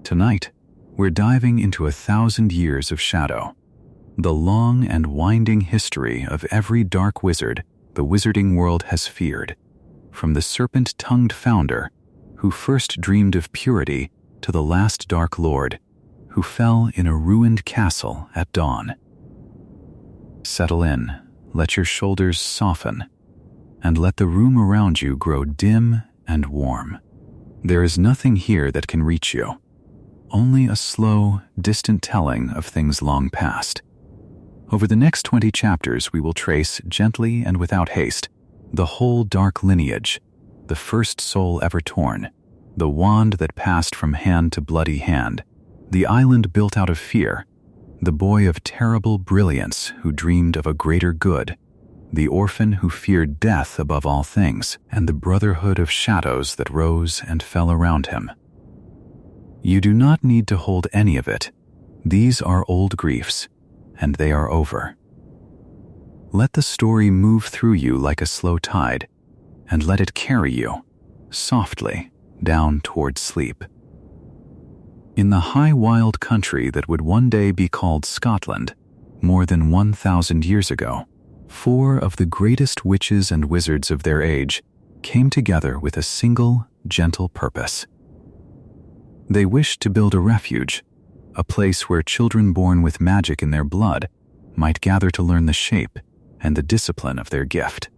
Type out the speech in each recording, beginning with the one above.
Tonight, we're diving into 1,000 years of shadow, the long and winding history of every dark wizard the wizarding world has feared, from the serpent-tongued founder who first dreamed of purity to the last Dark Lord who fell in a ruined castle at dawn. Settle in, let your shoulders soften, and let the room around you grow dim and warm. There is nothing here that can reach you, only a slow, distant telling of things long past. Over the next 20 chapters, we will trace, gently and without haste, the whole dark lineage, the first soul ever torn, the wand that passed from hand to bloody hand, the island built out of fear, the boy of terrible brilliance who dreamed of a greater good, the orphan who feared death above all things, and the brotherhood of shadows that rose and fell around him. You do not need to hold any of it. These are old griefs, and they are over. Let the story move through you like a slow tide, and let it carry you, softly, down toward sleep. In the high wild country that would one day be called Scotland, more than 1,000 years ago, 4 of the greatest witches and wizards of their age came together with a single, gentle purpose. They wished to build a refuge, a place where children born with magic in their blood might gather to learn the shape and the discipline of their gift,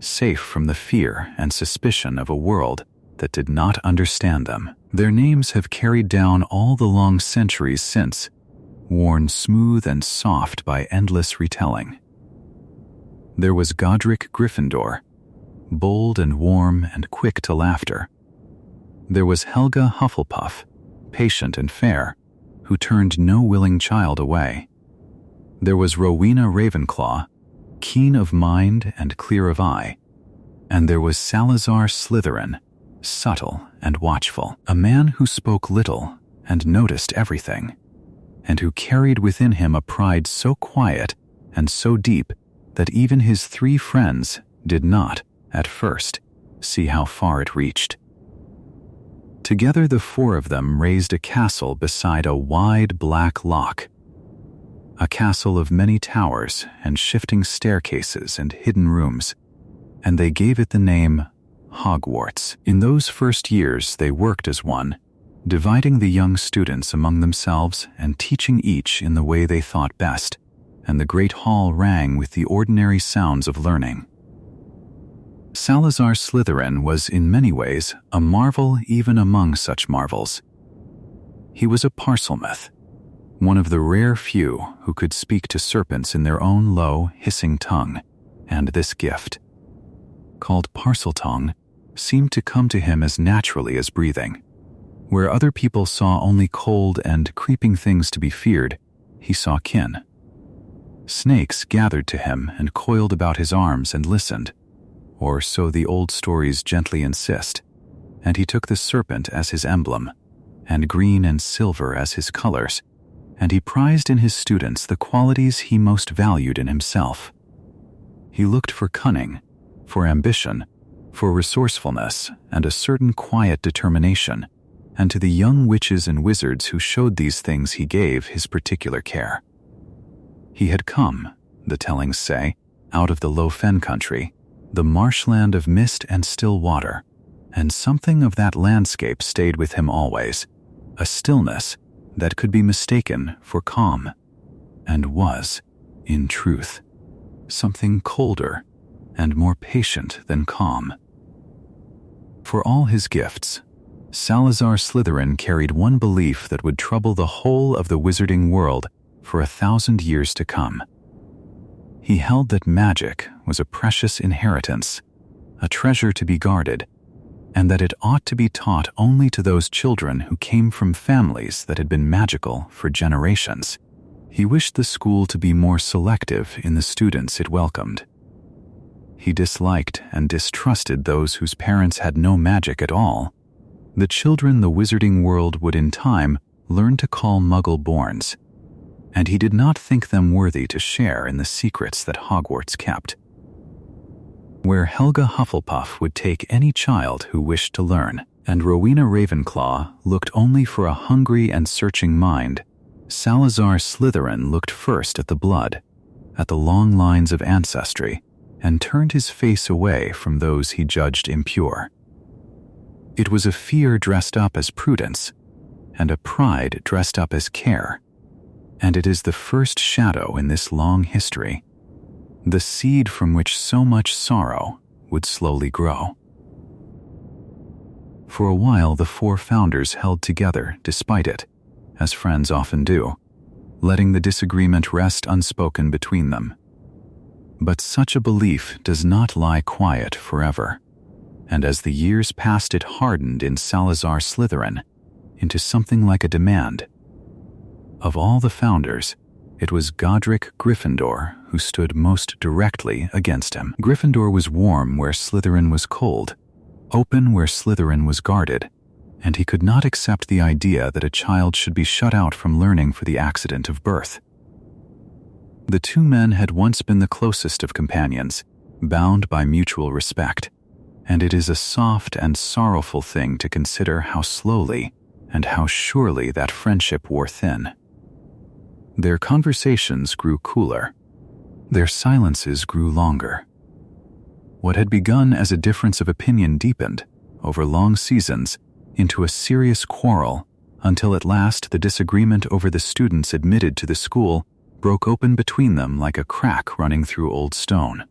safe from the fear and suspicion of a world that did not understand them. Their names have carried down all the long centuries since, worn smooth and soft by endless retelling. There was Godric Gryffindor, bold and warm and quick to laughter. There was Helga Hufflepuff, patient and fair, who turned no willing child away. There was Rowena Ravenclaw, keen of mind and clear of eye. And there was Salazar Slytherin, subtle and watchful, a man who spoke little and noticed everything, and who carried within him a pride so quiet and so deep that even his 3 friends did not, at first, see how far it reached. Together the 4 of them raised a castle beside a wide black loch, a castle of many towers and shifting staircases and hidden rooms, and they gave it the name Hogwarts. In those first years they worked as one, dividing the young students among themselves and teaching each in the way they thought best, and the great hall rang with the ordinary sounds of learning. Salazar Slytherin was in many ways a marvel even among such marvels. He was a Parselmouth, one of the rare few who could speak to serpents in their own low, hissing tongue, and this gift, called Parseltongue, seemed to come to him as naturally as breathing. Where other people saw only cold and creeping things to be feared, he saw kin. Snakes gathered to him and coiled about his arms and listened, or so the old stories gently insist, and he took the serpent as his emblem, and green and silver as his colors, and he prized in his students the qualities he most valued in himself. He looked for cunning, for ambition, for resourcefulness, and a certain quiet determination, and to the young witches and wizards who showed these things he gave his particular care. He had come, the tellings say, out of the low fen country, the marshland of mist and still water, and something of that landscape stayed with him always, a stillness that could be mistaken for calm, and was, in truth, something colder and more patient than calm. For all his gifts, Salazar Slytherin carried one belief that would trouble the whole of the wizarding world for 1,000 years to come. He held that magic was a precious inheritance, a treasure to be guarded, and that it ought to be taught only to those children who came from families that had been magical for generations. He wished the school to be more selective in the students it welcomed. He disliked and distrusted those whose parents had no magic at all, the children the wizarding world would in time learn to call Muggle-borns, and he did not think them worthy to share in the secrets that Hogwarts kept. Where Helga Hufflepuff would take any child who wished to learn, And Rowena Ravenclaw looked only for a hungry and searching mind. Salazar Slytherin looked first at the blood, at the long lines of ancestry, and turned his face away from those he judged impure. It was a fear dressed up as prudence, and a pride dressed up as care, and it is the first shadow in this long history, the seed from which so much sorrow would slowly grow. For a while, the four founders held together despite it, as friends often do, letting the disagreement rest unspoken between them. But such a belief does not lie quiet forever, and as the years passed, it hardened in Salazar Slytherin into something like a demand. Of all the founders, it was Godric Gryffindor who stood most directly against him. Gryffindor was warm where Slytherin was cold, open where Slytherin was guarded, and he could not accept the idea that a child should be shut out from learning for the accident of birth. The two men had once been the closest of companions, bound by mutual respect, and it is a soft and sorrowful thing to consider how slowly and how surely that friendship wore thin. Their conversations grew cooler. Their silences grew longer. What had begun as a difference of opinion deepened, over long seasons, into a serious quarrel, until at last the disagreement over the students admitted to the school broke open between them like a crack running through old stone.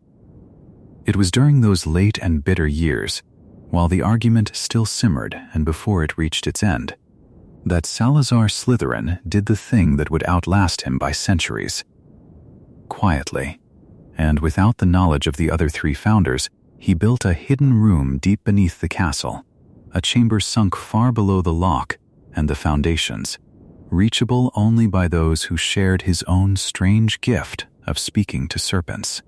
It was during those late and bitter years, while the argument still simmered and before it reached its end, that Salazar Slytherin did the thing that would outlast him by centuries. Quietly, and without the knowledge of the other three founders, he built a hidden room deep beneath the castle, a chamber sunk far below the lock and the foundations, reachable only by those who shared his own strange gift of speaking to serpents.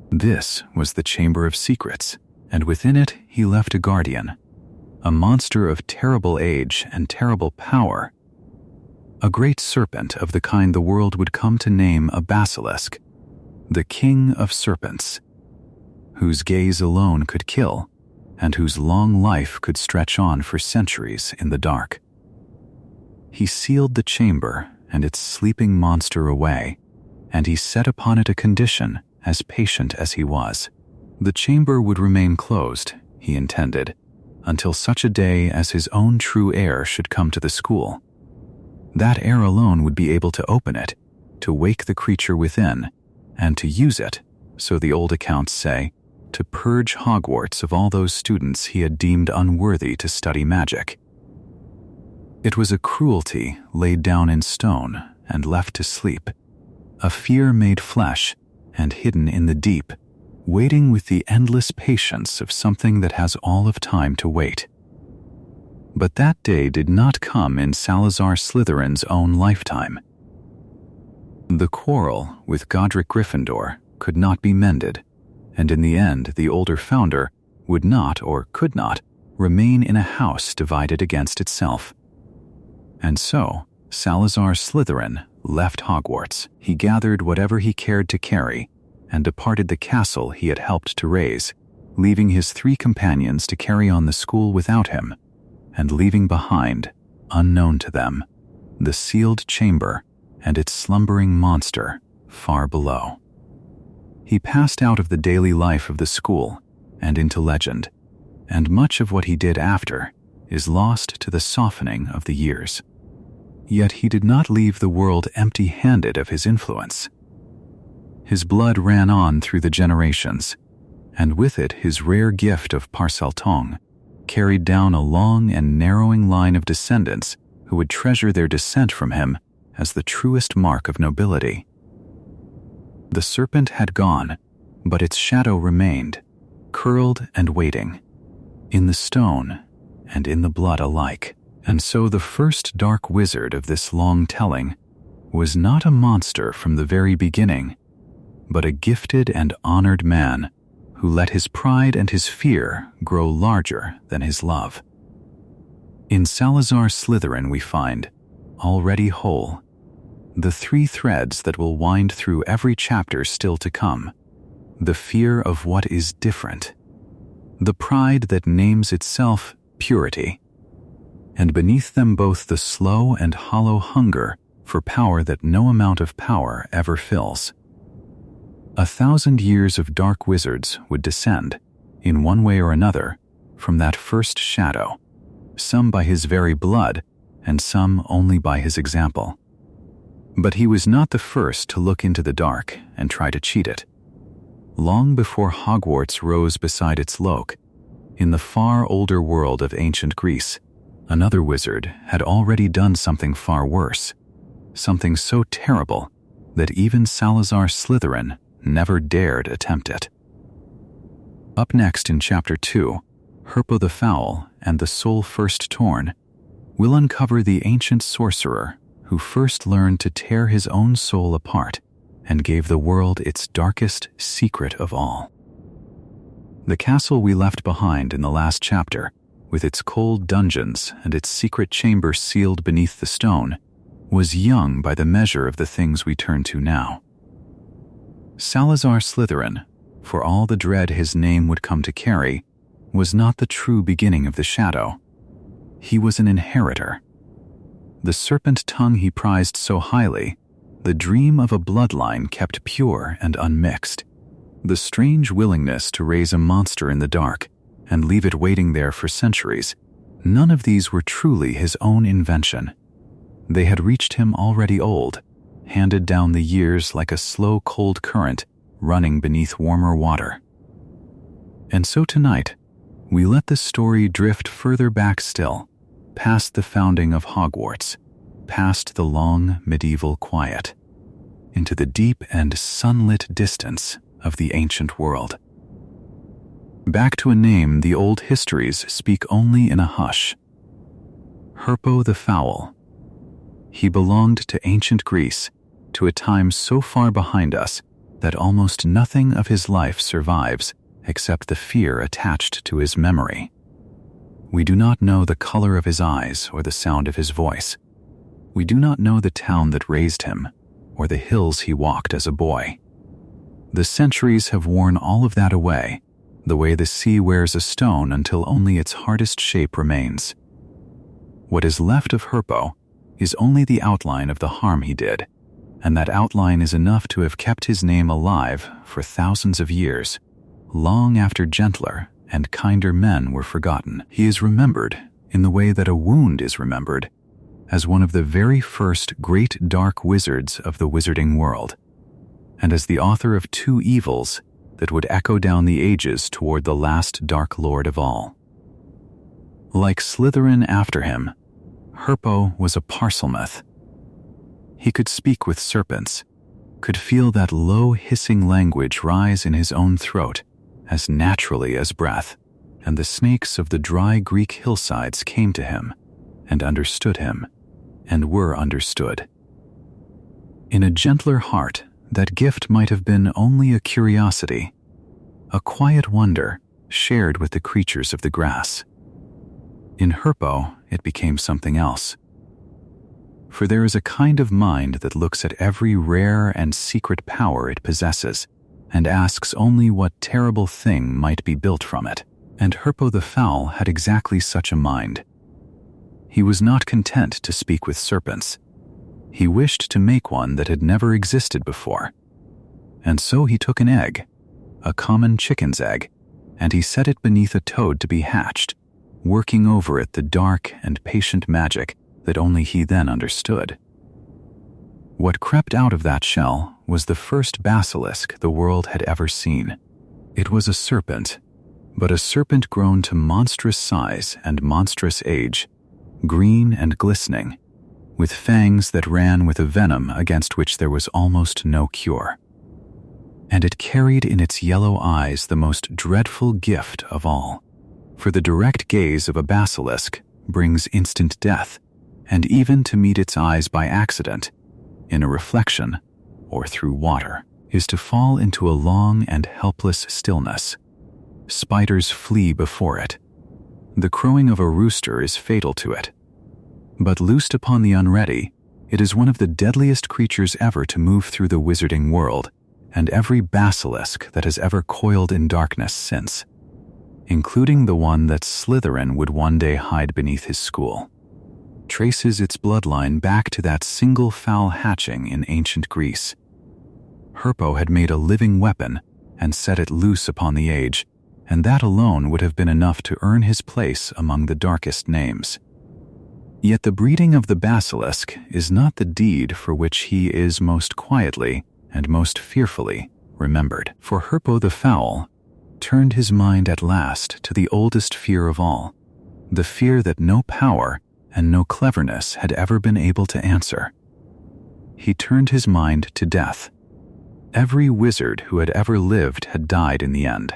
This was the Chamber of Secrets, and within it he left a guardian, a monster of terrible age and terrible power, a great serpent of the kind the world would come to name a basilisk, the King of Serpents, whose gaze alone could kill, and whose long life could stretch on for centuries in the dark. He sealed the chamber and its sleeping monster away, and he set upon it a condition as patient as he was. The chamber would remain closed, he intended, until such a day as his own true heir should come to the school. That heir alone would be able to open it, to wake the creature within, and to use it, so the old accounts say, to purge Hogwarts of all those students he had deemed unworthy to study magic. It was a cruelty laid down in stone and left to sleep, a fear made flesh and hidden in the deep, waiting with the endless patience of something that has all of time to wait. But that day did not come in Salazar Slytherin's own lifetime. The quarrel with Godric Gryffindor could not be mended, and in the end the older founder would not or could not remain in a house divided against itself. And so Salazar Slytherin left Hogwarts. He gathered whatever he cared to carry and departed the castle he had helped to raise, leaving his three companions to carry on the school without him, and leaving behind, unknown to them, the sealed chamber and its slumbering monster far below. He passed out of the daily life of the school and into legend, and much of what he did after is lost to the softening of the years. Yet he did not leave the world empty-handed of his influence. His blood ran on through the generations, and with it his rare gift of Parseltongue carried down a long and narrowing line of descendants who would treasure their descent from him as the truest mark of nobility. The serpent had gone, but its shadow remained, curled and waiting, in the stone and in the blood alike. And so the first dark wizard of this long telling was not a monster from the very beginning, but a gifted and honored man who let his pride and his fear grow larger than his love. In Salazar Slytherin we find, already whole, the three threads that will wind through every chapter still to come: the fear of what is different, the pride that names itself purity, and beneath them both the slow and hollow hunger for power that no amount of power ever fills. 1,000 years of dark wizards would descend, in one way or another, from that first shadow, some by his very blood, and some only by his example. But he was not the first to look into the dark and try to cheat it. Long before Hogwarts rose beside its loke, in the far older world of ancient Greece, another wizard had already done something far worse, something so terrible that even Salazar Slytherin never dared attempt it. Up next in Chapter 2, Herpo the Foul and the Soul First Torn, we'll uncover the ancient sorcerer who first learned to tear his own soul apart and gave the world its darkest secret of all. The castle we left behind in the last chapter, with its cold dungeons and its secret chamber sealed beneath the stone, was young by the measure of the things we turn to now. Salazar Slytherin, for all the dread his name would come to carry, was not the true beginning of the shadow. He was an inheritor. The serpent tongue he prized so highly, the dream of a bloodline kept pure and unmixed, the strange willingness to raise a monster in the dark and leave it waiting there for centuries, none of these were truly his own invention. They had reached him already old, handed down the years like a slow cold current running beneath warmer water. And so tonight, we let the story drift further back still, past the founding of Hogwarts, past the long medieval quiet, into the deep and sunlit distance of the ancient world. Back to a name the old histories speak only in a hush. Herpo the Foul. He belonged to ancient Greece, to a time so far behind us that almost nothing of his life survives except the fear attached to his memory. We do not know the color of his eyes or the sound of his voice. We do not know the town that raised him or the hills he walked as a boy. The centuries have worn all of that away, the way the sea wears a stone until only its hardest shape remains. What is left of Herpo is only the outline of the harm he did, and that outline is enough to have kept his name alive for thousands of years, long after gentler and kinder men were forgotten. He is remembered in the way that a wound is remembered, as one of the very first great dark wizards of the wizarding world, and as the author of two evils that would echo down the ages toward the last dark lord of all. Like Slytherin after him, Herpo was a parselmouth. He could speak with serpents, could feel that low hissing language rise in his own throat as naturally as breath, and the snakes of the dry Greek hillsides came to him and understood him and were understood. In a gentler heart, that gift might have been only a curiosity, a quiet wonder shared with the creatures of the grass. In Herpo, it became something else. For there is a kind of mind that looks at every rare and secret power it possesses and asks only what terrible thing might be built from it. And Herpo the Foul had exactly such a mind. He was not content to speak with serpents. He wished to make one that had never existed before. And so he took an egg, a common chicken's egg, and he set it beneath a toad to be hatched, working over it the dark and patient magic that only he then understood. What crept out of that shell was the first basilisk the world had ever seen. It was a serpent, but a serpent grown to monstrous size and monstrous age, green and glistening, with fangs that ran with a venom against which there was almost no cure. And it carried in its yellow eyes the most dreadful gift of all, for the direct gaze of a basilisk brings instant death, and even to meet its eyes by accident, in a reflection or through water, is to fall into a long and helpless stillness. Spiders flee before it. The crowing of a rooster is fatal to it. But loosed upon the unready, it is one of the deadliest creatures ever to move through the wizarding world, and every basilisk that has ever coiled in darkness since. including the one that Slytherin would one day hide beneath his school, traces its bloodline back to that single foul hatching in ancient Greece. Herpo had made a living weapon and set it loose upon the age, and that alone would have been enough to earn his place among the darkest names. Yet the breeding of the basilisk is not the deed for which he is most quietly and most fearfully remembered. For Herpo the Foul turned his mind at last to the oldest fear of all, the fear that no power and no cleverness had ever been able to answer. He turned his mind to death. Every wizard who had ever lived had died in the end,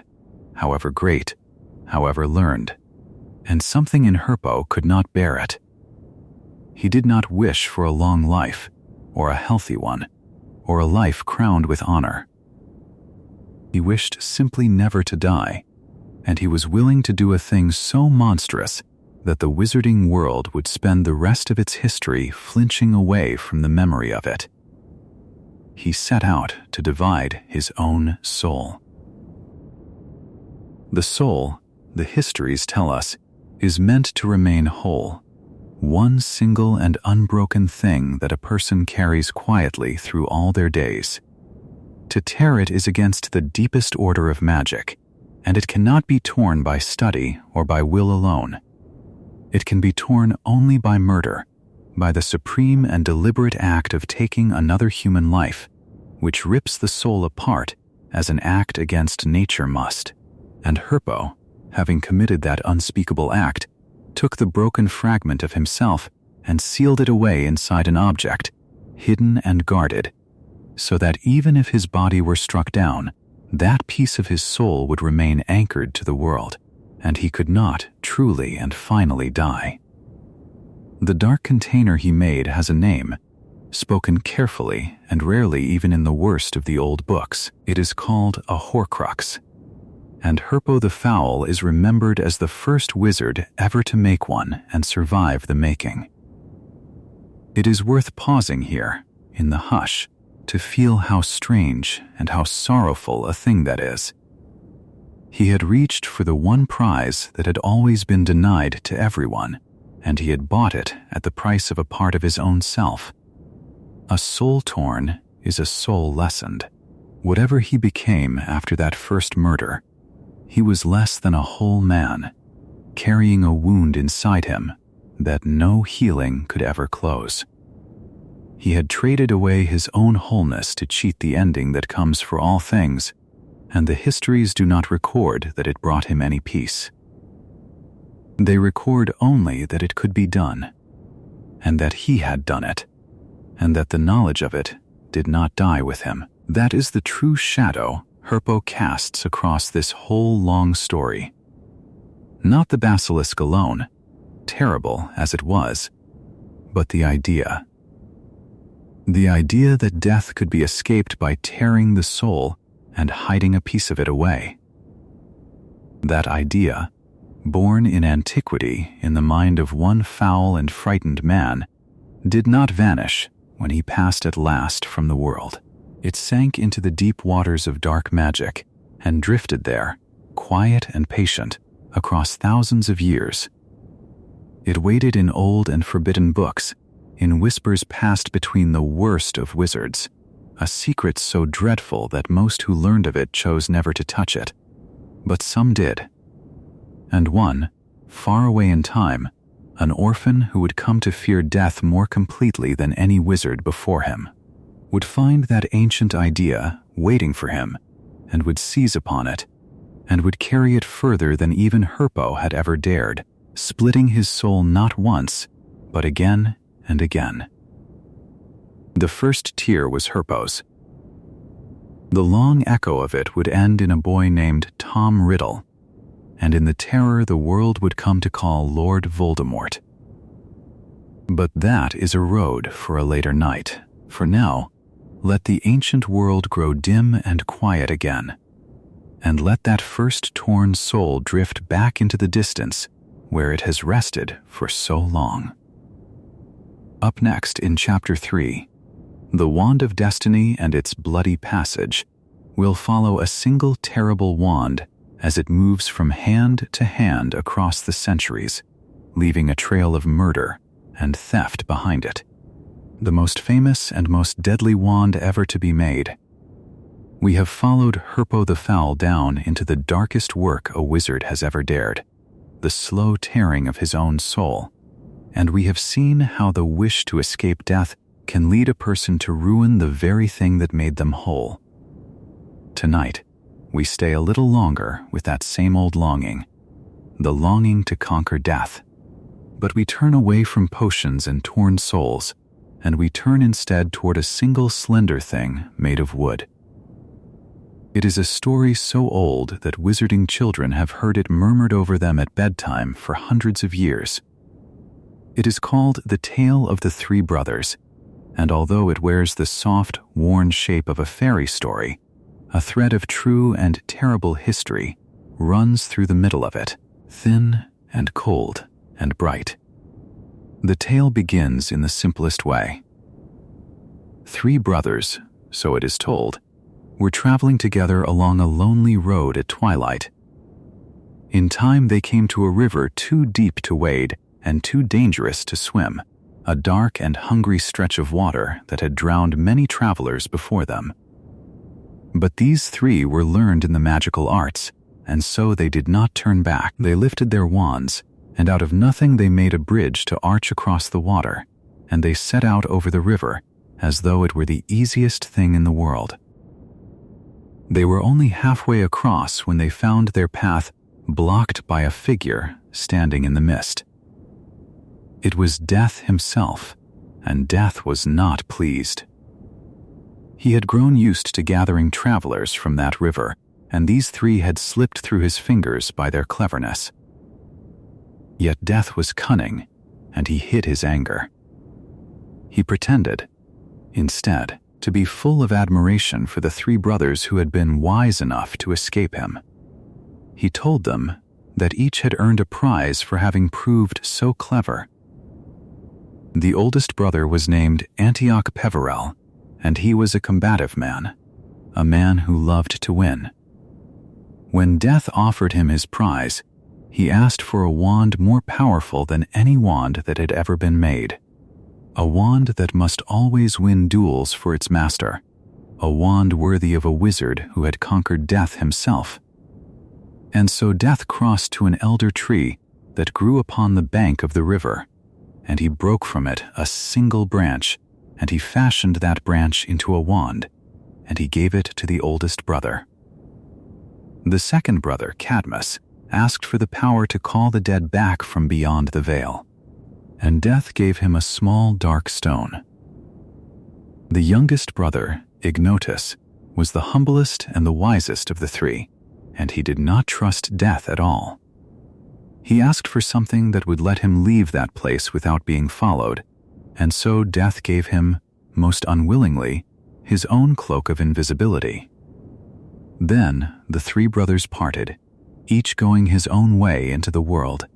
however great, however learned, and something in Herpo could not bear it. He did not wish for a long life, or a healthy one, or a life crowned with honor. He wished simply never to die, and he was willing to do a thing so monstrous that the wizarding world would spend the rest of its history flinching away from the memory of it. He set out to divide his own soul. The soul, the histories tell us, is meant to remain whole, one single and unbroken thing that a person carries quietly through all their days. To tear it is against the deepest order of magic, and it cannot be torn by study or by will alone. It can be torn only by murder, by the supreme and deliberate act of taking another human life, which rips the soul apart as an act against nature must. And Herpo, having committed that unspeakable act, took the broken fragment of himself and sealed it away inside an object, hidden and guarded, so that even if his body were struck down, that piece of his soul would remain anchored to the world, and he could not truly and finally die. The dark container he made has a name, spoken carefully and rarely even in the worst of the old books. It is called a Horcrux, and Herpo the Foul is remembered as the first wizard ever to make one and survive the making. It is worth pausing here, in the hush, to feel how strange and how sorrowful a thing that is. He had reached for the one prize that had always been denied to everyone, and he had bought it at the price of a part of his own self. A soul torn is a soul lessened. Whatever he became after that first murder, he was less than a whole man, carrying a wound inside him that no healing could ever close. He had traded away his own wholeness to cheat the ending that comes for all things, and the histories do not record that it brought him any peace. They record only that it could be done, and that he had done it, and that the knowledge of it did not die with him. That is the true shadow Herpo casts across this whole long story. Not the basilisk alone, terrible as it was, but the idea. The idea that death could be escaped by tearing the soul and hiding a piece of it away. That idea, born in antiquity in the mind of one foul and frightened man, did not vanish when he passed at last from the world. It sank into the deep waters of dark magic and drifted there, quiet and patient, across thousands of years. It waited in old and forbidden books, in whispers passed between the worst of wizards, a secret so dreadful that most who learned of it chose never to touch it. But some did. And one, far away in time, an orphan who would come to fear death more completely than any wizard before him, would find that ancient idea waiting for him and would seize upon it, and would carry it further than even Herpo had ever dared, splitting his soul not once, but again and again. The first tear was Herpo's. The long echo of it would end in a boy named Tom Riddle, and in the terror the world would come to call Lord Voldemort. But that is a road for a later night. For now, let the ancient world grow dim and quiet again, and let that first torn soul drift back into the distance where it has rested for so long. Up next in Chapter 3, The Wand of Destiny and its Bloody Passage, will follow a single terrible wand as it moves from hand to hand across the centuries, leaving a trail of murder and theft behind it. The most famous and most deadly wand ever to be made. We have followed Herpo the Foul down into the darkest work a wizard has ever dared, the slow tearing of his own soul, and we have seen how the wish to escape death can lead a person to ruin the very thing that made them whole. Tonight, we stay a little longer with that same old longing, the longing to conquer death. But we turn away from potions and torn souls, and we turn instead toward a single slender thing made of wood. It is a story so old that wizarding children have heard it murmured over them at bedtime for hundreds of years. It is called The Tale of the Three Brothers, and although it wears the soft, worn shape of a fairy story, a thread of true and terrible history runs through the middle of it, thin and cold and bright. The tale begins in the simplest way. Three brothers, so it is told, were traveling together along a lonely road at twilight. In time they came to a river too deep to wade and too dangerous to swim, a dark and hungry stretch of water that had drowned many travelers before them. But these three were learned in the magical arts, and so they did not turn back. They lifted their wands, and out of nothing they made a bridge to arch across the water, and they set out over the river as though it were the easiest thing in the world. They were only halfway across when they found their path blocked by a figure standing in the mist. It was Death himself, and Death was not pleased. He had grown used to gathering travelers from that river, and these three had slipped through his fingers by their cleverness. Yet Death was cunning, and he hid his anger. He pretended, instead, to be full of admiration for the three brothers who had been wise enough to escape him. He told them that each had earned a prize for having proved so clever. The oldest brother was named Antioch Peverell, and he was a combative man, a man who loved to win. When Death offered him his prize, he asked for a wand more powerful than any wand that had ever been made, a wand that must always win duels for its master, a wand worthy of a wizard who had conquered Death himself. And so Death crossed to an elder tree that grew upon the bank of the river, and he broke from it a single branch, and he fashioned that branch into a wand, and he gave it to the oldest brother. The second brother, Cadmus, asked for the power to call the dead back from beyond the veil, and Death gave him a small dark stone. The youngest brother, Ignotus, was the humblest and the wisest of the three, and he did not trust Death at all. He asked for something that would let him leave that place without being followed, and so Death gave him, most unwillingly, his own cloak of invisibility. Then the three brothers parted, each going his own way into the world.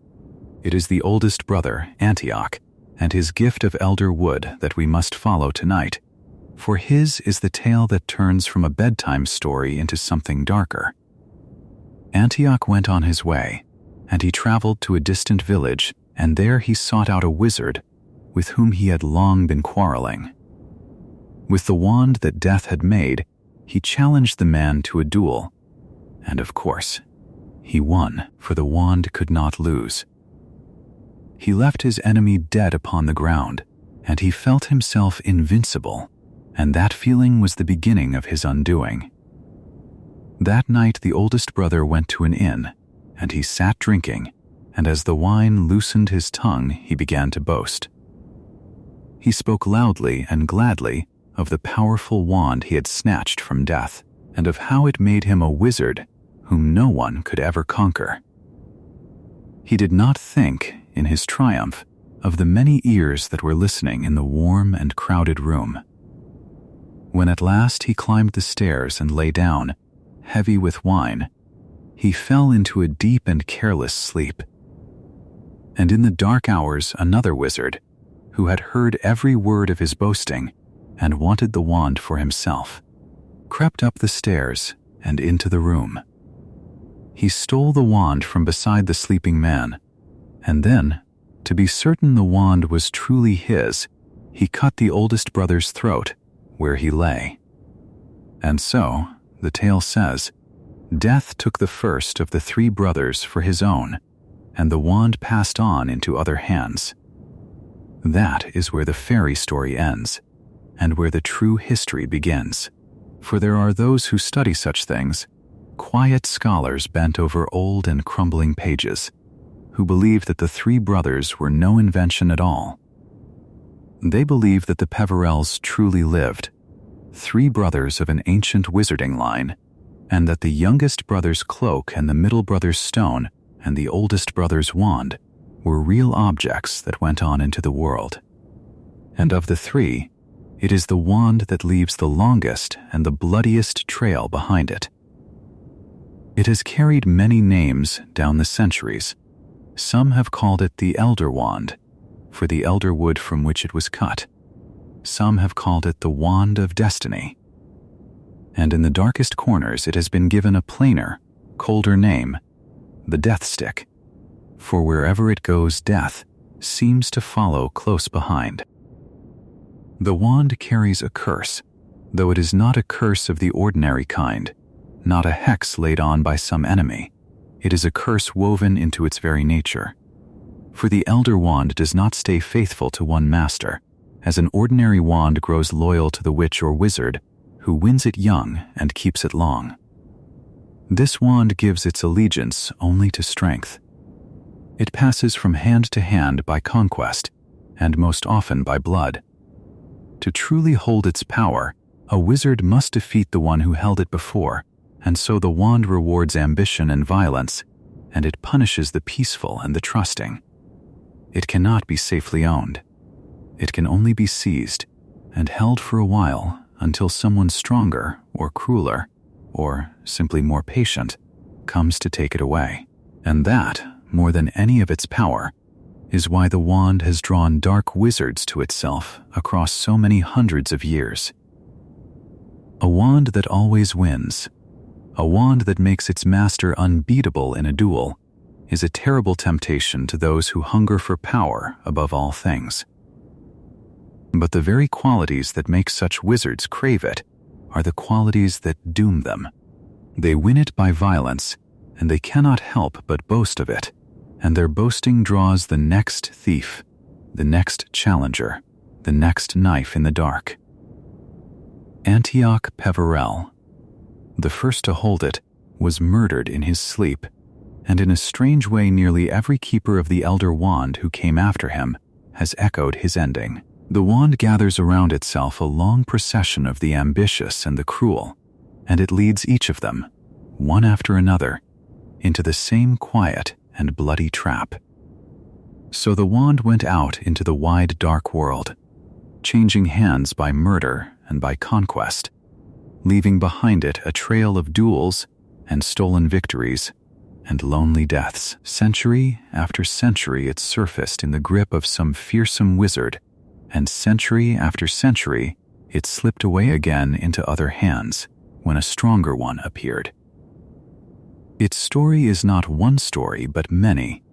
It is the oldest brother, Antioch, and his gift of elder wood that we must follow tonight, for his is the tale that turns from a bedtime story into something darker. Antioch went on his way, and he traveled to a distant village, and there he sought out a wizard with whom he had long been quarreling. With the wand that Death had made, he challenged the man to a duel, and of course, he won, for the wand could not lose. He left his enemy dead upon the ground, and he felt himself invincible, and that feeling was the beginning of his undoing. That night the oldest brother went to an inn, and he sat drinking, and as the wine loosened his tongue, he began to boast. He spoke loudly and gladly of the powerful wand he had snatched from Death, and of how it made him a wizard whom no one could ever conquer. He did not think, in his triumph, of the many ears that were listening in the warm and crowded room. When at last he climbed the stairs and lay down, heavy with wine, he fell into a deep and careless sleep. And in the dark hours another wizard, who had heard every word of his boasting and wanted the wand for himself, crept up the stairs and into the room. He stole the wand from beside the sleeping man, and then, to be certain the wand was truly his, he cut the oldest brother's throat where he lay. And so, the tale says, Death took the first of the 3 brothers for his own, and the wand passed on into other hands. That is where the fairy story ends, and where the true history begins. For there are those who study such things, quiet scholars bent over old and crumbling pages, who believe that the 3 brothers were no invention at all. They believe that the Peverells truly lived, 3 brothers of an ancient wizarding line, and that the youngest brother's cloak and the middle brother's stone and the oldest brother's wand were real objects that went on into the world. And of the 3, it is the wand that leaves the longest and the bloodiest trail behind it. It has carried many names down the centuries. Some have called it the Elder Wand, for the elder wood from which it was cut. Some have called it the Wand of Destiny. And in the darkest corners it has been given a plainer, colder name, the Death Stick, for wherever it goes death seems to follow close behind. The wand carries a curse, though it is not a curse of the ordinary kind, not a hex laid on by some enemy. It is a curse woven into its very nature. For the Elder Wand does not stay faithful to one master, as an ordinary wand grows loyal to the witch or wizard, who wins it young and keeps it long. This wand gives its allegiance only to strength. It passes from hand to hand by conquest, and most often by blood. To truly hold its power, a wizard must defeat the one who held it before, and so the wand rewards ambition and violence, and it punishes the peaceful and the trusting. It cannot be safely owned. It can only be seized and held for a while until someone stronger or crueler, or simply more patient, comes to take it away. And that, more than any of its power, is why the wand has drawn dark wizards to itself across so many hundreds of years. A wand that always wins, a wand that makes its master unbeatable in a duel, is a terrible temptation to those who hunger for power above all things. But the very qualities that make such wizards crave it are the qualities that doom them. They win it by violence, and they cannot help but boast of it, and their boasting draws the next thief, the next challenger, the next knife in the dark. Antioch Peverell, the first to hold it, was murdered in his sleep, and in a strange way nearly every keeper of the Elder Wand who came after him has echoed his ending. The wand gathers around itself a long procession of the ambitious and the cruel, and it leads each of them, one after another, into the same quiet and bloody trap. So the wand went out into the wide dark world, changing hands by murder and by conquest, leaving behind it a trail of duels and stolen victories and lonely deaths. Century after century it surfaced in the grip of some fearsome wizard, and century after century it slipped away again into other hands when a stronger one appeared. Its story is not one story but many,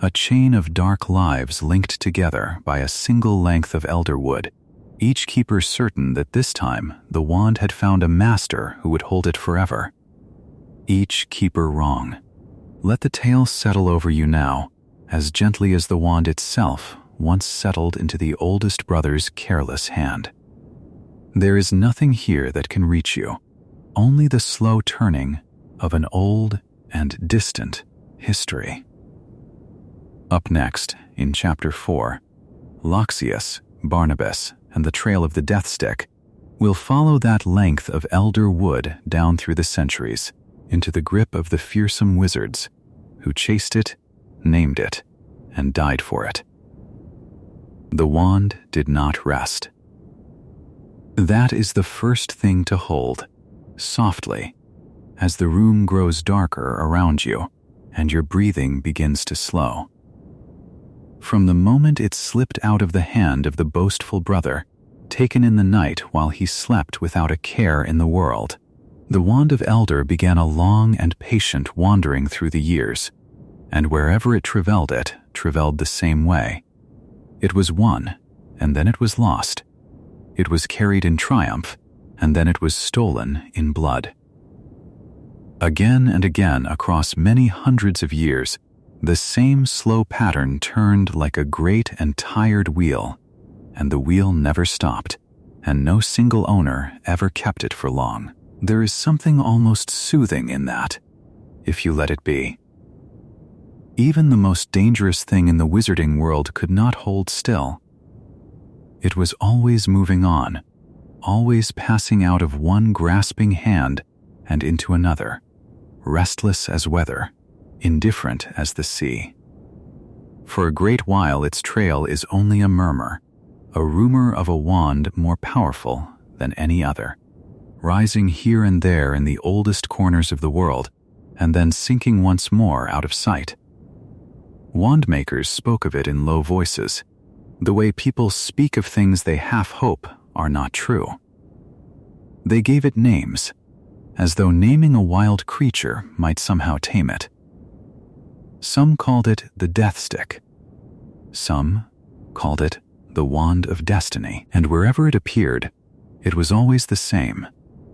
a chain of dark lives linked together by a single length of elder wood, each keeper certain that this time the wand had found a master who would hold it forever. Each keeper wrong. Let the tale settle over you now, as gently as the wand itself once settled into the oldest brother's careless hand. There is nothing here that can reach you, only the slow turning of an old and distant history. Up next, in Chapter 4, Loxias, Barnabas, and the Trail of the Death Stick, will follow that length of elder wood down through the centuries, into the grip of the fearsome wizards who chased it, named it, and died for it. The wand did not rest. That is the first thing to hold, softly, as the room grows darker around you and your breathing begins to slow. From the moment it slipped out of the hand of the boastful brother, taken in the night while he slept without a care in the world, The Wand of Elder began a long and patient wandering through the years, and wherever it travelled the same way. It was won, and then it was lost. It was carried in triumph, and then it was stolen in blood. Again and again across many hundreds of years, the same slow pattern turned like a great and tired wheel, and the wheel never stopped, and no single owner ever kept it for long. There is something almost soothing in that, if you let it be. Even the most dangerous thing in the wizarding world could not hold still. It was always moving on, always passing out of one grasping hand and into another, restless as weather, indifferent as the sea. For a great while its trail is only a murmur, a rumor of a wand more powerful than any other, rising here and there in the oldest corners of the world, and then sinking once more out of sight. Wand makers spoke of it in low voices, the way people speak of things they half hope are not true. They gave it names, as though naming a wild creature might somehow tame it. Some called it the Death Stick. Some called it the Wand of Destiny, and wherever it appeared, it was always the same,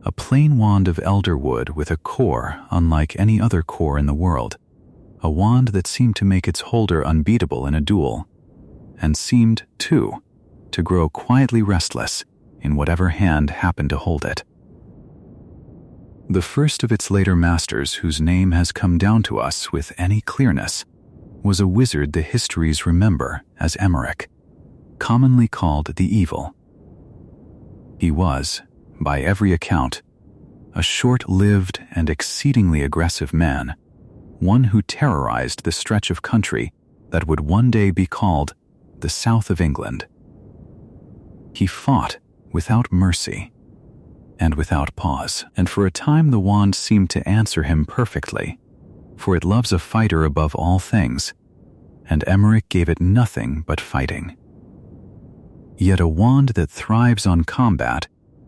a plain wand of elder wood with a core unlike any other core in the world, a wand that seemed to make its holder unbeatable in a duel, and seemed, too, to grow quietly restless in whatever hand happened to hold it. The first of its later masters whose name has come down to us with any clearness was a wizard the histories remember as Emeric, commonly called the Evil. He was, by every account, a short-lived and exceedingly aggressive man, one who terrorized the stretch of country that would one day be called the South of England. He fought without mercy and without pause, and for a time the wand seemed to answer him perfectly, for it loves a fighter above all things, and Emeric gave it nothing but fighting. Yet a wand that thrives on combat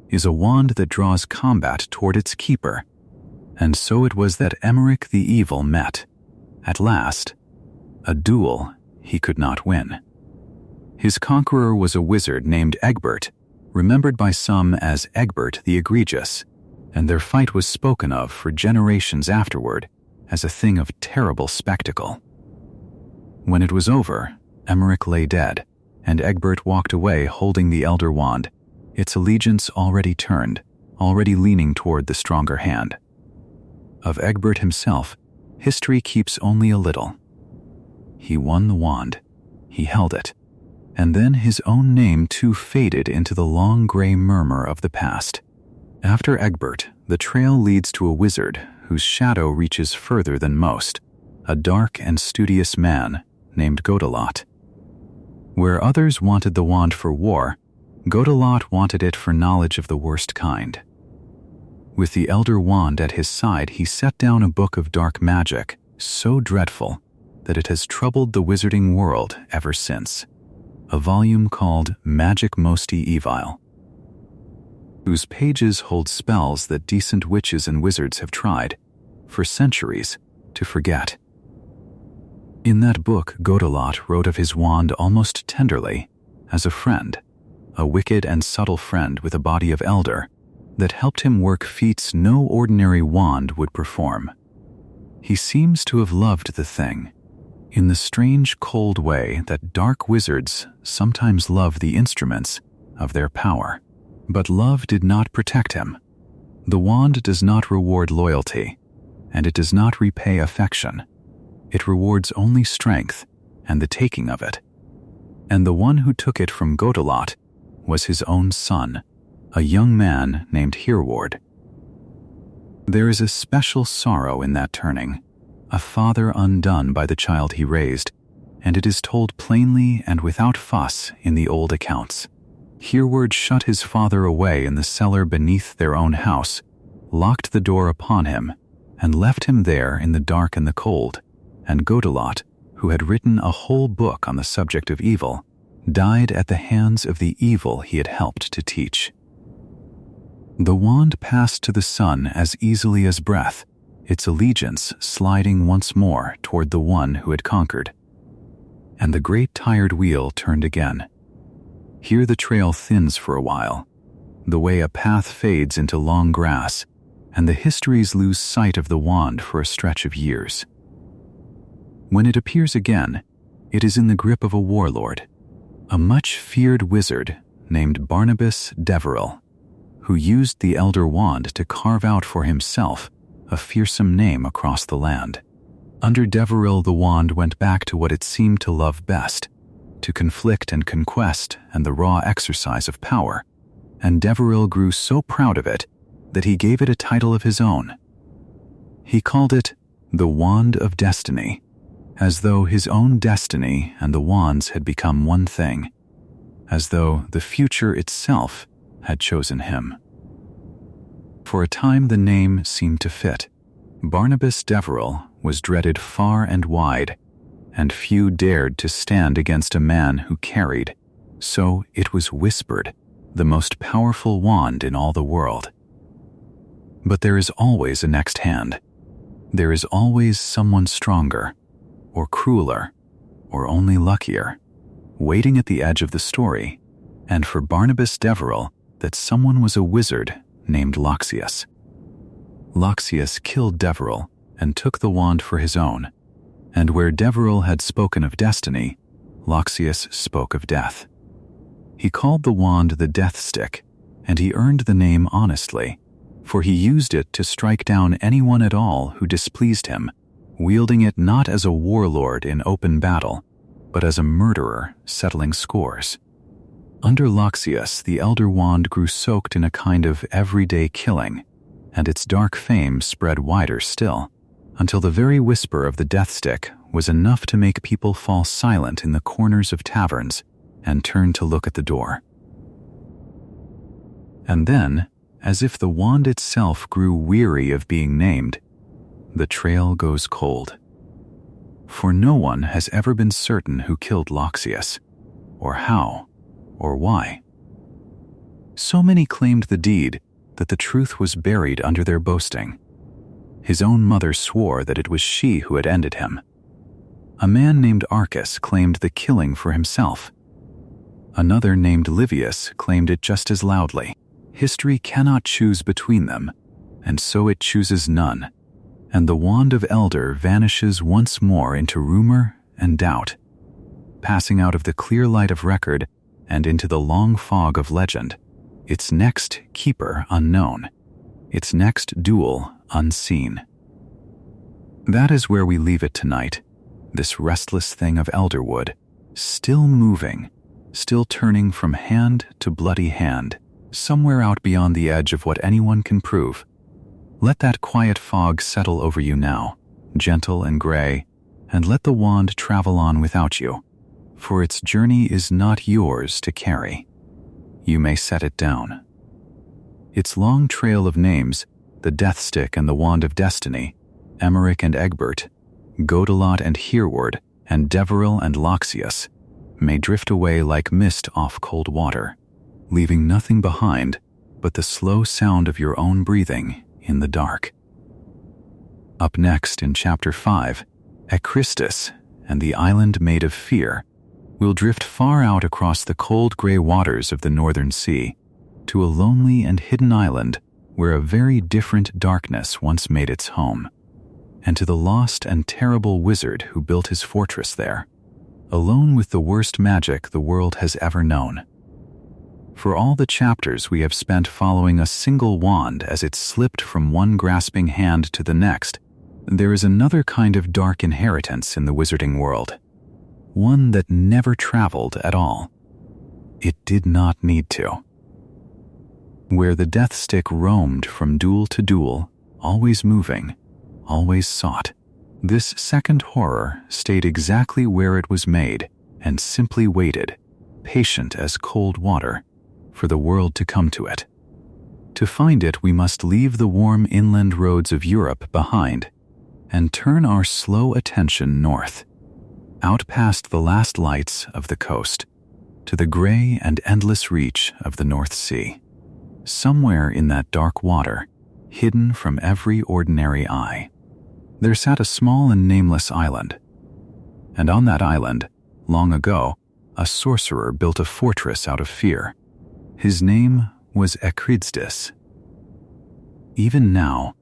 is a wand that draws combat toward its keeper, and so it was that Emeric the Evil met, at last, a duel he could not win. His conqueror was a wizard named Egbert, remembered by some as Egbert the Egregious, and their fight was spoken of for generations afterward as a thing of terrible spectacle. When it was over, Emeric lay dead, and Egbert walked away holding the elder wand, its allegiance already turned, already leaning toward the stronger hand. Of Egbert himself, history keeps only a little. He won the wand, he held it, and then his own name too faded into the long gray murmur of the past. After Egbert, the trail leads to a wizard whose shadow reaches further than most, a dark and studious man named Gaunt. Where others wanted the wand for war, Gaunt wanted it for knowledge of the worst kind. With the elder wand at his side, he set down a book of dark magic so dreadful that it has troubled the wizarding world ever since, a volume called Magic Mosti Evil, whose pages hold spells that decent witches and wizards have tried, for centuries, to forget. In that book, Gaunt wrote of his wand almost tenderly, as a friend, a wicked and subtle friend with a body of elder, that helped him work feats no ordinary wand would perform. He seems to have loved the thing, in the strange cold way that dark wizards sometimes love the instruments of their power. But love did not protect him. The wand does not reward loyalty, and it does not repay affection. It rewards only strength and the taking of it. And the one who took it from Gaunt was his own son, a young man named Hereward. There is a special sorrow in that turning, a father undone by the child he raised, and it is told plainly and without fuss in the old accounts. Hereward shut his father away in the cellar beneath their own house, locked the door upon him, and left him there in the dark and the cold, and Gaunt, who had written a whole book on the subject of evil, died at the hands of the evil he had helped to teach. The wand passed to the sun as easily as breath, its allegiance sliding once more toward the one who had conquered. And the great tired wheel turned again. Here the trail thins for a while, the way a path fades into long grass, and the histories lose sight of the wand for a stretch of years. When it appears again, it is in the grip of a warlord, a much-feared wizard named Barnabas Deverell, who used the Elder Wand to carve out for himself a fearsome name across the land. Under Deverell, the wand went back to what it seemed to love best, to conflict and conquest and the raw exercise of power, and Deverell grew so proud of it that he gave it a title of his own. He called it the Wand of Destiny, as though his own destiny and the wand's had become one thing, as though the future itself had chosen him. For a time the name seemed to fit. Barnabas Deverell was dreaded far and wide, and few dared to stand against a man who carried, so it was whispered, the most powerful wand in all the world. But there is always a next hand. There is always someone stronger, or crueler, or only luckier, waiting at the edge of the story, and for Barnabas Deverell, that someone was a wizard named Loxias. Loxias killed Deverell and took the wand for his own, and where Deverell had spoken of destiny, Loxias spoke of death. He called the wand the Death Stick, and he earned the name honestly, for he used it to strike down anyone at all who displeased him, wielding it not as a warlord in open battle, but as a murderer settling scores. Under Loxias, the Elder Wand grew soaked in a kind of everyday killing, and its dark fame spread wider still, until the very whisper of the Death Stick was enough to make people fall silent in the corners of taverns and turn to look at the door. And then, as if the wand itself grew weary of being named, the trail goes cold. For no one has ever been certain who killed Loxias, or how, or why. So many claimed the deed that the truth was buried under their boasting. His own mother swore that it was she who had ended him. A man named Arcus claimed the killing for himself. Another named Livius claimed it just as loudly. History cannot choose between them, and so it chooses none, and the Wand of Elder vanishes once more into rumor and doubt, passing out of the clear light of record and into the long fog of legend, its next keeper unknown, its next duel unseen. That is where we leave it tonight, this restless thing of Elderwood, still moving, still turning from hand to bloody hand, somewhere out beyond the edge of what anyone can prove. Let that quiet fog settle over you now, gentle and gray, and let the wand travel on without you, for its journey is not yours to carry. You may set it down. Its long trail of names, the Death Stick and the Wand of Destiny, Emeric and Egbert, Godelot and Hereward, and Deverell and Loxias, may drift away like mist off cold water, leaving nothing behind but the slow sound of your own breathing in the dark. Up next in Chapter 5, Ekrizdis and the Island Made of Fear will drift far out across the cold gray waters of the Northern Sea to a lonely and hidden island where a very different darkness once made its home, and to the lost and terrible wizard who built his fortress there, alone with the worst magic the world has ever known. For all the chapters we have spent following a single wand as it slipped from one grasping hand to the next, there is another kind of dark inheritance in the wizarding world, one that never traveled at all. It did not need to. Where the Death Stick roamed from duel to duel, always moving, always sought, this second horror stayed exactly where it was made and simply waited, patient as cold water, for the world to come to it. To find it, we must leave the warm inland roads of Europe behind and turn our slow attention north, out past the last lights of the coast, to the gray and endless reach of the North Sea. somewhere in that dark water, hidden from every ordinary eye, there sat a small and nameless island. And on that island, long ago, a sorcerer built a fortress out of fear. His name was Ekrizdis. Even now,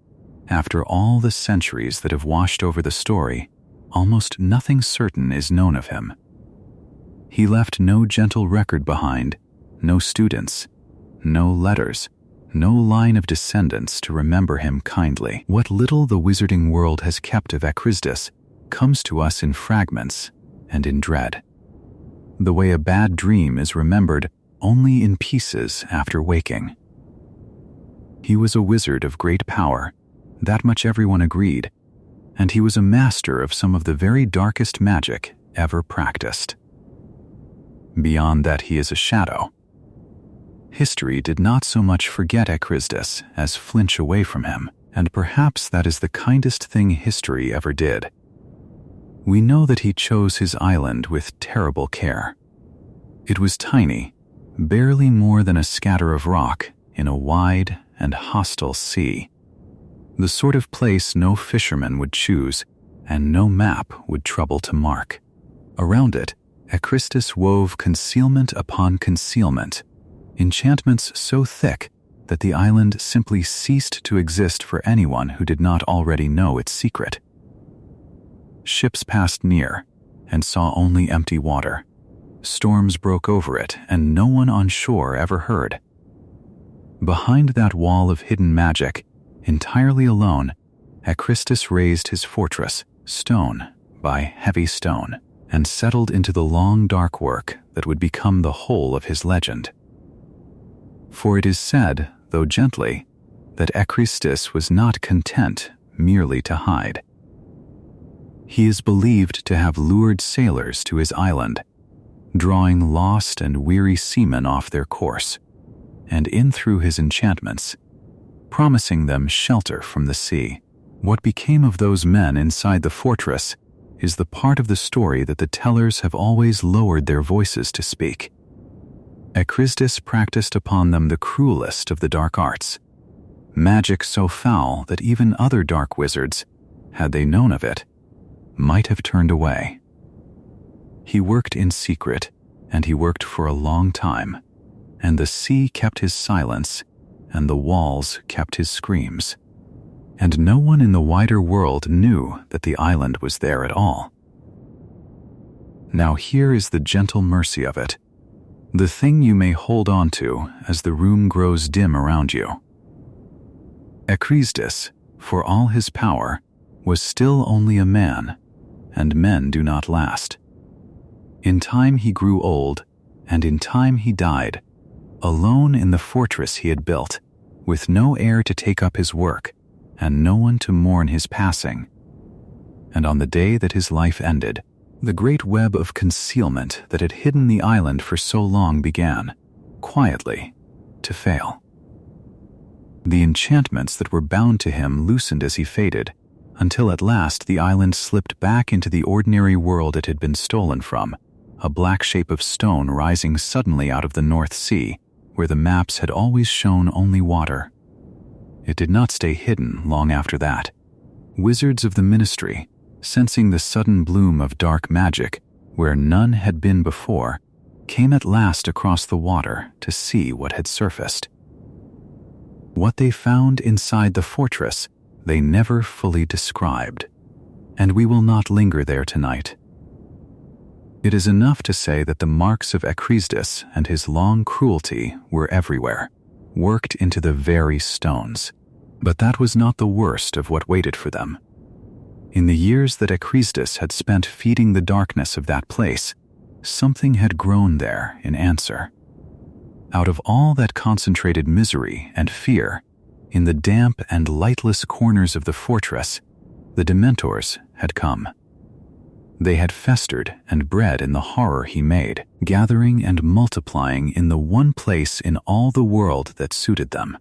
after all the centuries that have washed over the story, almost nothing certain is known of him. He left no gentle record behind, no students, no letters, no line of descendants to remember him kindly. What little the wizarding world has kept of Ekrizdis comes to us in fragments and in dread, the way a bad dream is remembered only in pieces after waking. He was a wizard of great power, that much everyone agreed, and he was a master of some of the very darkest magic ever practiced. Beyond that, he is a shadow. History did not so much forget Ekrizdis as flinch away from him, and perhaps that is the kindest thing history ever did. We know that he chose his island with terrible care. It was tiny, barely more than a scatter of rock in a wide and hostile sea, the sort of place no fisherman would choose and no map would trouble to mark. Around it, Ekrizdis wove concealment upon concealment, enchantments so thick that the island simply ceased to exist for anyone who did not already know its secret. Ships passed near and saw only empty water. Storms broke over it, and no one on shore ever heard. Behind that wall of hidden magic, entirely alone, Ekrizdis raised his fortress, stone by heavy stone, and settled into the long dark work that would become the whole of his legend. For it is said, though gently, that Ekrizdis was not content merely to hide. He is believed to have lured sailors to his island, drawing lost and weary seamen off their course, and in through his enchantments, promising them shelter from the sea. What became of those men inside the fortress is the part of the story that the tellers have always lowered their voices to speak. Ekrizdis practiced upon them the cruelest of the dark arts, magic so foul that even other dark wizards, had they known of it, might have turned away. He worked in secret, and he worked for a long time, and the sea kept his silence, and the walls kept his screams, and no one in the wider world knew that the island was there at all. Now here is the gentle mercy of it, the thing you may hold on to as the room grows dim around you. Ekrizdis, for all his power, was still only a man, and men do not last. In time he grew old, and in time he died, alone in the fortress he had built, with no heir to take up his work, and no one to mourn his passing. And on the day that his life ended, the great web of concealment that had hidden the island for so long began, quietly, to fail. The enchantments that were bound to him loosened as he faded, until at last the island slipped back into the ordinary world it had been stolen from, a black shape of stone rising suddenly out of the North Sea, where the maps had always shown only water. It did not stay hidden long after that. Wizards of the Ministry, sensing the sudden bloom of dark magic where none had been before, came at last across the water to see what had surfaced. What they found inside the fortress they never fully described, and we will not linger there tonight. It is enough to say that the marks of Ekrizdis and his long cruelty were everywhere, worked into the very stones. But that was not the worst of what waited for them. In the years that Ekrizdis had spent feeding the darkness of that place, something had grown there in answer. Out of all that concentrated misery and fear, in the damp and lightless corners of the fortress, the Dementors had come. They had festered and bred in the horror he made, gathering and multiplying in the one place in all the world that suited them,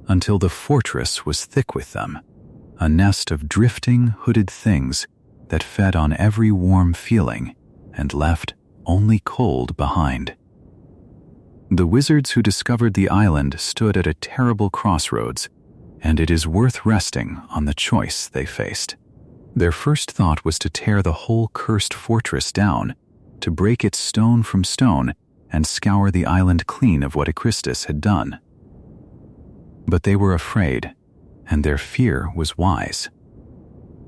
until the fortress was thick with them, a nest of drifting, hooded things that fed on every warm feeling and left only cold behind. The wizards who discovered the island stood at a terrible crossroads, and it is worth resting on the choice they faced. Their first thought was to tear the whole cursed fortress down, to break it stone from stone, and scour the island clean of what Ekrizdis had done. But they were afraid, and their fear was wise.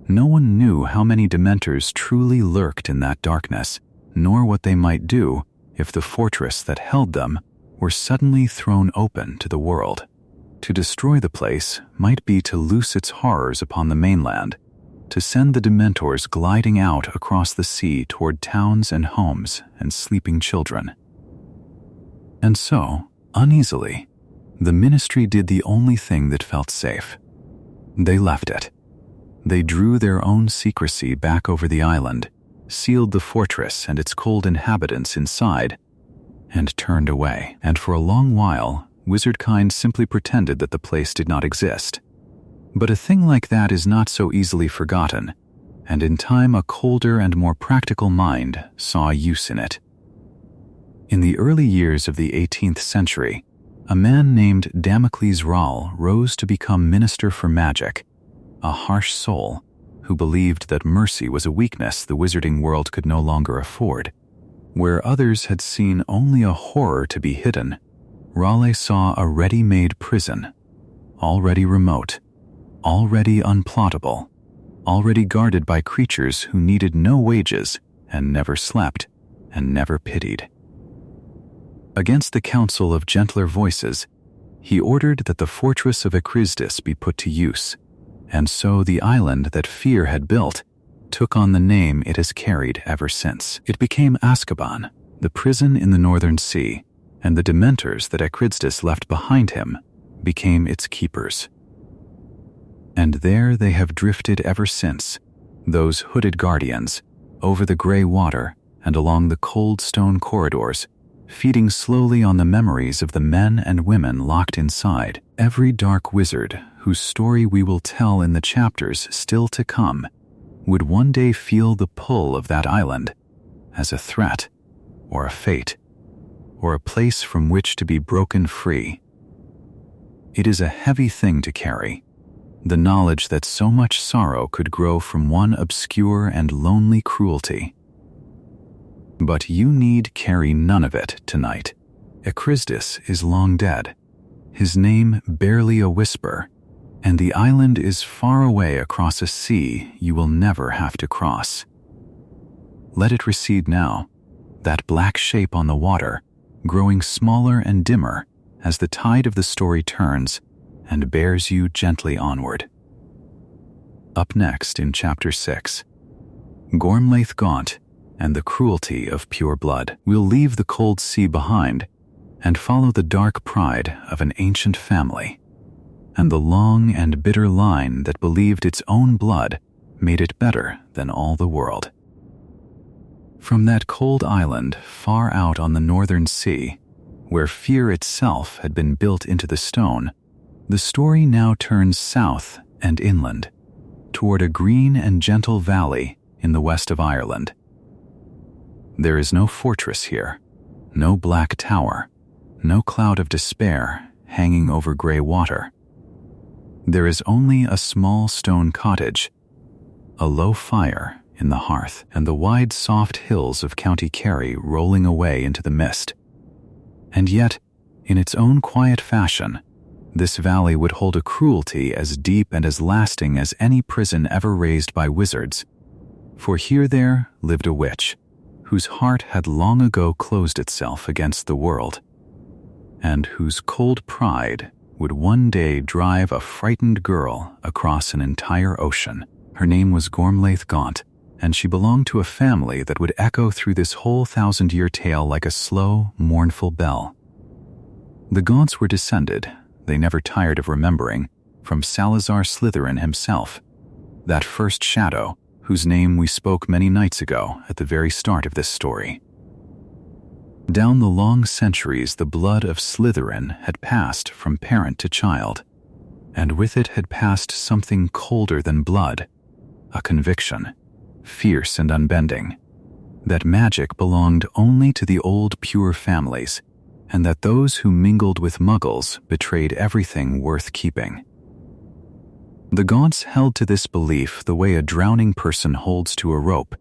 No one knew how many Dementors truly lurked in that darkness, nor what they might do if the fortress that held them were suddenly thrown open to the world. To destroy the place might be to loose its horrors upon the mainland, to send the Dementors gliding out across the sea toward towns and homes and sleeping children. And so, uneasily, the Ministry did the only thing that felt safe. They left it. They drew their own secrecy back over the island, sealed the fortress and its cold inhabitants inside, and turned away. And for a long while, wizardkind simply pretended that the place did not exist. But a thing like that is not so easily forgotten, and in time a colder and more practical mind saw use in it. In the early years of the 18th century, a man named Damocles Ral rose to become Minister for Magic, a harsh soul who believed that mercy was a weakness the wizarding world could no longer afford. Where others had seen only a horror to be hidden, Raleigh saw a ready-made prison, already remote, already unplottable, already guarded by creatures who needed no wages and never slept and never pitied. Against the counsel of gentler voices, he ordered that the fortress of Ekrizdis be put to use, and so the island that fear had built took on the name it has carried ever since. It became Azkaban, the prison in the northern sea, and the Dementors that Ekrizdis left behind him became its keepers. And there they have drifted ever since, those hooded guardians, over the gray water and along the cold stone corridors, feeding slowly on the memories of the men and women locked inside. Every dark wizard whose story we will tell in the chapters still to come would one day feel the pull of that island as a threat or a fate or a place from which to be broken free. It is a heavy thing to carry, the knowledge that so much sorrow could grow from one obscure and lonely cruelty. But you need carry none of it tonight. Ekrizdis is long dead, his name barely a whisper, and the island is far away across a sea you will never have to cross. Let it recede now, that black shape on the water, growing smaller and dimmer as the tide of the story turns and bears you gently onward. Up next in Chapter 6, Gormlaith Gaunt and the cruelty of pure blood. We'll leave the cold sea behind and follow the dark pride of an ancient family and the long and bitter line that believed its own blood made it better than all the world. From that cold island far out on the northern sea, where fear itself had been built into the stone, the story now turns south and inland, toward a green and gentle valley in the west of Ireland. There is no fortress here, no black tower, no cloud of despair hanging over gray water. There is only a small stone cottage, a low fire in the hearth, and the wide soft hills of County Kerry rolling away into the mist. And yet, in its own quiet fashion, this valley would hold a cruelty as deep and as lasting as any prison ever raised by wizards. For here there lived a witch, whose heart had long ago closed itself against the world, and whose cold pride would one day drive a frightened girl across an entire ocean. Her name was Gormlaith Gaunt, and she belonged to a family that would echo through this whole 1,000-year tale like a slow, mournful bell. The Gaunts were descended, they never tired of remembering, from Salazar Slytherin himself, that first shadow whose name we spoke many nights ago at the very start of this story. Down the long centuries, the blood of Slytherin had passed from parent to child, and with it had passed something colder than blood, a conviction, fierce and unbending, that magic belonged only to the old pure families, and that those who mingled with Muggles betrayed everything worth keeping. The Gaunts held to this belief the way a drowning person holds to a rope,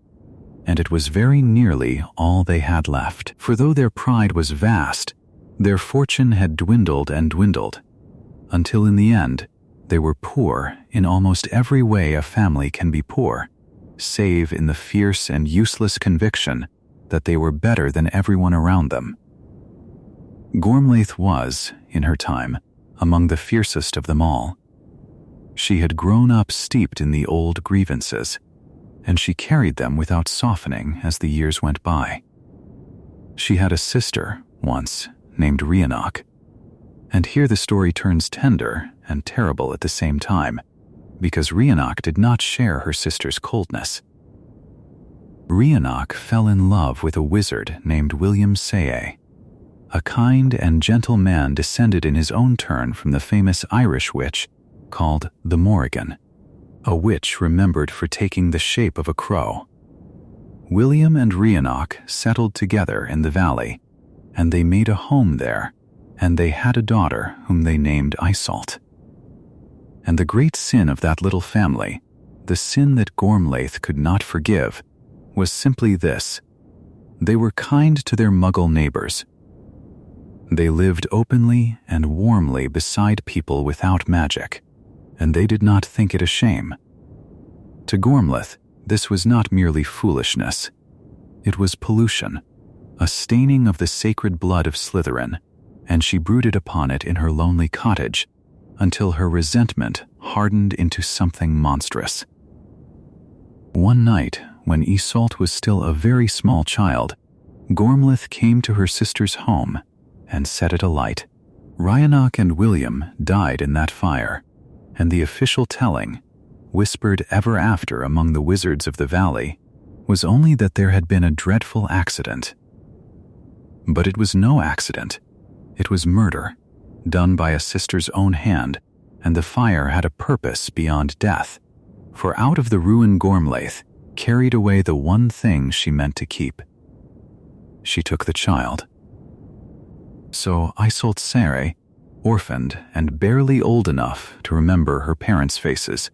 and it was very nearly all they had left. For though their pride was vast, their fortune had dwindled and dwindled, until in the end, they were poor in almost every way a family can be poor, save in the fierce and useless conviction that they were better than everyone around them. Gormlaith was, in her time, among the fiercest of them all. She had grown up steeped in the old grievances, and she carried them without softening as the years went by. She had a sister, once, named Rhiannoch, and here the story turns tender and terrible at the same time, because Rhiannoch did not share her sister's coldness. Rhiannoch fell in love with a wizard named William Saye, a kind and gentle man descended in his own turn from the famous Irish witch called the Morrigan, a witch remembered for taking the shape of a crow. William and Rhiannoch settled together in the valley, and they made a home there, and they had a daughter whom they named Iseult. And the great sin of that little family, the sin that Gormlaith could not forgive, was simply this: they were kind to their Muggle neighbors. They lived openly and warmly beside people without magic, and they did not think it a shame. To Gormlaith, this was not merely foolishness. It was pollution, a staining of the sacred blood of Slytherin, and she brooded upon it in her lonely cottage until her resentment hardened into something monstrous. One night, when Iseult was still a very small child, Gormlaith came to her sister's home and set it alight. Rhiannoch and William died in that fire, and the official telling, whispered ever after among the wizards of the valley, was only that there had been a dreadful accident. But it was no accident. It was murder, done by a sister's own hand, and the fire had a purpose beyond death, for out of the ruin Gormlaith carried away the one thing she meant to keep. She took the child. So Iseult Saye, orphaned and barely old enough to remember her parents' faces,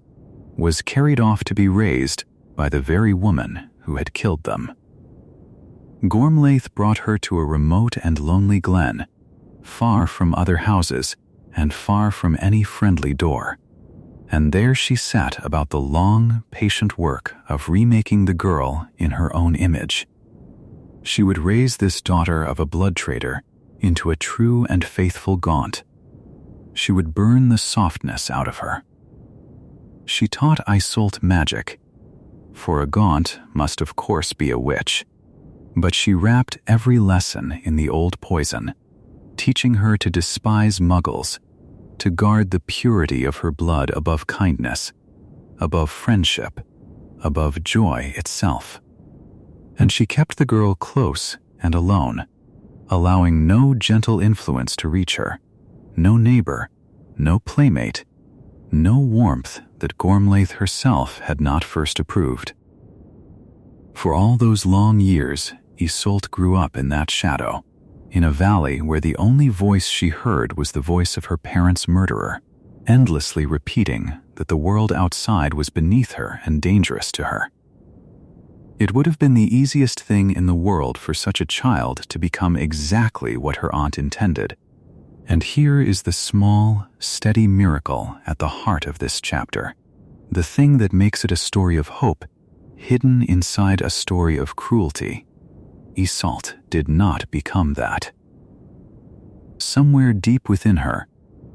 was carried off to be raised by the very woman who had killed them. Gormlaith brought her to a remote and lonely glen, far from other houses and far from any friendly door, and there she set about the long, patient work of remaking the girl in her own image. She would raise this daughter of a blood traitor into a true and faithful Gaunt. She would burn the softness out of her. She taught Iseult magic, for a Gaunt must of course be a witch, but she wrapped every lesson in the old poison, teaching her to despise Muggles, to guard the purity of her blood above kindness, above friendship, above joy itself. And she kept the girl close and alone, allowing no gentle influence to reach her, no neighbor, no playmate, no warmth that Gormlaith herself had not first approved. For all those long years, Iseult grew up in that shadow, in a valley where the only voice she heard was the voice of her parents' murderer, endlessly repeating that the world outside was beneath her and dangerous to her. It would have been the easiest thing in the world for such a child to become exactly what her aunt intended. And here is the small, steady miracle at the heart of this chapter, the thing that makes it a story of hope, hidden inside a story of cruelty. Iseult did not become that. Somewhere deep within her,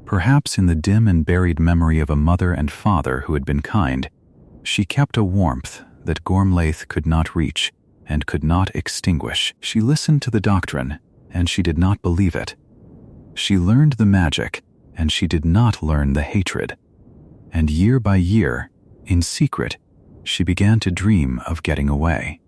perhaps in the dim and buried memory of a mother and father who had been kind, she kept a warmth that Gormlaith could not reach and could not extinguish. She listened to the doctrine, and she did not believe it. She learned the magic, and she did not learn the hatred. And year by year, in secret, she began to dream of getting away.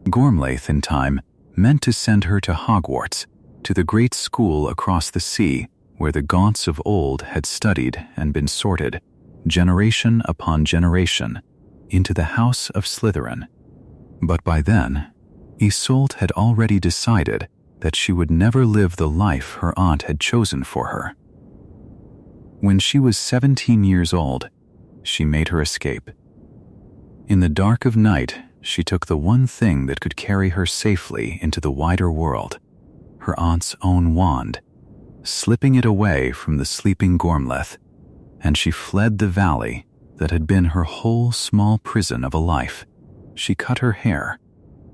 Gormlaith, in time, meant to send her to Hogwarts, to the great school across the sea where the Gaunts of old had studied and been sorted, generation upon generation, into the house of Slytherin. But by then, Iseult had already decided that she would never live the life her aunt had chosen for her. When she was 17 years old, she made her escape. In the dark of night, she took the one thing that could carry her safely into the wider world, her aunt's own wand, slipping it away from the sleeping Gormleth, and she fled the valley that had been her whole small prison of a life. She cut her hair,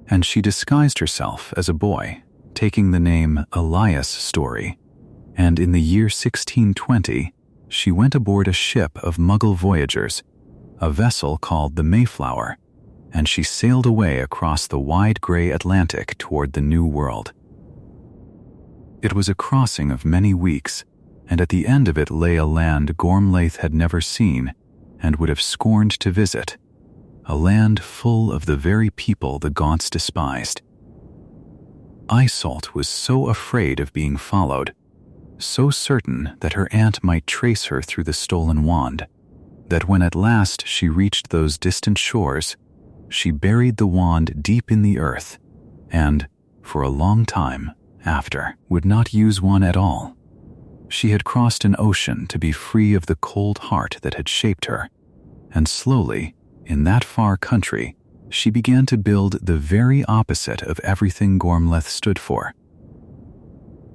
and she disguised herself as a boy, taking the name Elias Story, and in the year 1620, she went aboard a ship of Muggle voyagers, a vessel called the Mayflower, and she sailed away across the wide gray Atlantic toward the New World. It was a crossing of many weeks, and at the end of it lay a land Gormlaith had never seen and would have scorned to visit, a land full of the very people the Gaunts despised. Iseult was so afraid of being followed, so certain that her aunt might trace her through the stolen wand, that when at last she reached those distant shores, she buried the wand deep in the earth and, for a long time after, would not use one at all. She had crossed an ocean to be free of the cold heart that had shaped her, and slowly, in that far country, she began to build the very opposite of everything Gormleth stood for.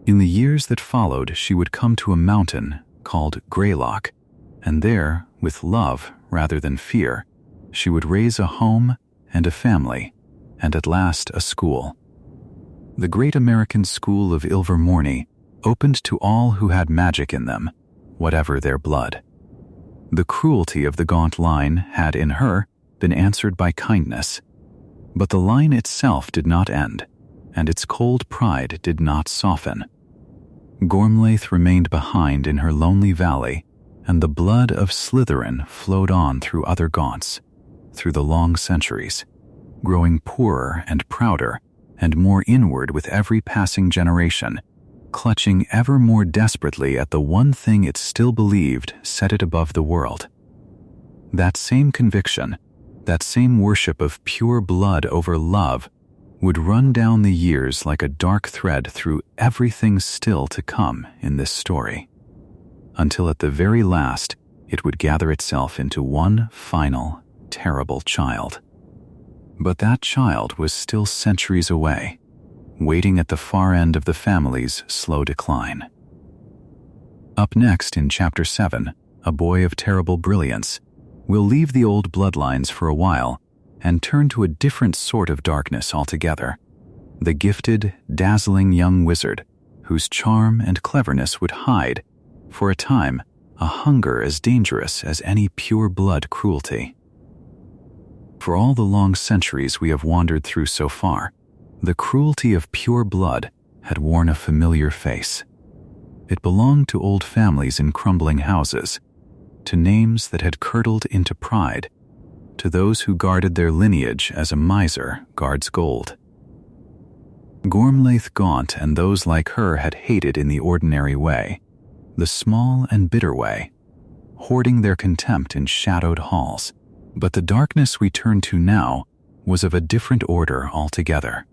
In the years that followed, she would come to a mountain called Greylock, and there, with love rather than fear, she would raise a home and a family, and at last a school. The great American school of Ilvermorny opened to all who had magic in them, whatever their blood. The cruelty of the Gaunt line had, in her, been answered by kindness, but the line itself did not end, and its cold pride did not soften. Gormlaith remained behind in her lonely valley, and the blood of Slytherin flowed on through other Gaunts, through the long centuries, growing poorer and prouder and more inward with every passing generation, clutching ever more desperately at the one thing it still believed set it above the world. That same conviction, that same worship of pure blood over love, would run down the years like a dark thread through everything still to come in this story, until at the very last it would gather itself into one final, terrible child. But that child was still centuries away, waiting at the far end of the family's slow decline. Up next in Chapter 7, A Boy of Terrible Brilliance, we'll leave the old bloodlines for a while and turn to a different sort of darkness altogether, the gifted, dazzling young wizard whose charm and cleverness would hide, for a time, a hunger as dangerous as any pure-blood cruelty. For all the long centuries we have wandered through so far, the cruelty of pure blood had worn a familiar face. It belonged to old families in crumbling houses, to names that had curdled into pride, to those who guarded their lineage as a miser guards gold. Gormlaith Gaunt and those like her had hated in the ordinary way, the small and bitter way, hoarding their contempt in shadowed halls. But the darkness we turn to now was of a different order altogether.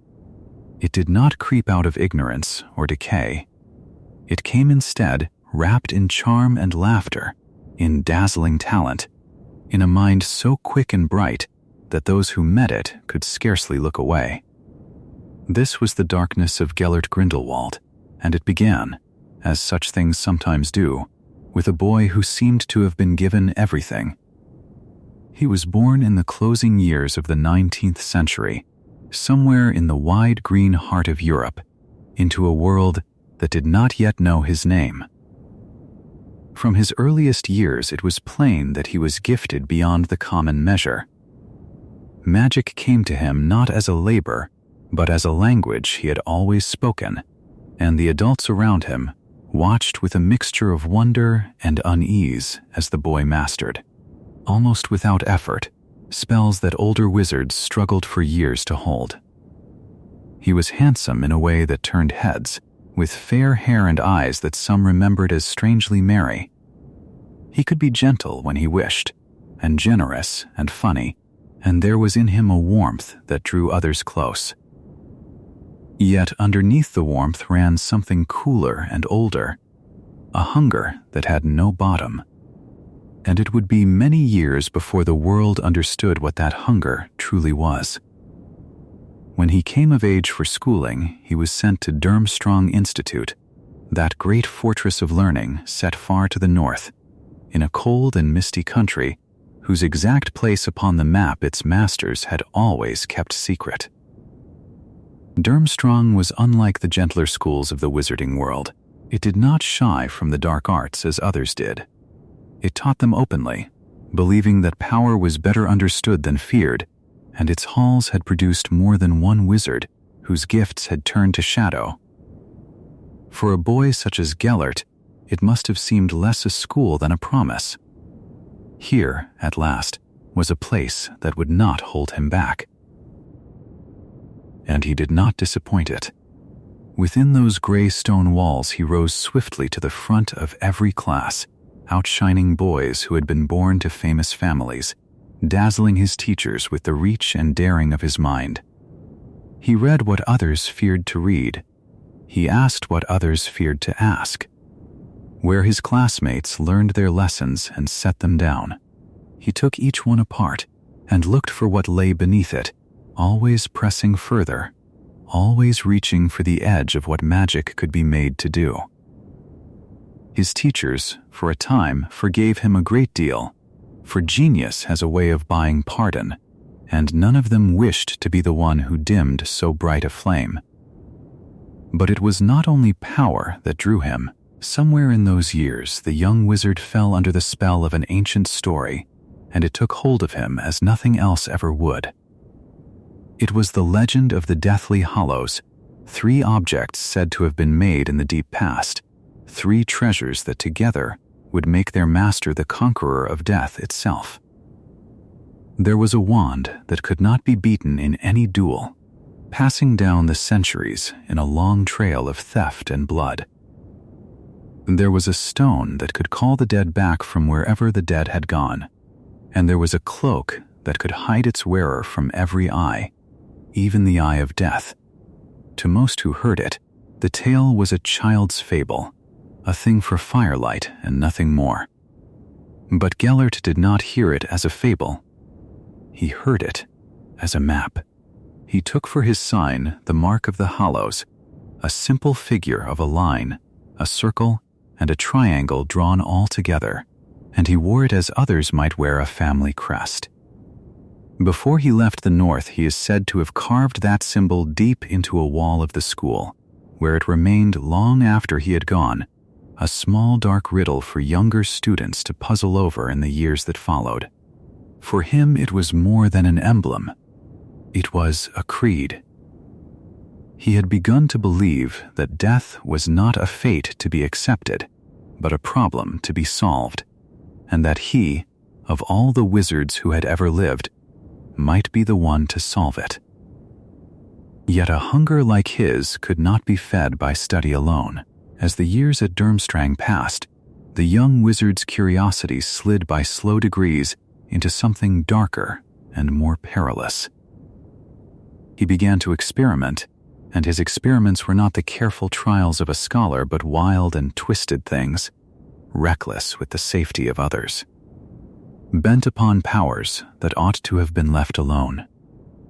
It did not creep out of ignorance or decay. It came instead wrapped in charm and laughter, in dazzling talent, in a mind so quick and bright that those who met it could scarcely look away. This was the darkness of Gellert Grindelwald, and it began, as such things sometimes do, with a boy who seemed to have been given everything. He was born in the closing years of the 19th century, somewhere in the wide green heart of Europe, into a world that did not yet know his name. From his earliest years, it was plain that he was gifted beyond the common measure. Magic came to him not as a labor, but as a language he had always spoken, and the adults around him watched with a mixture of wonder and unease as the boy mastered, almost without effort, spells that older wizards struggled for years to hold. He was handsome in a way that turned heads, with fair hair and eyes that some remembered as strangely merry. He could be gentle when he wished, and generous and funny, and there was in him a warmth that drew others close. Yet underneath the warmth ran something cooler and older, a hunger that had no bottom. And it would be many years before the world understood what that hunger truly was. When he came of age for schooling, he was sent to Durmstrang Institute, that great fortress of learning set far to the north, in a cold and misty country whose exact place upon the map its masters had always kept secret. Durmstrang was unlike the gentler schools of the wizarding world. It did not shy from the dark arts as others did. It taught them openly, believing that power was better understood than feared, and its halls had produced more than one wizard whose gifts had turned to shadow. For a boy such as Gellert, it must have seemed less a school than a promise. Here, at last, was a place that would not hold him back. And he did not disappoint it. Within those gray stone walls he rose swiftly to the front of every class, outshining boys who had been born to famous families, dazzling his teachers with the reach and daring of his mind. He read what others feared to read. He asked what others feared to ask. Where his classmates learned their lessons and set them down, he took each one apart and looked for what lay beneath it, always pressing further, always reaching for the edge of what magic could be made to do. His teachers, for a time, forgave him a great deal, for genius has a way of buying pardon, and none of them wished to be the one who dimmed so bright a flame. But it was not only power that drew him. Somewhere in those years, the young wizard fell under the spell of an ancient story, and it took hold of him as nothing else ever would. It was the legend of the Deathly Hallows, 3 objects said to have been made in the deep past, 3 treasures that together would make their master the conqueror of death itself. There was a wand that could not be beaten in any duel, passing down the centuries in a long trail of theft and blood. There was a stone that could call the dead back from wherever the dead had gone, and there was a cloak that could hide its wearer from every eye, even the eye of death. To most who heard it, the tale was a child's fable, a thing for firelight and nothing more. But Gellert did not hear it as a fable. He heard it as a map. He took for his sign the mark of the Hallows, a simple figure of a line, a circle, and a triangle drawn all together, and he wore it as others might wear a family crest. Before he left the north, he is said to have carved that symbol deep into a wall of the school, where it remained long after he had gone, a small dark riddle for younger students to puzzle over in the years that followed. For him it was more than an emblem. It was a creed. He had begun to believe that death was not a fate to be accepted, but a problem to be solved, and that he, of all the wizards who had ever lived, might be the one to solve it. Yet a hunger like his could not be fed by study alone. As the years at Durmstrang passed, the young wizard's curiosity slid by slow degrees into something darker and more perilous. He began to experiment, and his experiments were not the careful trials of a scholar but wild and twisted things, reckless with the safety of others. Bent upon powers that ought to have been left alone.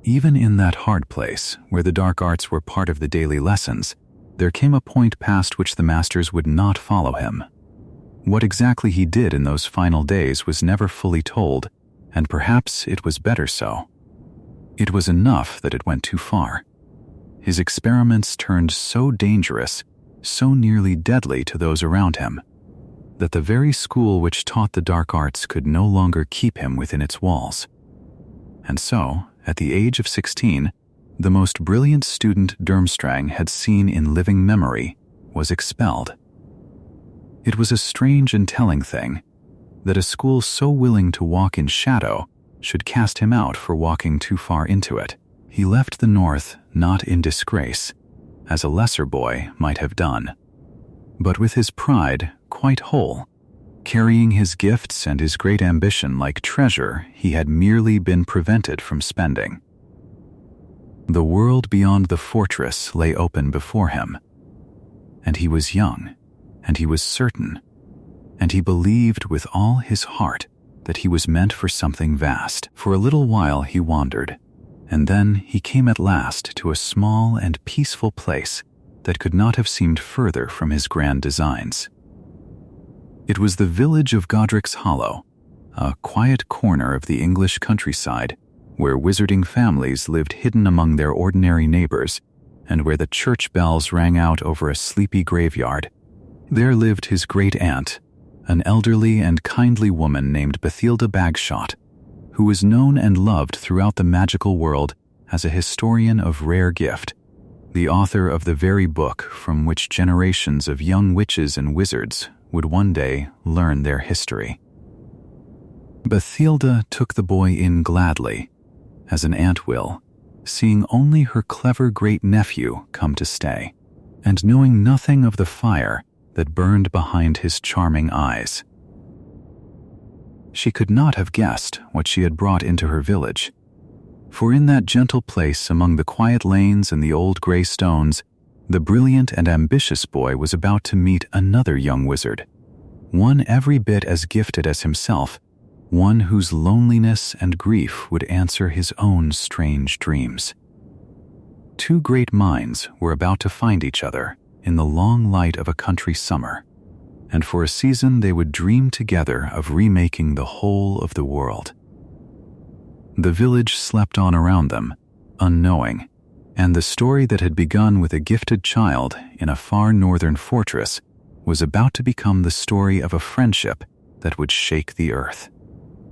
Even in that hard place, where the dark arts were part of the daily lessons, there came a point past which the masters would not follow him. What exactly he did in those final days was never fully told, and perhaps it was better so. It was enough that it went too far. His experiments turned so dangerous, so nearly deadly to those around him, that the very school which taught the dark arts could no longer keep him within its walls. And so, at the age of 16, the most brilliant student Durmstrang had seen in living memory was expelled. It was a strange and telling thing that a school so willing to walk in shadow should cast him out for walking too far into it. He left the north not in disgrace, as a lesser boy might have done, but with his pride quite whole, carrying his gifts and his great ambition like treasure he had merely been prevented from spending. The world beyond the fortress lay open before him. And he was young, and he was certain, and he believed with all his heart that he was meant for something vast. For a little while he wandered, and then he came at last to a small and peaceful place that could not have seemed further from his grand designs. It was the village of Godric's Hollow, a quiet corner of the English countryside where wizarding families lived hidden among their ordinary neighbors, and where the church bells rang out over a sleepy graveyard. There lived his great-aunt, an elderly and kindly woman named Bathilda Bagshot, who was known and loved throughout the magical world as a historian of rare gift, the author of the very book from which generations of young witches and wizards would one day learn their history. Bathilda took the boy in gladly, as an aunt will, seeing only her clever great-nephew come to stay, and knowing nothing of the fire that burned behind his charming eyes. She could not have guessed what she had brought into her village, for in that gentle place among the quiet lanes and the old gray stones, the brilliant and ambitious boy was about to meet another young wizard, one every bit as gifted as himself, one whose loneliness and grief would answer his own strange dreams. Two great minds were about to find each other in the long light of a country summer, and for a season they would dream together of remaking the whole of the world. The village slept on around them, unknowing, and the story that had begun with a gifted child in a far northern fortress was about to become the story of a friendship that would shake the earth.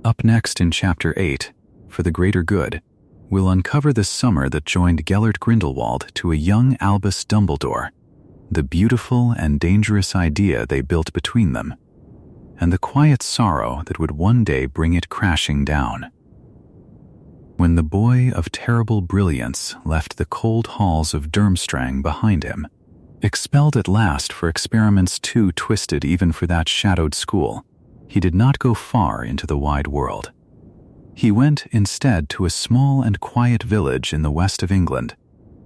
Up next in Chapter 8, For the Greater Good, we'll uncover the summer that joined Gellert Grindelwald to a young Albus Dumbledore, the beautiful and dangerous idea they built between them, and the quiet sorrow that would one day bring it crashing down. When the boy of terrible brilliance left the cold halls of Durmstrang behind him, expelled at last for experiments too twisted even for that shadowed school, he did not go far into the wide world. He went instead to a small and quiet village in the west of England,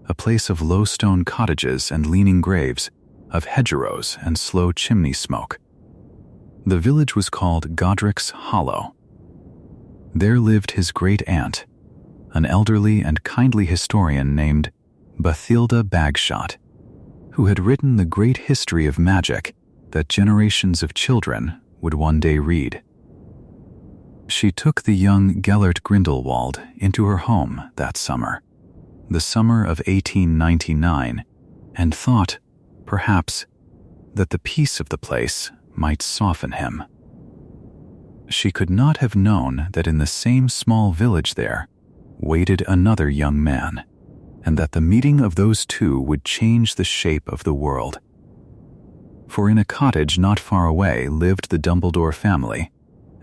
a place of low stone cottages and leaning graves, of hedgerows and slow chimney smoke. The village was called Godric's Hollow. There lived his great-aunt, an elderly and kindly historian named Bathilda Bagshot, who had written the great history of magic that generations of children would one day read. She took the young Gellert Grindelwald into her home that summer, the summer of 1899, and thought, perhaps, that the peace of the place might soften him. She could not have known that in the same small village there waited another young man, and that the meeting of those two would change the shape of the world. For in a cottage not far away lived the Dumbledore family,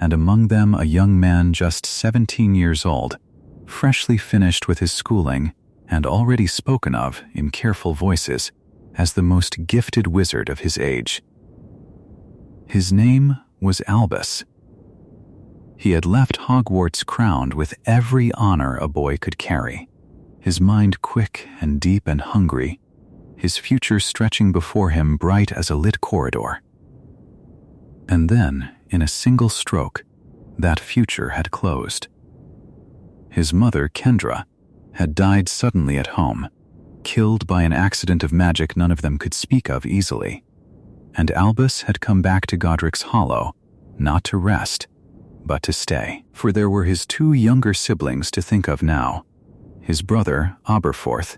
and among them a young man just 17 years old, freshly finished with his schooling and already spoken of in careful voices as the most gifted wizard of his age. His name was Albus. He had left Hogwarts crowned with every honor a boy could carry, his mind quick and deep and hungry, his future stretching before him bright as a lit corridor. And then, in a single stroke, that future had closed. His mother, Kendra, had died suddenly at home, killed by an accident of magic none of them could speak of easily, and Albus had come back to Godric's Hollow, not to rest, but to stay. For there were his two younger siblings to think of now, his brother, Aberforth,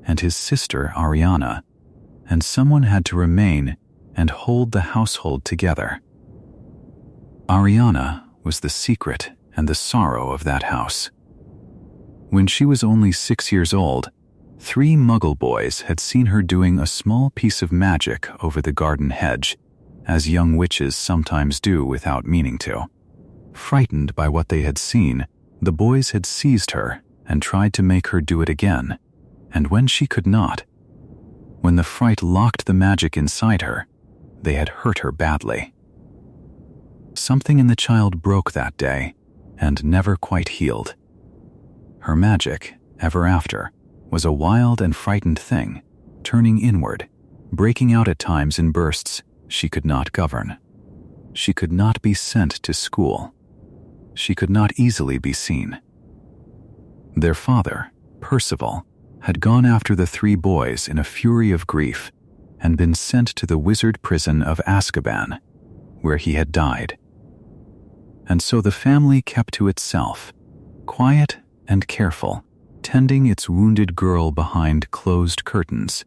and his sister, Ariana, and someone had to remain and hold the household together. Ariana was the secret and the sorrow of that house. When she was only 6 years old, 3 Muggle boys had seen her doing a small piece of magic over the garden hedge, as young witches sometimes do without meaning to. Frightened by what they had seen, the boys had seized her and tried to make her do it again, and when she could not, when the fright locked the magic inside her, they had hurt her badly. Something in the child broke that day and never quite healed. Her magic, ever after, was a wild and frightened thing, turning inward, breaking out at times in bursts she could not govern. She could not be sent to school. She could not easily be seen. Their father, Percival, had gone after the three boys in a fury of grief and been sent to the wizard prison of Azkaban, where he had died. And so the family kept to itself, quiet and careful, tending its wounded girl behind closed curtains,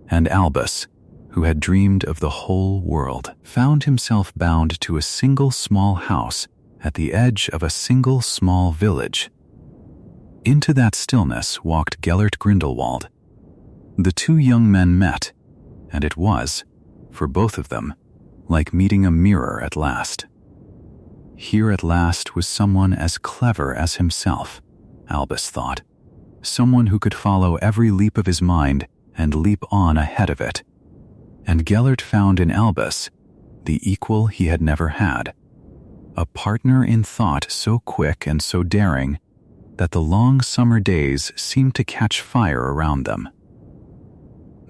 and Albus, who had dreamed of the whole world, found himself bound to a single small house at the edge of a single small village. Into that stillness walked Gellert Grindelwald. The two young men met, and it was, for both of them, like meeting a mirror at last. Here at last was someone as clever as himself, Albus thought, someone who could follow every leap of his mind and leap on ahead of it. And Gellert found in Albus the equal he had never had, a partner in thought so quick and so daring that the long summer days seemed to catch fire around them.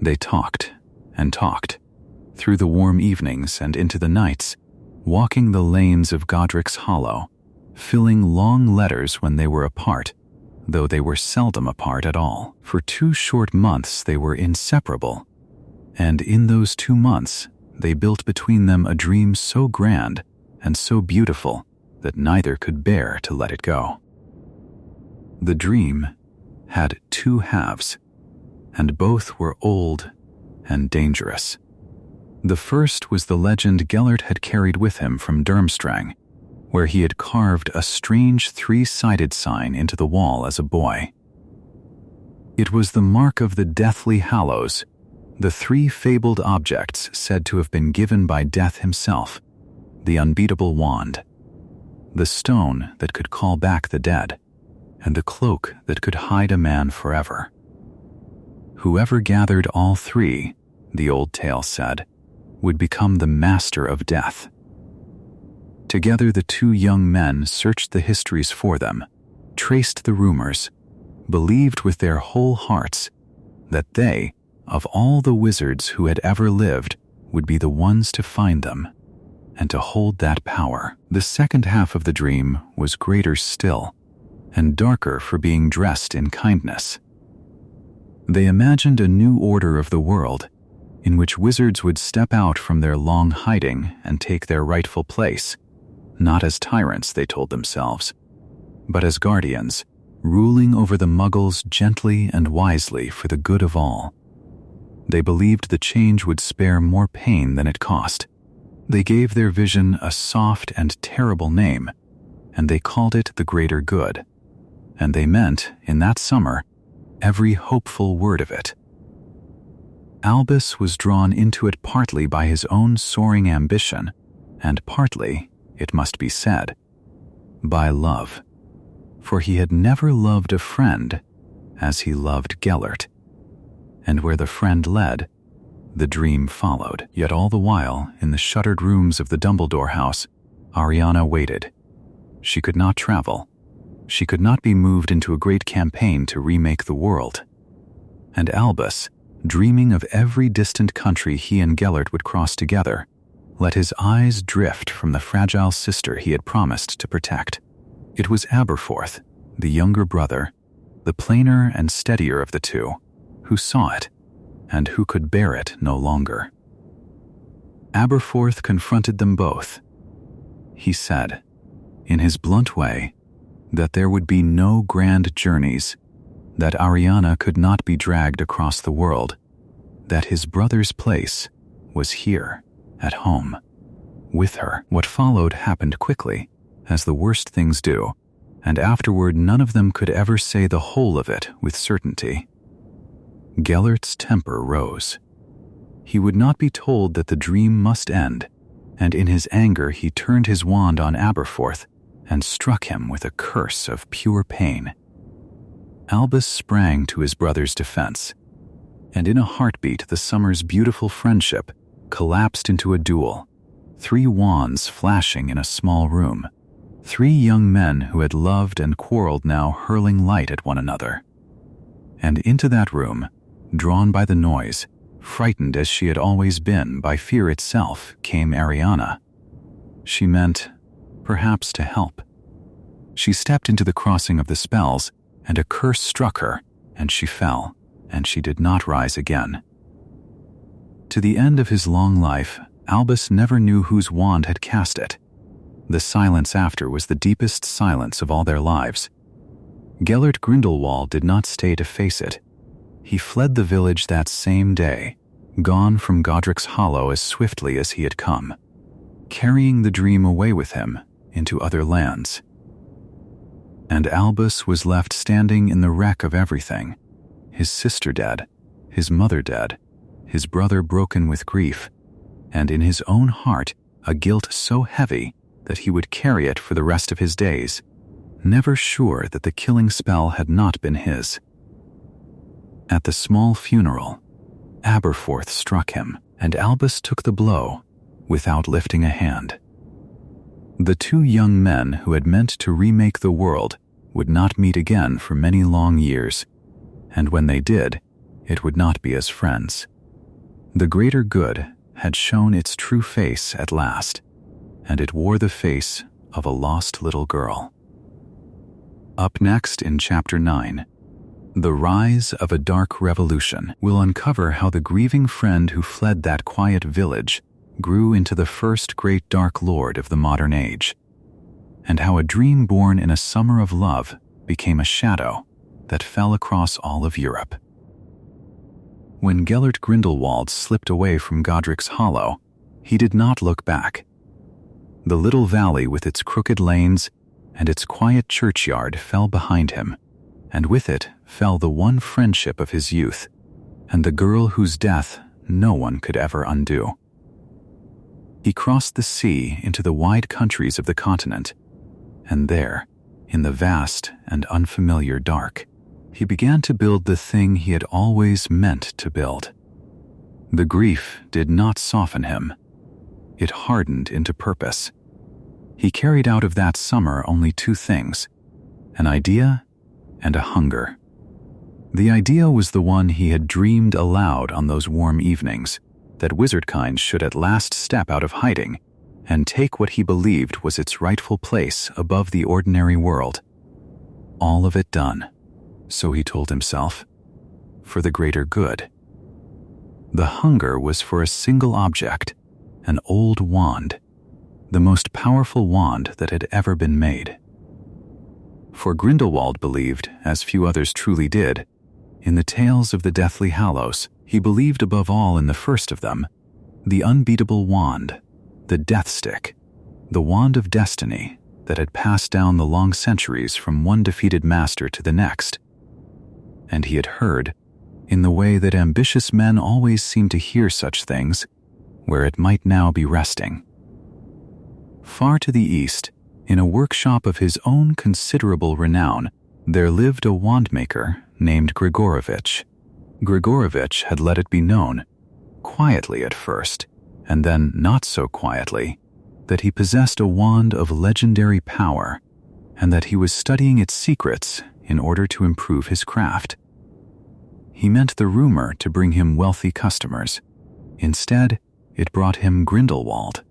They talked and talked, through the warm evenings and into the nights, walking the lanes of Godric's Hollow, filling long letters when they were apart, though they were seldom apart at all. For 2 short months they were inseparable, and in those 2 months they built between them a dream so grand and so beautiful that neither could bear to let it go. The dream had 2 halves, and both were old and dangerous. The first was the legend Gellert had carried with him from Durmstrang, where he had carved a strange 3-sided sign into the wall as a boy. It was the mark of the Deathly Hallows, the 3 fabled objects said to have been given by Death himself, the unbeatable wand, the stone that could call back the dead, and the cloak that could hide a man forever. Whoever gathered all 3, the old tale said, would become the master of death. Together the 2 young men searched the histories for them, traced the rumors, believed with their whole hearts that they, of all the wizards who had ever lived, would be the ones to find them and to hold that power. The second half of the dream was greater still, and darker for being dressed in kindness. They imagined a new order of the world, in which wizards would step out from their long hiding and take their rightful place, not as tyrants, they told themselves, but as guardians, ruling over the muggles gently and wisely for the good of all. They believed the change would spare more pain than it cost. They gave their vision a soft and terrible name, and they called it the greater good. And they meant, in that summer, every hopeful word of it. Albus was drawn into it partly by his own soaring ambition, and partly, it must be said, by love, for he had never loved a friend as he loved Gellert, and where the friend led, the dream followed. Yet all the while, in the shuttered rooms of the Dumbledore house, Ariana waited. She could not travel. She could not be moved into a great campaign to remake the world. And Albus, dreaming of every distant country he and Gellert would cross together, let his eyes drift from the fragile sister he had promised to protect. It was Aberforth, the younger brother, the plainer and steadier of the 2, who saw it, and who could bear it no longer. Aberforth confronted them both. He said, in his blunt way, that there would be no grand journeys, that Ariana could not be dragged across the world, that his brother's place was here, at home, with her. What followed happened quickly, as the worst things do, and afterward none of them could ever say the whole of it with certainty. Gellert's temper rose. He would not be told that the dream must end, and in his anger he turned his wand on Aberforth and struck him with a curse of pure pain. Albus sprang to his brother's defense, and in a heartbeat the summer's beautiful friendship collapsed into a duel, 3 wands flashing in a small room, 3 young men who had loved and quarreled now hurling light at one another. And into that room, drawn by the noise, frightened as she had always been by fear itself, came Ariana. She meant, perhaps, to help. She stepped into the crossing of the spells, and a curse struck her, and she fell, and she did not rise again. To the end of his long life, Albus never knew whose wand had cast it. The silence after was the deepest silence of all their lives. Gellert Grindelwald did not stay to face it. He fled the village that same day, gone from Godric's Hollow as swiftly as he had come, carrying the dream away with him into other lands. And Albus was left standing in the wreck of everything, his sister dead, his mother dead, his brother broken with grief, and in his own heart a guilt so heavy that he would carry it for the rest of his days, never sure that the killing spell had not been his. At the small funeral, Aberforth struck him, and Albus took the blow without lifting a hand. The two young men who had meant to remake the world would not meet again for many long years, and when they did, it would not be as friends. The greater good had shown its true face at last, and it wore the face of a lost little girl. Up next in Chapter 9, The Rise of a Dark Revolution will uncover how the grieving friend who fled that quiet village grew into the first great Dark Lord of the modern age, and how a dream born in a summer of love became a shadow that fell across all of Europe. When Gellert Grindelwald slipped away from Godric's Hollow, he did not look back. The little valley with its crooked lanes and its quiet churchyard fell behind him, and with it fell the one friendship of his youth, and the girl whose death no one could ever undo. He crossed the sea into the wide countries of the continent, and there, in the vast and unfamiliar dark, he began to build the thing he had always meant to build. The grief did not soften him. It hardened into purpose. He carried out of that summer only two things, an idea and a hunger. The idea was the one he had dreamed aloud on those warm evenings, that wizardkind should at last step out of hiding and take what he believed was its rightful place above the ordinary world. All of it done, so he told himself, for the greater good. The hunger was for a single object, an old wand, the most powerful wand that had ever been made. For Grindelwald believed, as few others truly did, in the tales of the Deathly Hallows. He believed above all in the first of them, the unbeatable wand, the Death Stick, the wand of destiny that had passed down the long centuries from one defeated master to the next. And he had heard, in the way that ambitious men always seem to hear such things, where it might now be resting. Far to the east, in a workshop of his own considerable renown, there lived a wandmaker named Grigorovitch. Grigorovitch had let it be known, quietly at first, and then not so quietly, that he possessed a wand of legendary power, and that he was studying its secrets in order to improve his craft. He meant the rumor to bring him wealthy customers. Instead, it brought him Grindelwald.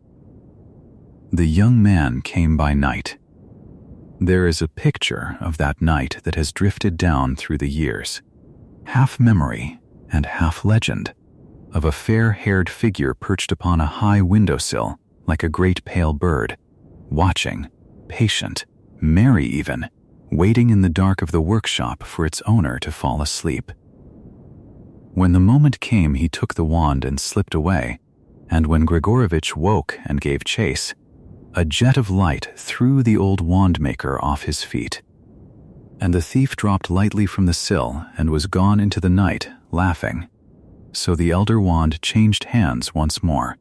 The young man came by night. There is a picture of that night that has drifted down through the years, half memory and half legend, of a fair-haired figure perched upon a high windowsill like a great pale bird, watching, patient, merry even, waiting in the dark of the workshop for its owner to fall asleep. When the moment came, he took the wand and slipped away, and when Grigorovitch woke and gave chase, a jet of light threw the old wandmaker off his feet, and the thief dropped lightly from the sill and was gone into the night, laughing. So the elder wand changed hands once more,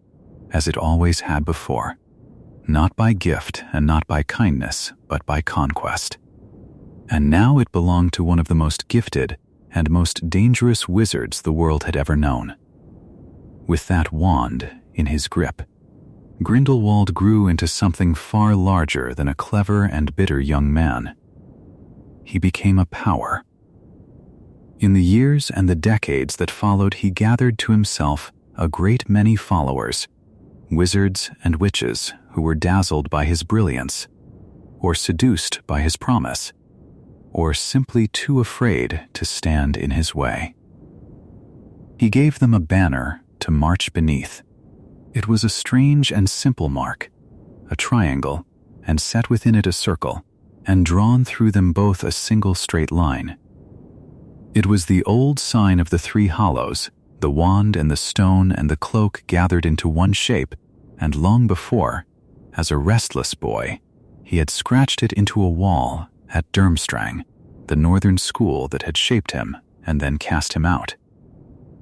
as it always had before, not by gift and not by kindness, but by conquest. And now it belonged to one of the most gifted and most dangerous wizards the world had ever known. With that wand in his grip, Grindelwald grew into something far larger than a clever and bitter young man. He became a power. In the years and the decades that followed, he gathered to himself a great many followers, wizards and witches who were dazzled by his brilliance, or seduced by his promise, or simply too afraid to stand in his way. He gave them a banner to march beneath. It was a strange and simple mark, a triangle, and set within it a circle, and drawn through them both a single straight line. It was the old sign of the three hollows, the wand and the stone and the cloak gathered into one shape, and long before, as a restless boy, he had scratched it into a wall at Durmstrang, the northern school that had shaped him and then cast him out.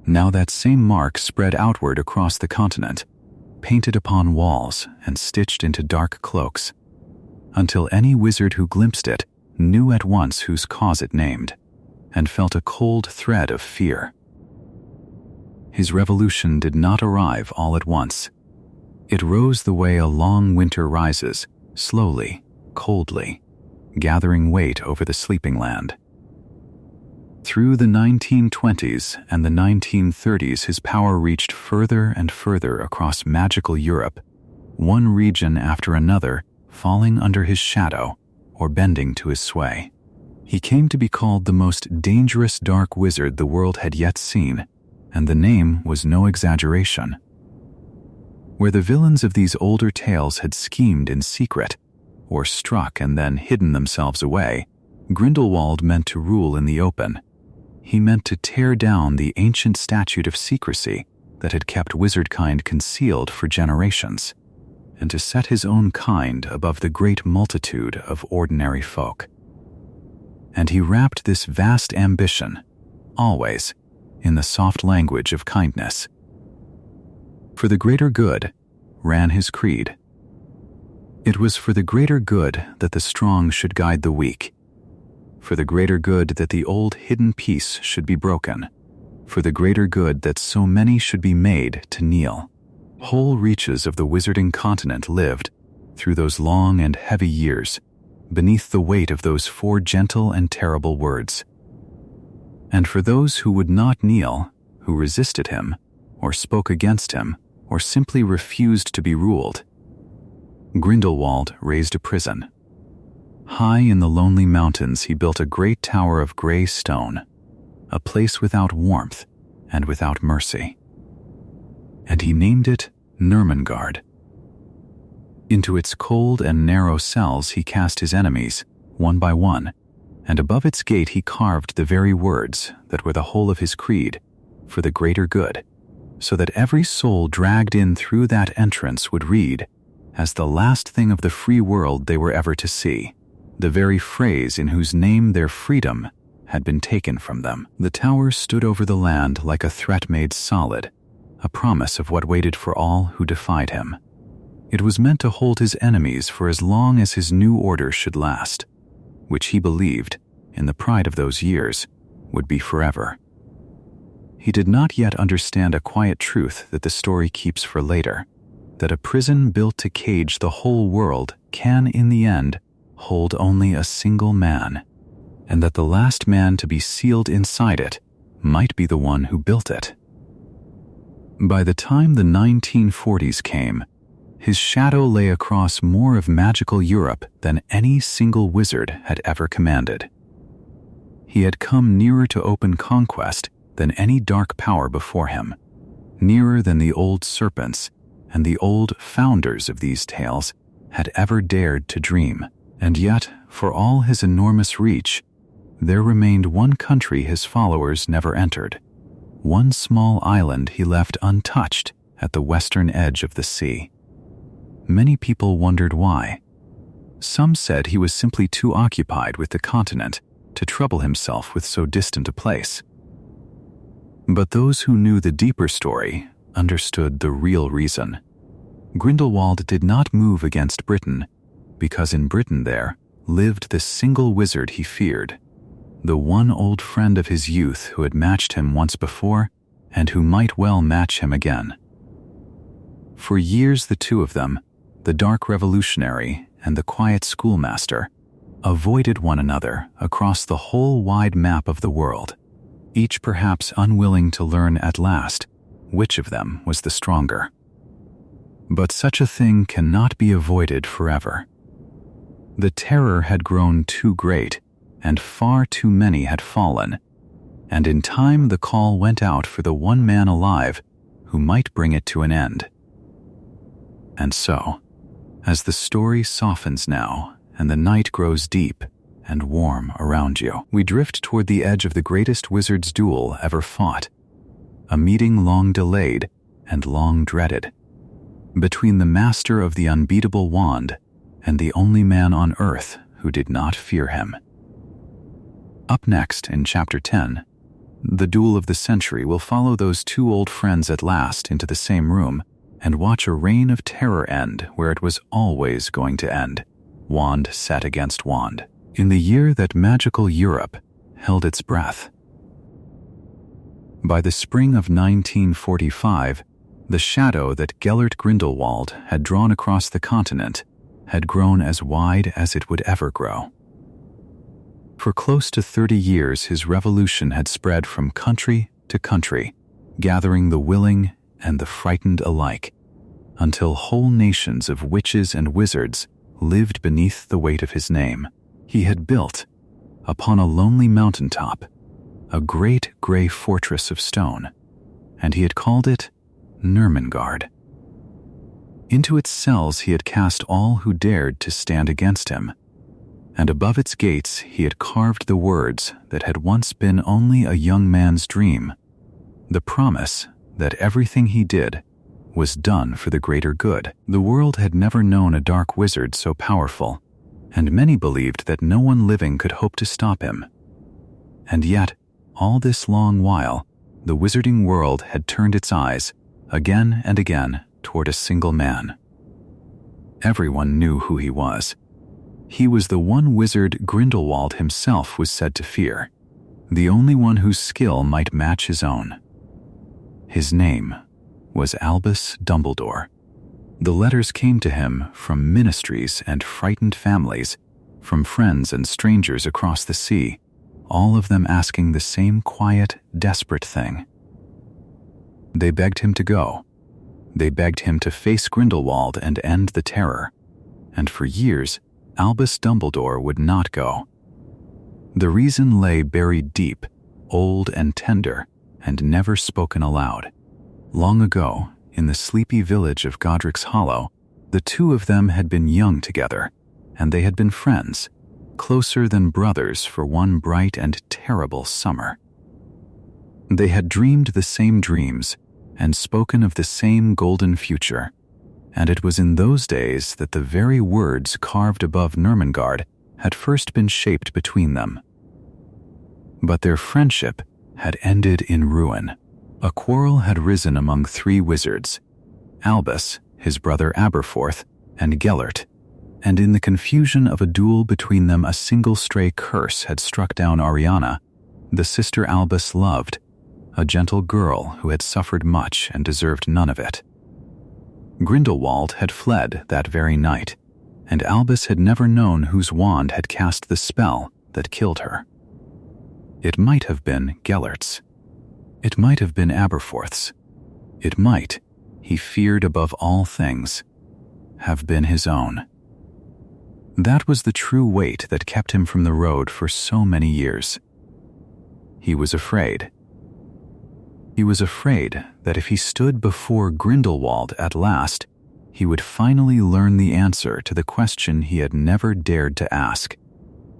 Now that same mark spread outward across the continent, painted upon walls and stitched into dark cloaks, until any wizard who glimpsed it knew at once whose cause it named, and felt a cold thread of fear. His revolution did not arrive all at once. It rose the way a long winter rises, slowly, coldly, gathering weight over the sleeping land. Through the 1920s and the 1930s, his power reached further and further across magical Europe, one region after another falling under his shadow or bending to his sway. He came to be called the most dangerous dark wizard the world had yet seen, and the name was no exaggeration. Where the villains of these older tales had schemed in secret, or struck and then hidden themselves away, Grindelwald meant to rule in the open. He meant to tear down the ancient statute of secrecy that had kept wizardkind concealed for generations, and to set his own kind above the great multitude of ordinary folk. And he wrapped this vast ambition, always, in the soft language of kindness. For the greater good, ran his creed. It was for the greater good that the strong should guide the weak, for the greater good that the old hidden peace should be broken, for the greater good that so many should be made to kneel. Whole reaches of the wizarding continent lived, through those long and heavy years, beneath the weight of those four gentle and terrible words. And for those who would not kneel, who resisted him, or spoke against him, or simply refused to be ruled, Grindelwald raised a prison. High in the lonely mountains he built a great tower of gray stone, a place without warmth and without mercy. And he named it Nurmengard. Into its cold and narrow cells he cast his enemies, one by one, and above its gate he carved the very words that were the whole of his creed, for the greater good, so that every soul dragged in through that entrance would read, as the last thing of the free world they were ever to see, the very phrase in whose name their freedom had been taken from them. The tower stood over the land like a threat made solid, a promise of what waited for all who defied him. It was meant to hold his enemies for as long as his new order should last, which he believed, in the pride of those years, would be forever. He did not yet understand a quiet truth that the story keeps for later, that a prison built to cage the whole world can, in the end, hold only a single man, and that the last man to be sealed inside it might be the one who built it. By the time the 1940s came, his shadow lay across more of magical Europe than any single wizard had ever commanded. He had come nearer to open conquest than any dark power before him, nearer than the old serpents and the old founders of these tales had ever dared to dream. And yet, for all his enormous reach, there remained one country his followers never entered, one small island he left untouched at the western edge of the sea. Many people wondered why. Some said he was simply too occupied with the continent to trouble himself with so distant a place. But those who knew the deeper story understood the real reason. Grindelwald did not move against Britain, because in Britain there lived the single wizard he feared, the one old friend of his youth who had matched him once before and who might well match him again. For years the two of them, the dark revolutionary and the quiet schoolmaster, avoided one another across the whole wide map of the world, each perhaps unwilling to learn at last which of them was the stronger. But such a thing cannot be avoided forever. The terror had grown too great, and far too many had fallen, and in time the call went out for the one man alive who might bring it to an end. And so, as the story softens now and the night grows deep and warm around you, we drift toward the edge of the greatest wizard's duel ever fought, a meeting long delayed and long dreaded, between the master of the unbeatable wand and the only man on earth who did not fear him. Up next in Chapter 10, the duel of the century will follow those two old friends at last into the same room and watch a reign of terror end where it was always going to end, wand set against wand, in the year that magical Europe held its breath. By the spring of 1945, the shadow that Gellert Grindelwald had drawn across the continent had grown as wide as it would ever grow. For close to 30 years, his revolution had spread from country to country, gathering the willing and the frightened alike, until whole nations of witches and wizards lived beneath the weight of his name. He had built, upon a lonely mountaintop, a great gray fortress of stone, and he had called it Nurmengard. Into its cells he had cast all who dared to stand against him, and above its gates he had carved the words that had once been only a young man's dream, the promise that everything he did was done for the greater good. The world had never known a dark wizard so powerful, and many believed that no one living could hope to stop him. And yet, all this long while, the wizarding world had turned its eyes, again and again, toward a single man. Everyone knew who he was. He was the one wizard Grindelwald himself was said to fear, the only one whose skill might match his own. His name was Albus Dumbledore. The letters came to him from ministries and frightened families, from friends and strangers across the sea, all of them asking the same quiet, desperate thing. They begged him to go. They begged him to face Grindelwald and end the terror. And for years, Albus Dumbledore would not go. The reason lay buried deep, old and tender, and never spoken aloud. Long ago, in the sleepy village of Godric's Hollow, the two of them had been young together, and they had been friends, closer than brothers for one bright and terrible summer. They had dreamed the same dreams and spoken of the same golden future, and it was in those days that the very words carved above Nurmengard had first been shaped between them. But their friendship had ended in ruin. A quarrel had risen among three wizards, Albus, his brother Aberforth, and Gellert, and in the confusion of a duel between them a single stray curse had struck down Ariana, the sister Albus loved, a gentle girl who had suffered much and deserved none of it. Grindelwald had fled that very night, and Albus had never known whose wand had cast the spell that killed her. It might have been Gellert's. It might have been Aberforth's. It might, he feared above all things, have been his own. That was the true weight that kept him from the road for so many years. He was afraid. He was afraid that if he stood before Grindelwald at last, he would finally learn the answer to the question he had never dared to ask,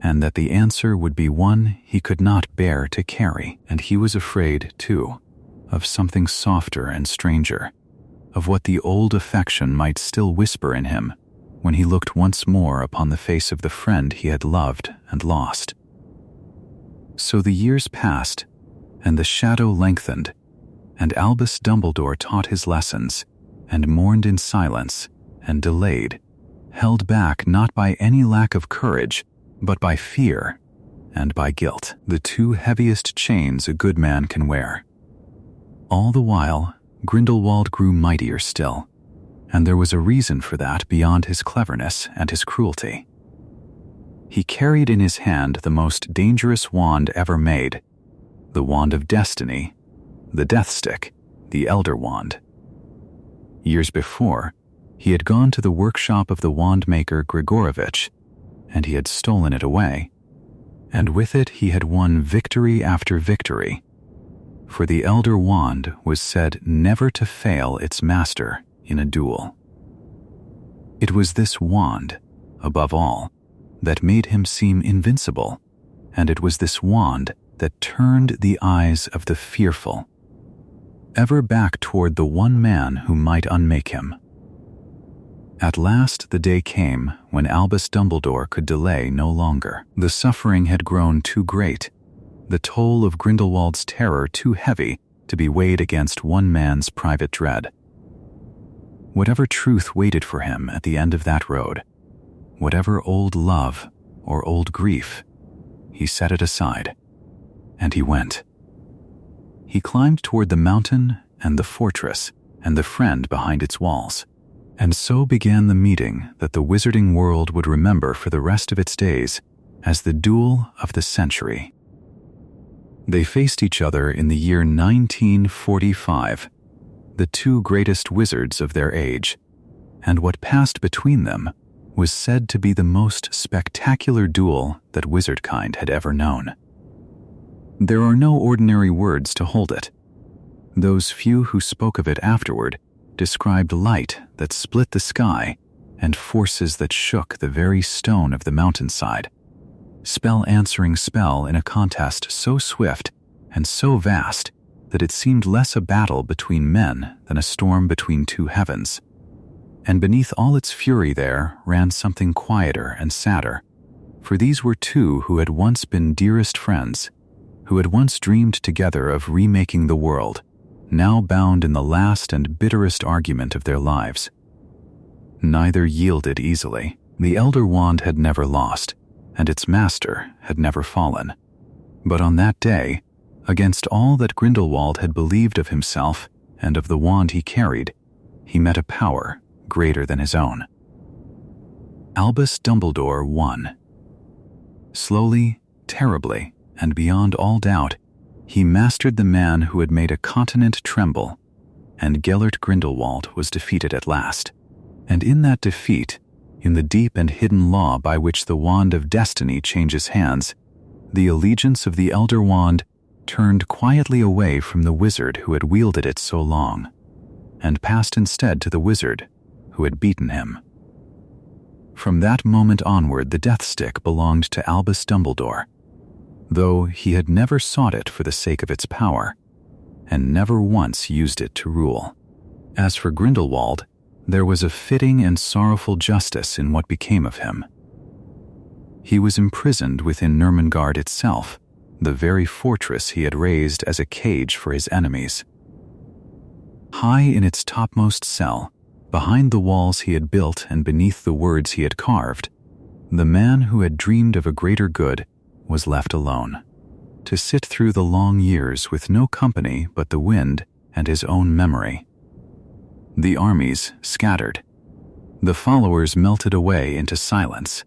and that the answer would be one he could not bear to carry. And he was afraid, too, of something softer and stranger, of what the old affection might still whisper in him when he looked once more upon the face of the friend he had loved and lost. So the years passed, and the shadow lengthened, and Albus Dumbledore taught his lessons, and mourned in silence, and delayed, held back not by any lack of courage, but by fear and by guilt, the two heaviest chains a good man can wear. All the while, Grindelwald grew mightier still, and there was a reason for that beyond his cleverness and his cruelty. He carried in his hand the most dangerous wand ever made, the Wand of Destiny, the Death Stick, the Elder Wand. Years before, he had gone to the workshop of the wand maker Grigorovich, and he had stolen it away, and with it he had won victory after victory, for the Elder Wand was said never to fail its master in a duel. It was this wand, above all, that made him seem invincible, and it was this wand that turned the eyes of the fearful ever back toward the one man who might unmake him. At last the day came when Albus Dumbledore could delay no longer. The suffering had grown too great, the toll of Grindelwald's terror too heavy to be weighed against one man's private dread. Whatever truth waited for him at the end of that road, whatever old love or old grief, he set it aside, and he went. He climbed toward the mountain and the fortress and the friend behind its walls. And so began the meeting that the wizarding world would remember for the rest of its days as the duel of the century. They faced each other in the year 1945, the two greatest wizards of their age, and what passed between them was said to be the most spectacular duel that wizardkind had ever known. There are no ordinary words to hold it. Those few who spoke of it afterward described light that split the sky and forces that shook the very stone of the mountainside, spell answering spell in a contest so swift and so vast that it seemed less a battle between men than a storm between two heavens. And beneath all its fury there ran something quieter and sadder, for these were two who had once been dearest friends, who had once dreamed together of remaking the world, now bound in the last and bitterest argument of their lives. Neither yielded easily. The Elder Wand had never lost, and its master had never fallen. But on that day, against all that Grindelwald had believed of himself and of the wand he carried, he met a power greater than his own. Albus Dumbledore won. Slowly, terribly, and beyond all doubt, he mastered the man who had made a continent tremble, and Gellert Grindelwald was defeated at last. And in that defeat, in the deep and hidden law by which the Wand of Destiny changes hands, the allegiance of the Elder Wand turned quietly away from the wizard who had wielded it so long, and passed instead to the wizard who had beaten him. From that moment onward, the Death Stick belonged to Albus Dumbledore, though he had never sought it for the sake of its power, and never once used it to rule. As for Grindelwald, there was a fitting and sorrowful justice in what became of him. He was imprisoned within Nurmengard itself, the very fortress he had raised as a cage for his enemies. High in its topmost cell, behind the walls he had built and beneath the words he had carved, the man who had dreamed of a greater good was left alone, to sit through the long years with no company but the wind and his own memory. The armies scattered. The followers melted away into silence.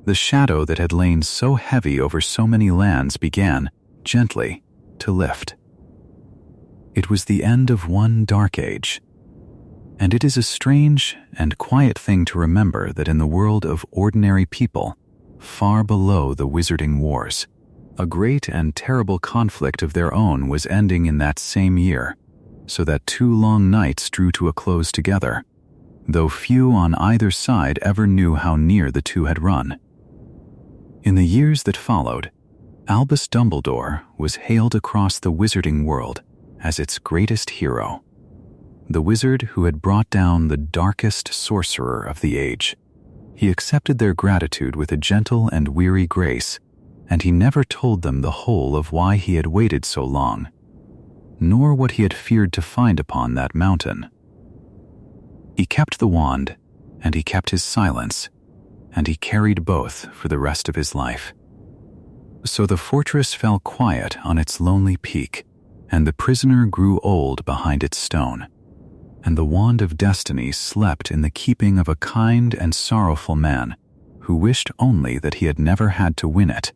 The shadow that had lain so heavy over so many lands began, gently, to lift. It was the end of one dark age, and it is a strange and quiet thing to remember that in the world of ordinary people, far below the wizarding wars, a great and terrible conflict of their own was ending in that same year, so that 2 long nights drew to a close together, though few on either side ever knew how near the two had run. In the years that followed, Albus Dumbledore was hailed across the wizarding world as its greatest hero, the wizard who had brought down the darkest sorcerer of the age. He accepted their gratitude with a gentle and weary grace, and he never told them the whole of why he had waited so long, nor what he had feared to find upon that mountain. He kept the wand, and he kept his silence, and he carried both for the rest of his life. So the fortress fell quiet on its lonely peak, and the prisoner grew old behind its stone, and the Wand of Destiny slept in the keeping of a kind and sorrowful man who wished only that he had never had to win it.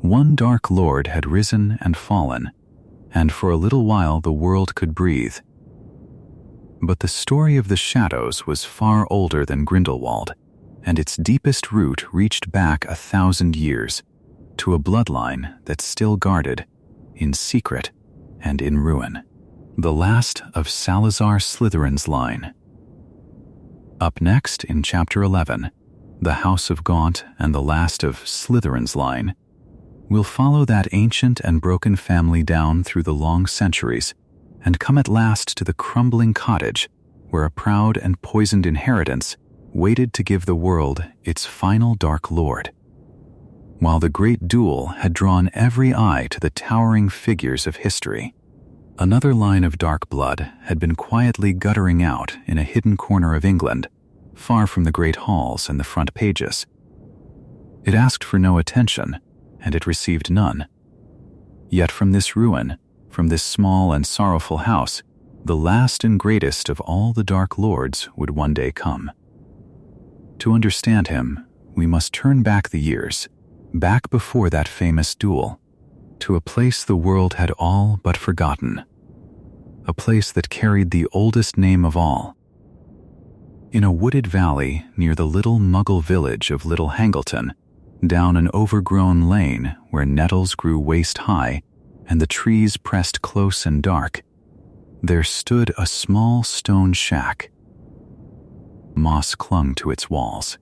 One Dark Lord had risen and fallen, and for a little while the world could breathe. But the story of the shadows was far older than Grindelwald, and its deepest root reached back 1,000 years, to a bloodline that still guarded, in secret and in ruin, the last of Salazar Slytherin's line. Up next in Chapter 11, The House of Gaunt and the Last of Slytherin's Line, we'll follow that ancient and broken family down through the long centuries and come at last to the crumbling cottage where a proud and poisoned inheritance waited to give the world its final Dark Lord. While the great duel had drawn every eye to the towering figures of history, another line of dark blood had been quietly guttering out in a hidden corner of England, far from the great halls and the front pages. It asked for no attention, and it received none. Yet from this ruin, from this small and sorrowful house, the last and greatest of all the Dark Lords would one day come. To understand him, we must turn back the years, back before that famous duel, to a place the world had all but forgotten, a place that carried the oldest name of all. In a wooded valley near the little Muggle village of Little Hangleton, down an overgrown lane where nettles grew waist-high and the trees pressed close and dark, there stood a small stone shack. Moss clung to its walls.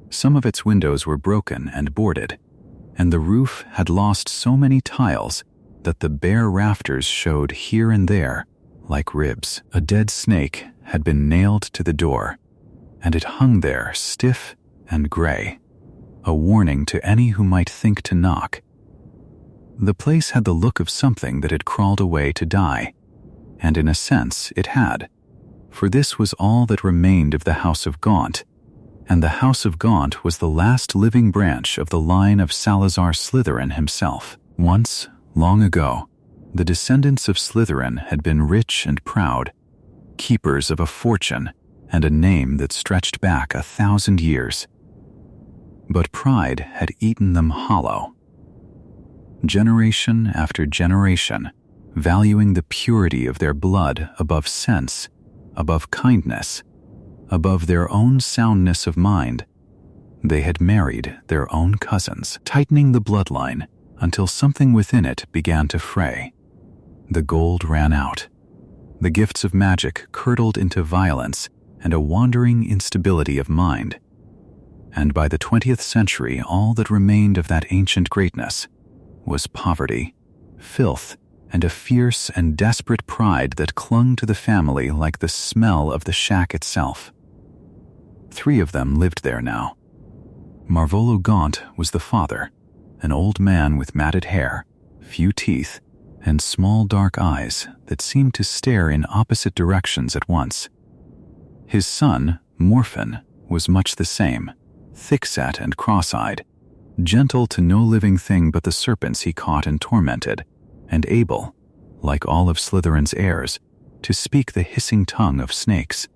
Some of its windows were broken and boarded, and the roof had lost so many tiles that the bare rafters showed here and there like ribs. A dead snake had been nailed to the door, and it hung there stiff and gray, a warning to any who might think to knock. The place had the look of something that had crawled away to die, and in a sense it had, for this was all that remained of the House of Gaunt, and the House of Gaunt was the last living branch of the line of Salazar Slytherin himself. Once, long ago, the descendants of Slytherin had been rich and proud, keepers of a fortune and a name that stretched back 1,000 years. But pride had eaten them hollow. Generation after generation, valuing the purity of their blood above sense, above kindness, above their own soundness of mind, they had married their own cousins, tightening the bloodline until something within it began to fray. The gold ran out. The gifts of magic curdled into violence and a wandering instability of mind. And by the 20th century, all that remained of that ancient greatness was poverty, filth, and a fierce and desperate pride that clung to the family like the smell of the shack itself. 3 of them lived there now. Marvolo Gaunt was the father, an old man with matted hair, few teeth, and small dark eyes that seemed to stare in opposite directions at once. His son, Morphin, was much the same, thick-set and cross-eyed, gentle to no living thing but the serpents he caught and tormented, and able, like all of Slytherin's heirs, to speak the hissing tongue of snakes.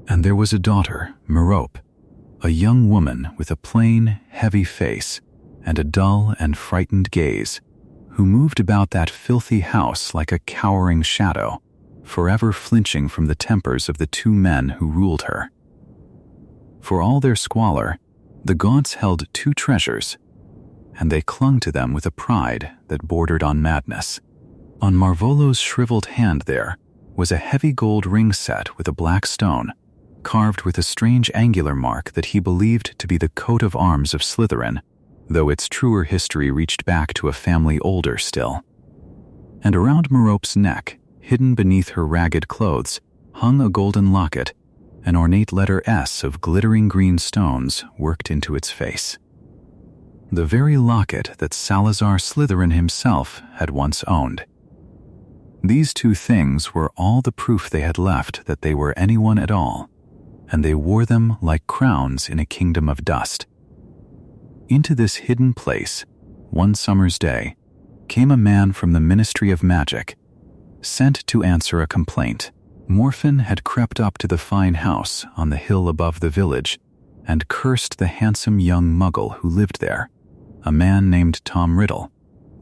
And there was a daughter, Merope, a young woman with a plain, heavy face and a dull and frightened gaze, who moved about that filthy house like a cowering shadow, forever flinching from the tempers of the 2 men who ruled her. For all their squalor, the Gaunts held 2 treasures, and they clung to them with a pride that bordered on madness. On Marvolo's shriveled hand there was a heavy gold ring set with a black stone, carved with a strange angular mark that he believed to be the coat of arms of Slytherin, though its truer history reached back to a family older still. And around Merope's neck, hidden beneath her ragged clothes, hung a golden locket, an ornate letter S of glittering green stones worked into its face. The very locket that Salazar Slytherin himself had once owned. These 2 things were all the proof they had left that they were anyone at all, and they wore them like crowns in a kingdom of dust. Into this hidden place, one summer's day, came a man from the Ministry of Magic, sent to answer a complaint. Morphin had crept up to the fine house on the hill above the village and cursed the handsome young Muggle who lived there, a man named Tom Riddle,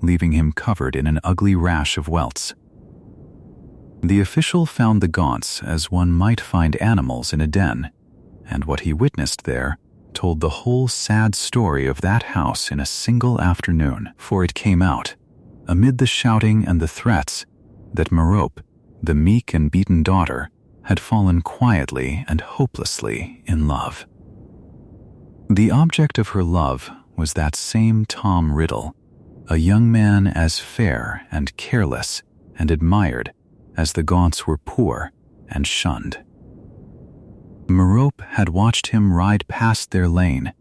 leaving him covered in an ugly rash of welts. The official found the Gaunts as one might find animals in a den, and what he witnessed there told the whole sad story of that house in a single afternoon, for it came out, amid the shouting and the threats, that Merope, the meek and beaten daughter, had fallen quietly and hopelessly in love. The object of her love was that same Tom Riddle, a young man as fair and careless and admired as the Gaunts were poor and shunned. Merope had watched him ride past their lane,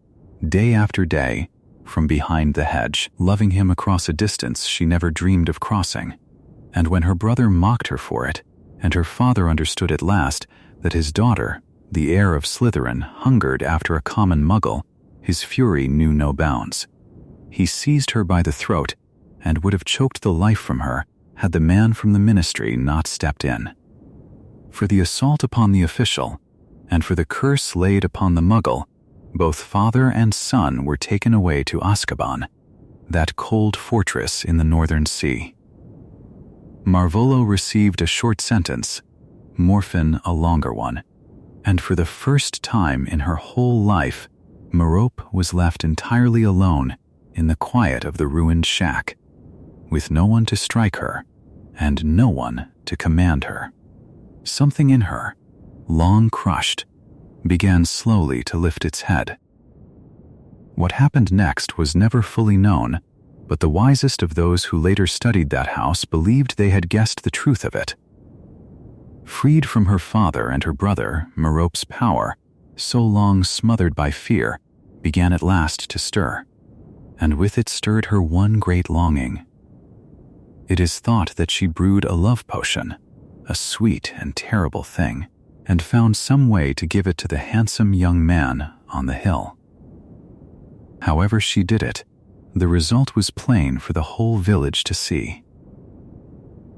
day after day, from behind the hedge, loving him across a distance she never dreamed of crossing. And when her brother mocked her for it, and her father understood at last that his daughter, the heir of Slytherin, hungered after a common muggle, his fury knew no bounds. He seized her by the throat and would have choked the life from her had the man from the ministry not stepped in. For the assault upon the official, and for the curse laid upon the muggle, both father and son were taken away to Azkaban, that cold fortress in the northern sea. Marvolo received a short sentence, Morphin a longer one, and for the first time in her whole life, Merope was left entirely alone in the quiet of the ruined shack, with no one to strike her and no one to command her. Something in her, long crushed, began slowly to lift its head. What happened next was never fully known, but the wisest of those who later studied that house believed they had guessed the truth of it. Freed from her father and her brother, Merope's power, so long smothered by fear, began at last to stir, and with it stirred her one great longing. It is thought that she brewed a love potion, a sweet and terrible thing, and found some way to give it to the handsome young man on the hill. However she did it, the result was plain for the whole village to see.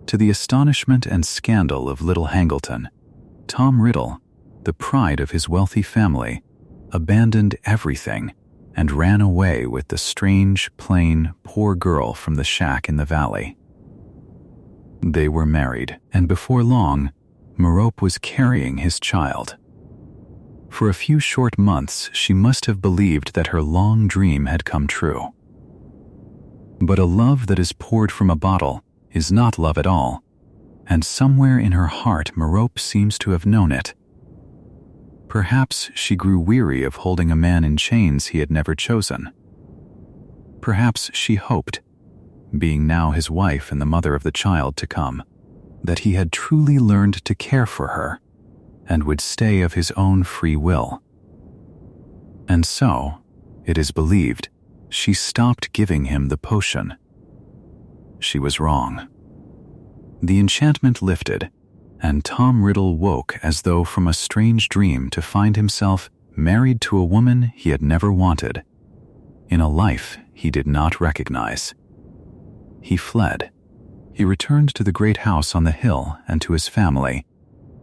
To the astonishment and scandal of little Hangleton, Tom Riddle, the pride of his wealthy family, abandoned everything and ran away with the strange, plain, poor girl from the shack in the valley. They were married, and before long, Merope was carrying his child. For a few short months, she must have believed that her long dream had come true. But a love that is poured from a bottle is not love at all, and somewhere in her heart Merope seems to have known it. Perhaps she grew weary of holding a man in chains he had never chosen. Perhaps she hoped, being now his wife and the mother of the child to come, that he had truly learned to care for her and would stay of his own free will. And so, it is believed, she stopped giving him the potion. She was wrong. The enchantment lifted, and Tom Riddle woke as though from a strange dream to find himself married to a woman he had never wanted, in a life he did not recognize. He fled. He returned to the great house on the hill and to his family,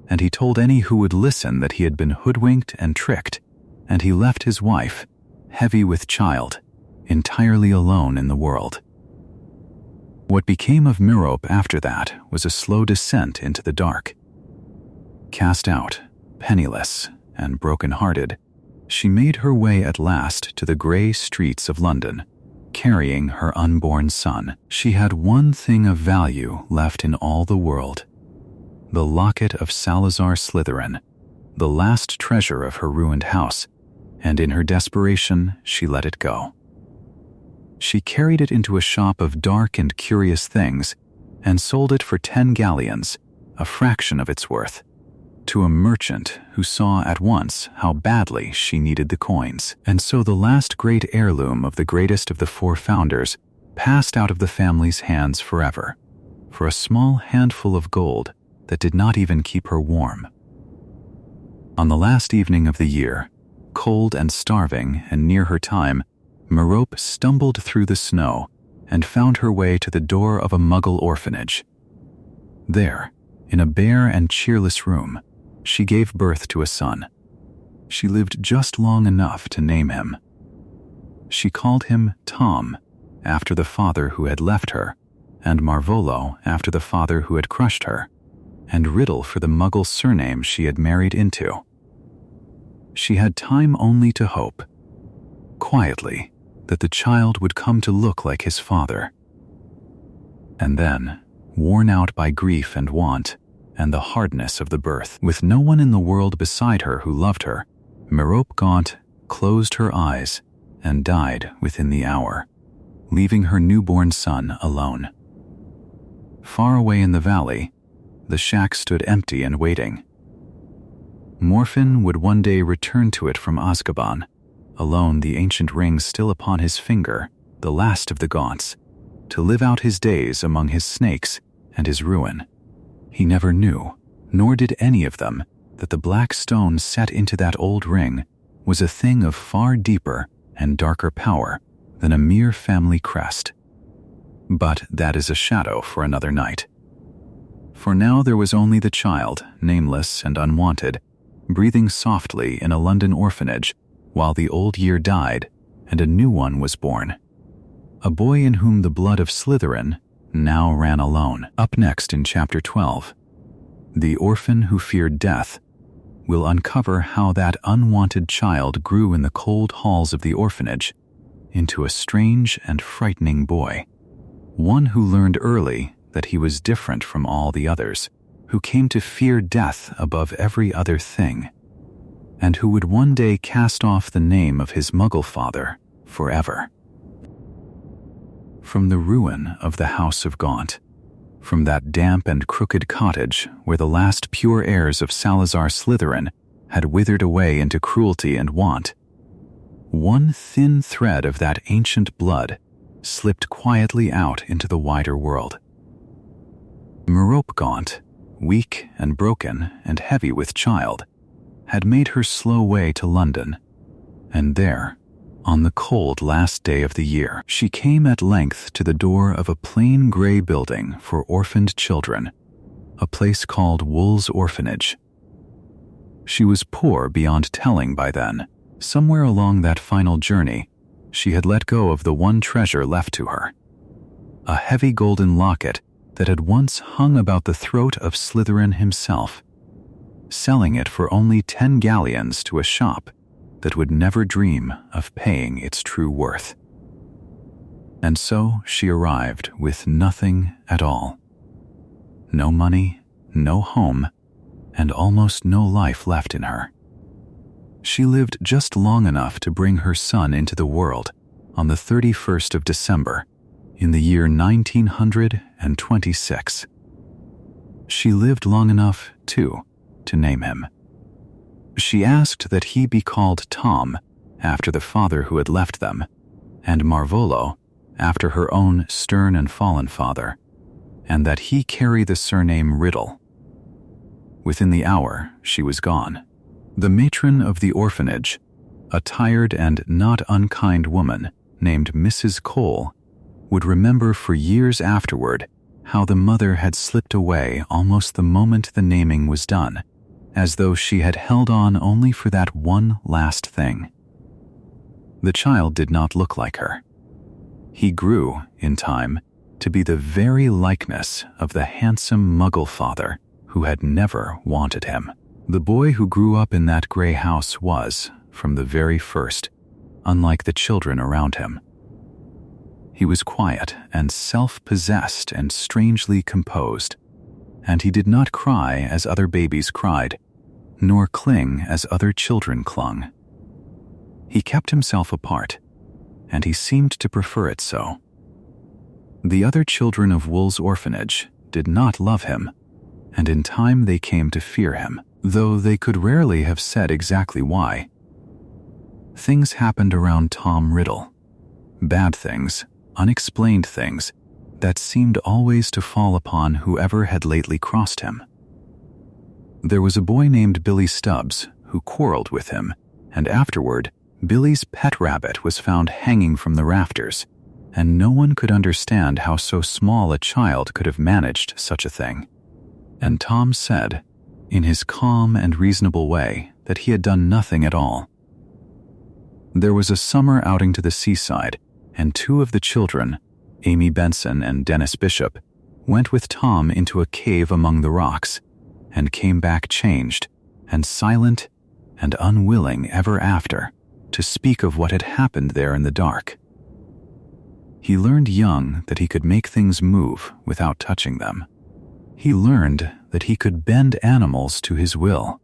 and he told any who would listen that he had been hoodwinked and tricked, and he left his wife, heavy with child, entirely alone in the world. What became of Merope after that was a slow descent into the dark. Cast out, penniless, and broken-hearted, she made her way at last to the grey streets of London, carrying her unborn son. She had one thing of value left in all the world: the locket of Salazar Slytherin, the last treasure of her ruined house, and in her desperation she let it go. She carried it into a shop of dark and curious things and sold it for 10 galleons, a fraction of its worth, to a merchant who saw at once how badly she needed the coins. And so the last great heirloom of the greatest of the 4 founders passed out of the family's hands forever, for a small handful of gold that did not even keep her warm. On the last evening of the year, cold and starving and near her time, Merope stumbled through the snow and found her way to the door of a Muggle orphanage. There, in a bare and cheerless room, she gave birth to a son. She lived just long enough to name him. She called him Tom, after the father who had left her, and Marvolo after the father who had crushed her, and Riddle for the Muggle surname she had married into. She had time only to hope, quietly, that the child would come to look like his father. And then, worn out by grief and want, and the hardness of the birth, with no one in the world beside her who loved her, Merope Gaunt closed her eyes and died within the hour, leaving her newborn son alone. Far away in the valley, the shack stood empty and waiting. Morphin would one day return to it from Azkaban, alone, the ancient ring still upon his finger, the last of the Gaunts, to live out his days among his snakes and his ruin. He never knew, nor did any of them, that the black stone set into that old ring was a thing of far deeper and darker power than a mere family crest. But that is a shadow for another night. For now there was only the child, nameless and unwanted, breathing softly in a London orphanage while the old year died and a new one was born. A boy in whom the blood of Slytherin now ran alone. Up next in Chapter 12, the orphan who feared death will uncover how that unwanted child grew in the cold halls of the orphanage into a strange and frightening boy, one who learned early that he was different from all the others, who came to fear death above every other thing, and who would one day cast off the name of his Muggle father forever. From the ruin of the House of Gaunt, from that damp and crooked cottage where the last pure heirs of Salazar Slytherin had withered away into cruelty and want, one thin thread of that ancient blood slipped quietly out into the wider world. Merope Gaunt, weak and broken and heavy with child, had made her slow way to London, and there, on the cold last day of the year, she came at length to the door of a plain gray building for orphaned children, a place called Wool's Orphanage. She was poor beyond telling by then. Somewhere along that final journey, she had let go of the one treasure left to her, a heavy golden locket that had once hung about the throat of Slytherin himself, selling it for only 10 galleons to a shop that would never dream of paying its true worth. And so she arrived with nothing at all. No money, no home, and almost no life left in her. She lived just long enough to bring her son into the world on the 31st of December in the year 1926. She lived long enough, too, to name him. She asked that he be called Tom, after the father who had left them, and Marvolo, after her own stern and fallen father, and that he carry the surname Riddle. Within the hour, she was gone. The matron of the orphanage, a tired and not unkind woman named Mrs. Cole, would remember for years afterward how the mother had slipped away almost the moment the naming was done, as though she had held on only for that one last thing. The child did not look like her. He grew, in time, to be the very likeness of the handsome Muggle father who had never wanted him. The boy who grew up in that gray house was, from the very first, unlike the children around him. He was quiet and self-possessed and strangely composed, and he did not cry as other babies cried, nor cling as other children clung. He kept himself apart, and he seemed to prefer it so. The other children of Wool's Orphanage did not love him, and in time they came to fear him, though they could rarely have said exactly why. Things happened around Tom Riddle. Bad things, unexplained things, that seemed always to fall upon whoever had lately crossed him. There was a boy named Billy Stubbs who quarreled with him, and afterward, Billy's pet rabbit was found hanging from the rafters, and no one could understand how so small a child could have managed such a thing. And Tom said, in his calm and reasonable way, that he had done nothing at all. There was a summer outing to the seaside, and two of the children, Amy Benson and Dennis Bishop, went with Tom into a cave among the rocks, and came back changed, and silent, and unwilling ever after to speak of what had happened there in the dark. He learned young that he could make things move without touching them. He learned that he could bend animals to his will.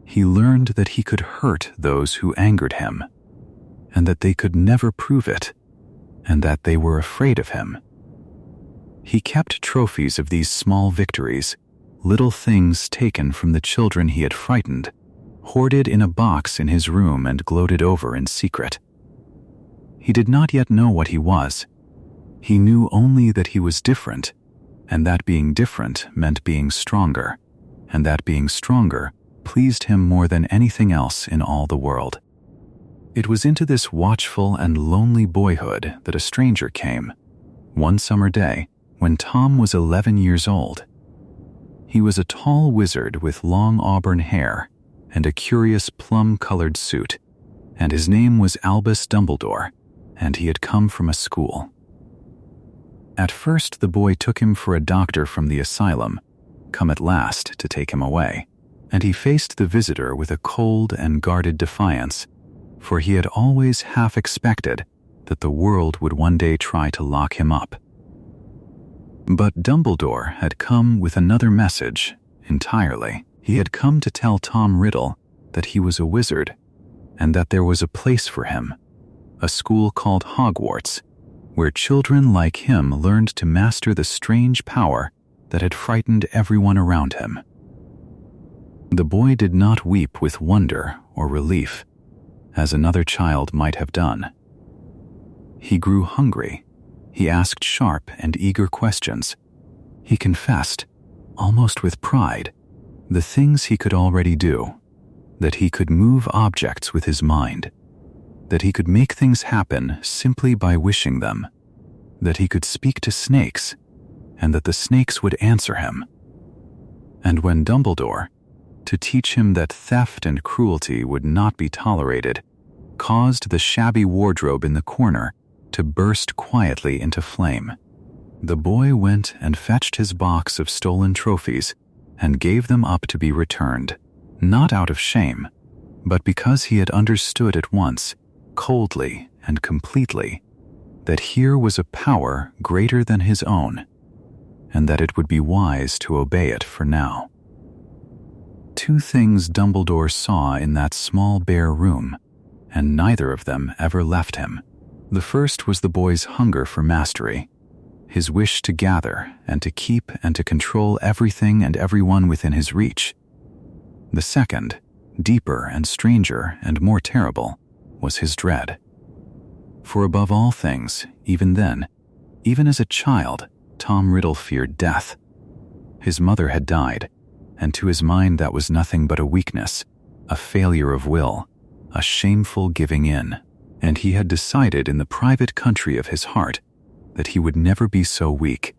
He learned that he could hurt those who angered him, and that they could never prove it, and that they were afraid of him. He kept trophies of these small victories, little things taken from the children he had frightened, hoarded in a box in his room and gloated over in secret. He did not yet know what he was. He knew only that he was different, and that being different meant being stronger, and that being stronger pleased him more than anything else in all the world. It was into this watchful and lonely boyhood that a stranger came, one summer day when Tom was 11 years old. He was a tall wizard with long auburn hair and a curious plum-colored suit, and his name was Albus Dumbledore, and he had come from a school. At first the boy took him for a doctor from the asylum, come at last to take him away, and he faced the visitor with a cold and guarded defiance, for he had always half expected that the world would one day try to lock him up. But Dumbledore had come with another message entirely. He had come to tell Tom Riddle that he was a wizard, and that there was a place for him, a school called Hogwarts, where children like him learned to master the strange power that had frightened everyone around him. The boy did not weep with wonder or relief, as another child might have done. He grew hungry. He asked sharp and eager questions. He confessed, almost with pride, the things he could already do, that he could move objects with his mind, that he could make things happen simply by wishing them, that he could speak to snakes, and that the snakes would answer him. And when Dumbledore, to teach him that theft and cruelty would not be tolerated, caused the shabby wardrobe in the corner to burst quietly into flame, the boy went and fetched his box of stolen trophies and gave them up to be returned, not out of shame, but because he had understood at once, coldly and completely, that here was a power greater than his own, and that it would be wise to obey it for now. Two things Dumbledore saw in that small bare room, and neither of them ever left him. The first was the boy's hunger for mastery, his wish to gather and to keep and to control everything and everyone within his reach. The second, deeper and stranger and more terrible, was his dread. For above all things, even then, even as a child, Tom Riddle feared death. His mother had died, and to his mind that was nothing but a weakness, a failure of will, a shameful giving in, and he had decided in the private country of his heart that he would never be so weak.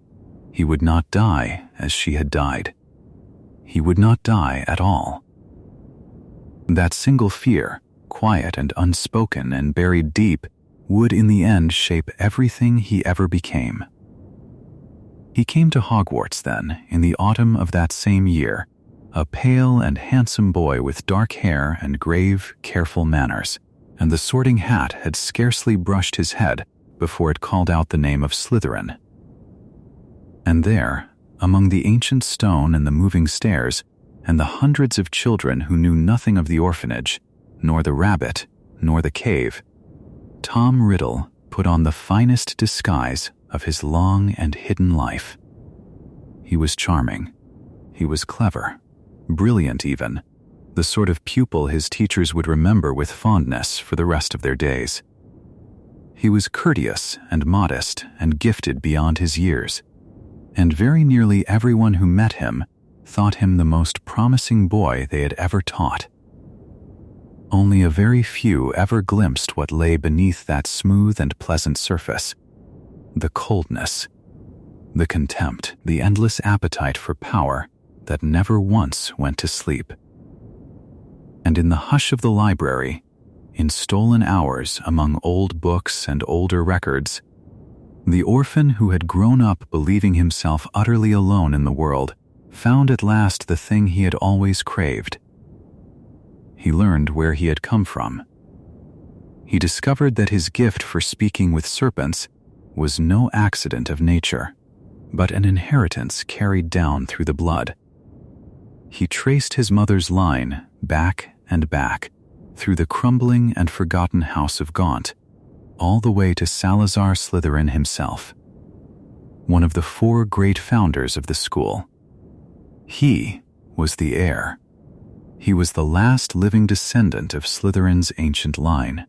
He would not die as she had died. He would not die at all. That single fear, quiet and unspoken and buried deep, would in the end shape everything he ever became. He came to Hogwarts then, in the autumn of that same year, a pale and handsome boy with dark hair and grave, careful manners, and the sorting hat had scarcely brushed his head before it called out the name of Slytherin. And there, among the ancient stone and the moving stairs, and the hundreds of children who knew nothing of the orphanage, nor the rabbit, nor the cave, Tom Riddle put on the finest disguise of his long and hidden life. He was charming. He was clever, brilliant even, the sort of pupil his teachers would remember with fondness for the rest of their days. He was courteous and modest and gifted beyond his years, and very nearly everyone who met him thought him the most promising boy they had ever taught. Only a very few ever glimpsed what lay beneath that smooth and pleasant surface: the coldness, the contempt, the endless appetite for power that never once went to sleep. And in the hush of the library, in stolen hours among old books and older records, the orphan who had grown up believing himself utterly alone in the world found at last the thing he had always craved. He learned where he had come from. He discovered that his gift for speaking with serpents was no accident of nature, but an inheritance carried down through the blood. He traced his mother's line back and back through the crumbling and forgotten house of Gaunt, all the way to Salazar Slytherin himself, one of the 4 great founders of the school. He was the heir. He was the last living descendant of Slytherin's ancient line.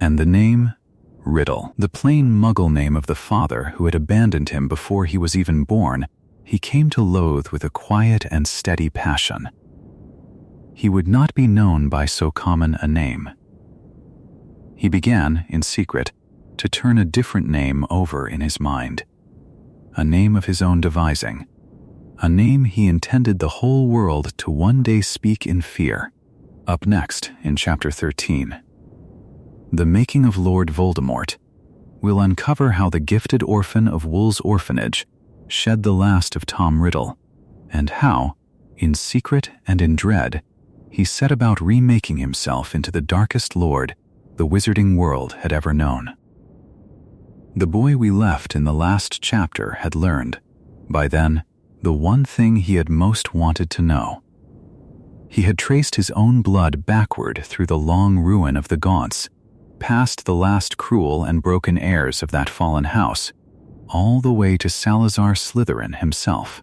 And the name, Riddle, the plain Muggle name of the father who had abandoned him before he was even born, he came to loathe with a quiet and steady passion. He would not be known by so common a name. He began, in secret, to turn a different name over in his mind, a name of his own devising, a name he intended the whole world to one day speak in fear. Up next, in Chapter 13, The Making of Lord Voldemort, we'll uncover how the gifted orphan of Wool's orphanage shed the last of Tom Riddle, and how, in secret and in dread, he set about remaking himself into the darkest lord the wizarding world had ever known. The boy we left in the last chapter had learned, by then, the one thing he had most wanted to know. He had traced his own blood backward through the long ruin of the Gaunts, past the last cruel and broken heirs of that fallen house, all the way to Salazar Slytherin himself.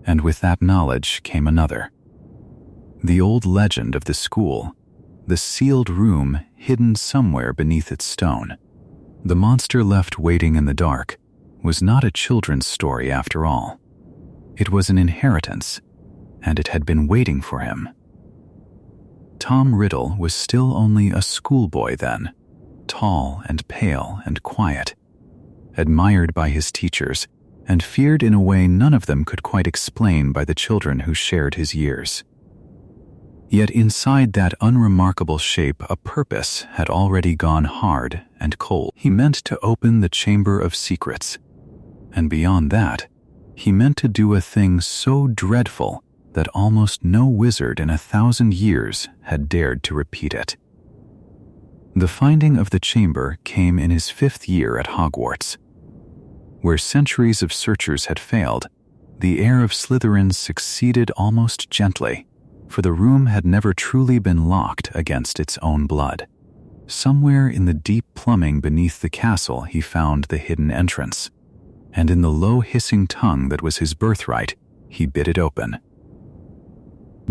And with that knowledge came another. The old legend of the school, the sealed room hidden somewhere beneath its stone. The monster left waiting in the dark was not a children's story after all. It was an inheritance, and it had been waiting for him. Tom Riddle was still only a schoolboy then, tall and pale and quiet, admired by his teachers, and feared in a way none of them could quite explain by the children who shared his years. Yet inside that unremarkable shape a purpose had already gone hard and cold. He meant to open the Chamber of Secrets, and beyond that, he meant to do a thing so dreadful that almost no wizard in 1,000 years had dared to repeat it. The finding of the chamber came in his 5th year at Hogwarts. Where centuries of searchers had failed, the heir of Slytherin succeeded almost gently, for the room had never truly been locked against its own blood. Somewhere in the deep plumbing beneath the castle he found the hidden entrance, and in the low hissing tongue that was his birthright, he bit it open.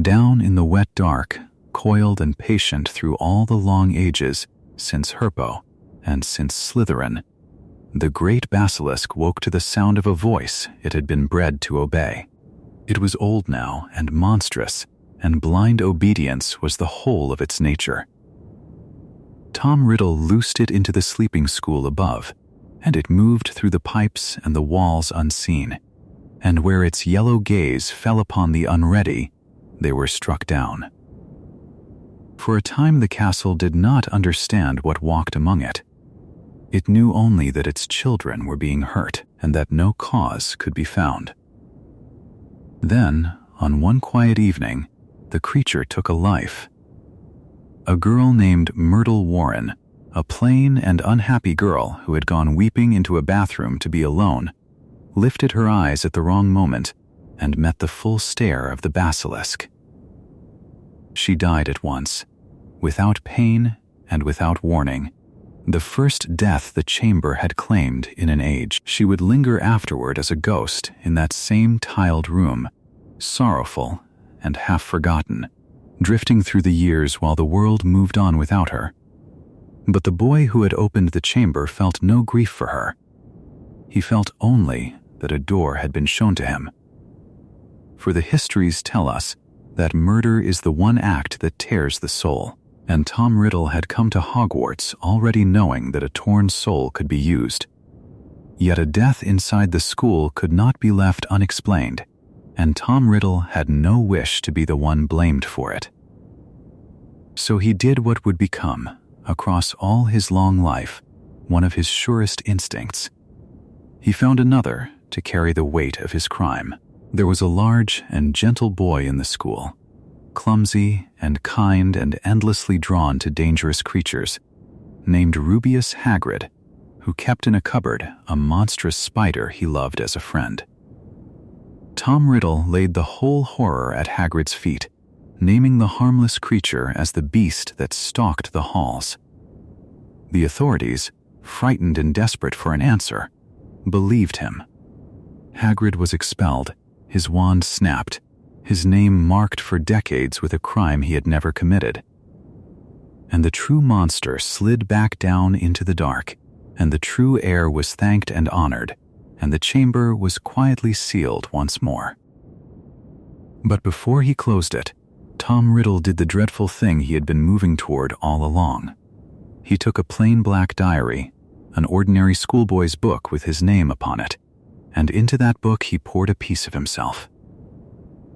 Down in the wet dark, coiled and patient through all the long ages since Herpo and since Slytherin, the great basilisk woke to the sound of a voice it had been bred to obey. It was old now and monstrous, and blind obedience was the whole of its nature. Tom Riddle loosed it into the sleeping school above, and it moved through the pipes and the walls unseen, and where its yellow gaze fell upon the unready, they were struck down. For a time the castle did not understand what walked among it. It knew only that its children were being hurt, and that no cause could be found. Then, on one quiet evening, the creature took a life. A girl named Myrtle Warren, a plain and unhappy girl who had gone weeping into a bathroom to be alone, lifted her eyes at the wrong moment and met the full stare of the basilisk. She died at once, without pain and without warning, the first death the chamber had claimed in an age. She would linger afterward as a ghost in that same tiled room, sorrowful and half forgotten, drifting through the years while the world moved on without her. But the boy who had opened the chamber felt no grief for her. He felt only that a door had been shown to him. For the histories tell us that murder is the one act that tears the soul, and Tom Riddle had come to Hogwarts already knowing that a torn soul could be used. Yet a death inside the school could not be left unexplained, and Tom Riddle had no wish to be the one blamed for it. So he did what would become, across all his long life, one of his surest instincts. He found another to carry the weight of his crime. There was a large and gentle boy in the school, clumsy and kind and endlessly drawn to dangerous creatures, named Rubeus Hagrid, who kept in a cupboard a monstrous spider he loved as a friend. Tom Riddle laid the whole horror at Hagrid's feet, naming the harmless creature as the beast that stalked the halls. The authorities, frightened and desperate for an answer, believed him. Hagrid was expelled, his wand snapped, his name marked for decades with a crime he had never committed. And the true monster slid back down into the dark, and the true heir was thanked and honored, and the chamber was quietly sealed once more. But before he closed it, Tom Riddle did the dreadful thing he had been moving toward all along. He took a plain black diary, an ordinary schoolboy's book with his name upon it, and into that book he poured a piece of himself.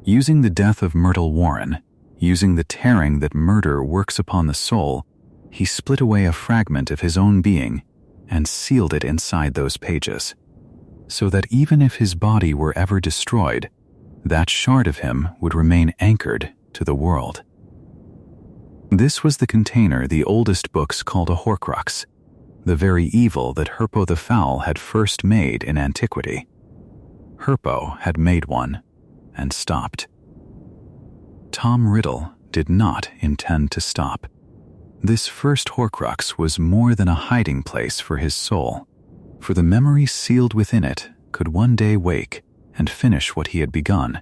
Using the death of Myrtle Warren, using the tearing that murder works upon the soul, he split away a fragment of his own being and sealed it inside those pages, so that even if his body were ever destroyed, that shard of him would remain anchored to the world. This was the container the oldest books called a Horcrux, the very evil that Herpo the Foul had first made in antiquity. Herpo had made one and stopped. Tom Riddle did not intend to stop. This first Horcrux was more than a hiding place for his soul, for the memory sealed within it could one day wake and finish what he had begun,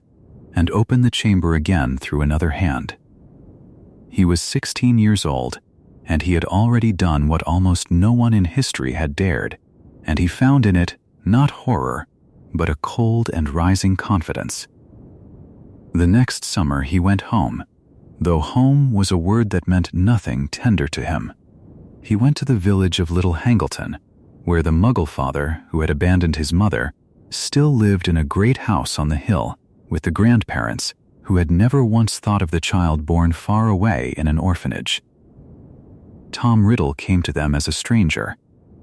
and open the chamber again through another hand. He was 16 years old, and he had already done what almost no one in history had dared, and he found in it not horror, but a cold and rising confidence. The next summer he went home, though home was a word that meant nothing tender to him. He went to the village of Little Hangleton, where the Muggle father, who had abandoned his mother, still lived in a great house on the hill with the grandparents who had never once thought of the child born far away in an orphanage. Tom Riddle came to them as a stranger,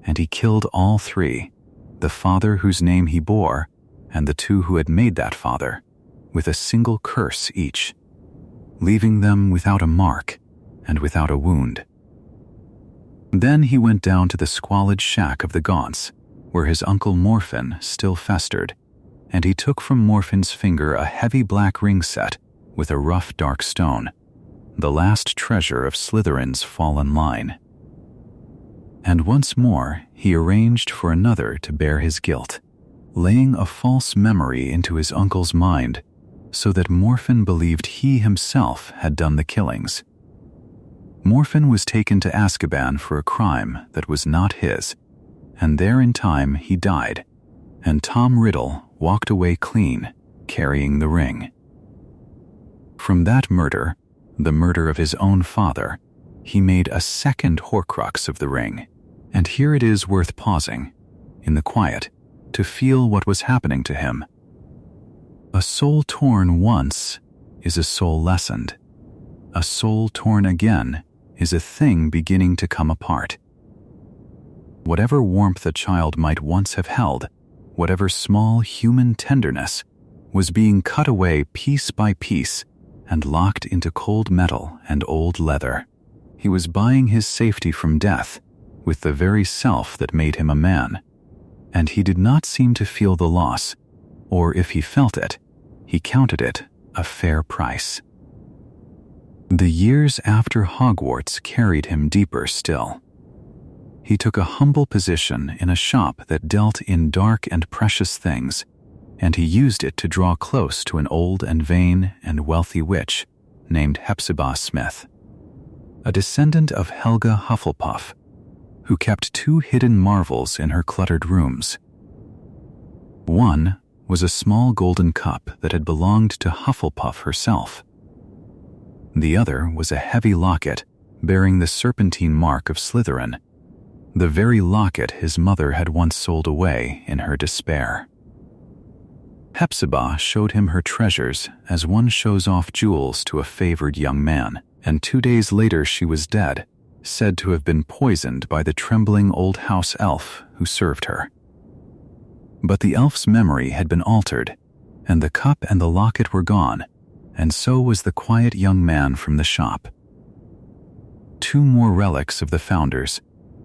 and he killed all three, the father whose name he bore and the two who had made that father, with a single curse each, leaving them without a mark and without a wound. Then he went down to the squalid shack of the Gaunts, where his uncle Morphin still festered, and he took from Morphin's finger a heavy black ring set with a rough dark stone, the last treasure of Slytherin's fallen line. And once more he arranged for another to bear his guilt, laying a false memory into his uncle's mind so that Morphin believed he himself had done the killings. Morphin was taken to Azkaban for a crime that was not his, and there in time he died, and Tom Riddle walked away clean, carrying the ring. From that murder, the murder of his own father, he made a second Horcrux of the ring, and here it is worth pausing, in the quiet, to feel what was happening to him. A soul torn once is a soul lessened. A soul torn again is a thing beginning to come apart. Whatever warmth a child might once have held, whatever small human tenderness, was being cut away piece by piece and locked into cold metal and old leather. He was buying his safety from death with the very self that made him a man, and he did not seem to feel the loss, or if he felt it, he counted it a fair price. The years after Hogwarts carried him deeper still. He took a humble position in a shop that dealt in dark and precious things, and he used it to draw close to an old and vain and wealthy witch named Hepzibah Smith, a descendant of Helga Hufflepuff, who kept two hidden marvels in her cluttered rooms. One was a small golden cup that had belonged to Hufflepuff herself. The other was a heavy locket bearing the serpentine mark of Slytherin, the very locket his mother had once sold away in her despair. Hepzibah showed him her treasures as one shows off jewels to a favored young man, and 2 days later she was dead, said to have been poisoned by the trembling old house elf who served her. But the elf's memory had been altered, and the cup and the locket were gone, and so was the quiet young man from the shop. 2 more relics of the founders,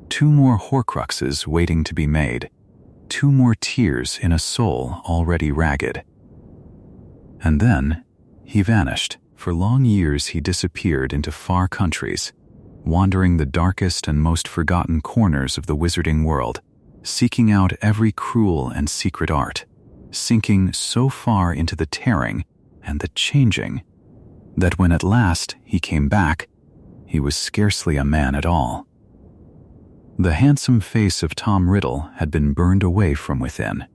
2 more Horcruxes waiting to be made, 2 more tears in a soul already ragged. And then he vanished. For long years he disappeared into far countries, wandering the darkest and most forgotten corners of the wizarding world, seeking out every cruel and secret art, sinking so far into the tearing and the changing that when at last he came back, he was scarcely a man at all. The handsome face of Tom Riddle had been burned away from within.